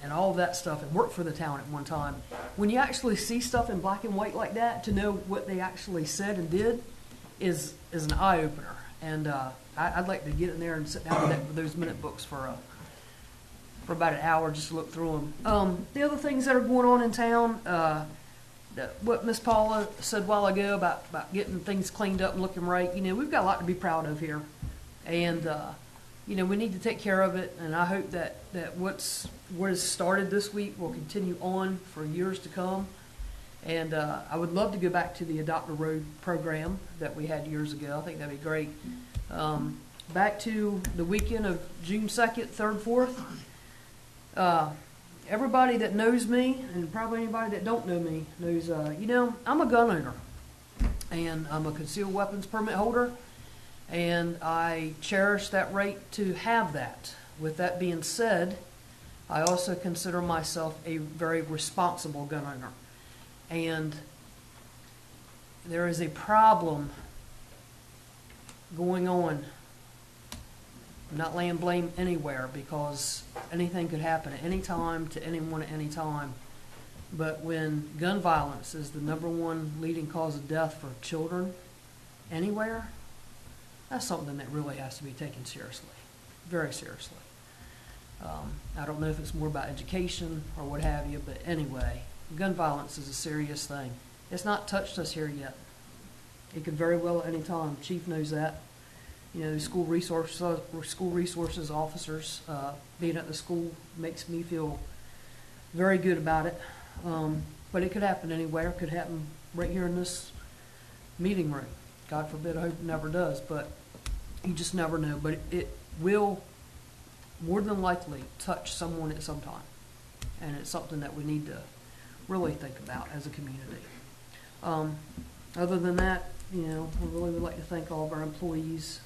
Speaker 8: and all of that stuff, and worked for the town at one time. When you actually see stuff in black and white like that, to know what they actually said and did is an eye-opener. And I'd like to get in there and sit down with those minute books for about an hour just to look through them. The other things that are going on in town, what Miss Paula said a while ago about getting things cleaned up and looking right, we've got a lot to be proud of here. And, we need to take care of it, and I hope that what has started this week will continue on for years to come. And I would love to go back to the Adopt a Road program that we had years ago. I think that'd be great. Back to the weekend of June 2nd, 3rd, 4th. Everybody that knows me, and probably anybody that don't know me, knows, I'm a gun owner. And I'm a concealed weapons permit holder. And I cherish that right to have that. With that being said, I also consider myself a very responsible gun owner. And there is a problem going on. I'm not laying blame anywhere, because anything could happen at any time to anyone at any time. But when gun violence is the #1 leading cause of death for children anywhere, that's something that really has to be taken seriously, very seriously. I don't know if it's more about education or what have you, but anyway, gun violence is a serious thing. It's not touched us here yet. It could very well at any time. Chief knows that. School resources officers being at the school makes me feel very good about it. But it could happen anywhere. It could happen right here in this meeting room. God forbid, I hope it never does, but you just never know. But it will more than likely touch someone at some time. And it's something that we need to really think about as a community. Other than that, we really would like to thank all of our employees.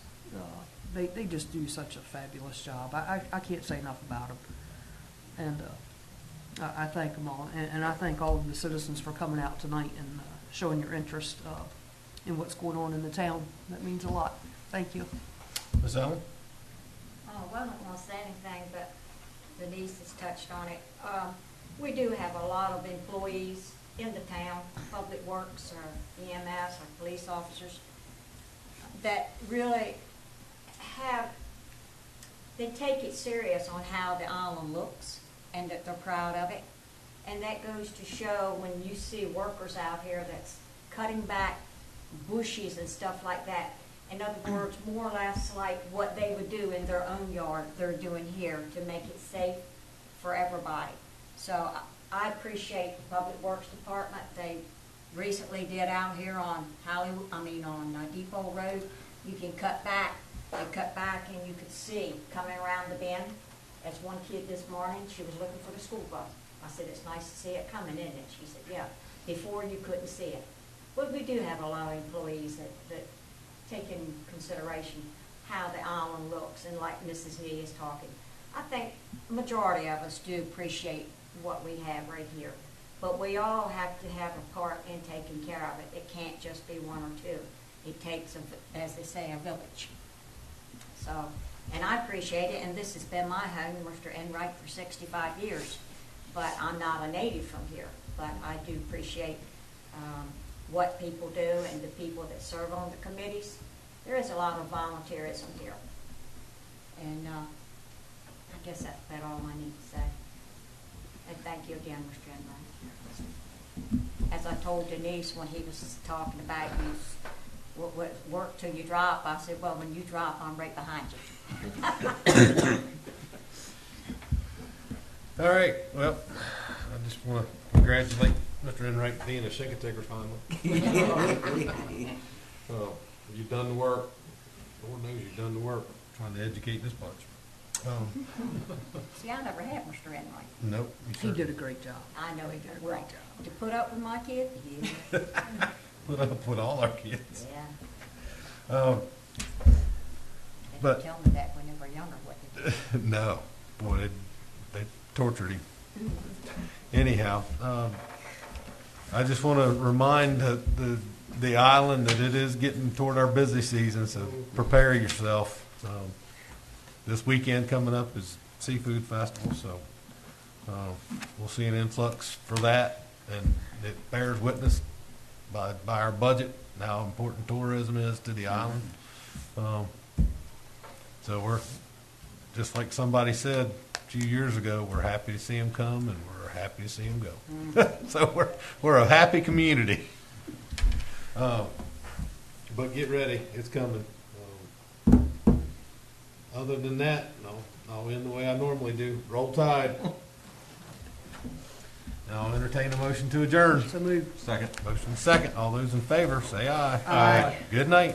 Speaker 8: They just do such a fabulous job. I can't say enough about them. And I thank them all. And I thank all of the citizens for coming out tonight and showing your interest in what's going on in the town. That means a lot. Thank you.
Speaker 1: Ms. Allen?
Speaker 9: Oh, well, I don't want to say anything, but Denise has touched on it. We do have a lot of employees in the town, Public Works or EMS or police officers, that really they take it serious on how the island looks and that they're proud of it. And that goes to show when you see workers out here that's cutting back bushes and stuff like that. In other words, more or less like what they would do in their own yard, they're doing here to make it safe for everybody. So I appreciate the Public Works Department. They recently did out here on Depot Road. You can cut back. They cut back and you could see coming around the bend. As one kid this morning, she was looking for the school bus. I said, "It's nice to see it coming, isn't it?" She said, "Yeah. Before you couldn't see it." Well, we do have a lot of employees that take in consideration how the island looks, and like Mrs. Nee is talking, I think the majority of us do appreciate what we have right here. But we all have to have a part in taking care of it. It can't just be one or two. It takes, as they say, a village. So, and I appreciate it, and this has been my home, Mr. Enright, for 65 years. But I'm not a native from here, but I do appreciate what people do and the people that serve on the committees. There is a lot of volunteerism here. And I guess that's about all I need to say. And thank you again, Mr. Enright. As I told Denise when he was talking about you work till you drop, I said, well, when you drop, I'm right behind you.
Speaker 1: All right. Well, I just want to congratulate Mr. Enright being a Shinkatigger finally. You've done the work. Lord knows you've done the work trying to educate this bunch.
Speaker 9: See, I never had Mr. Enright.
Speaker 1: Nope.
Speaker 8: He did a great job.
Speaker 9: I know he did a great job. To put up with my kid, he did.
Speaker 1: Put up with all our kids.
Speaker 9: Yeah.
Speaker 1: But
Speaker 9: tell me that when they were younger, what they did.
Speaker 1: No. Boy, they tortured him. Anyhow, I just want to remind the the island that it is getting toward our busy season, so prepare yourself. This weekend coming up is Seafood Festival, so we'll see an influx for that, and it bears witness by our budget and how important tourism is to the island. So we're, just like somebody said a few years ago, we're happy to see them come, and we're happy to see them go. So we're a happy community. But get ready, it's coming. Other than that, no, I'll end the way I normally do. Roll Tide. Now I'll entertain a motion to adjourn.
Speaker 8: So moved.
Speaker 13: Second.
Speaker 1: Motion second. All those in favor, say aye.
Speaker 8: Aye.
Speaker 1: Good night.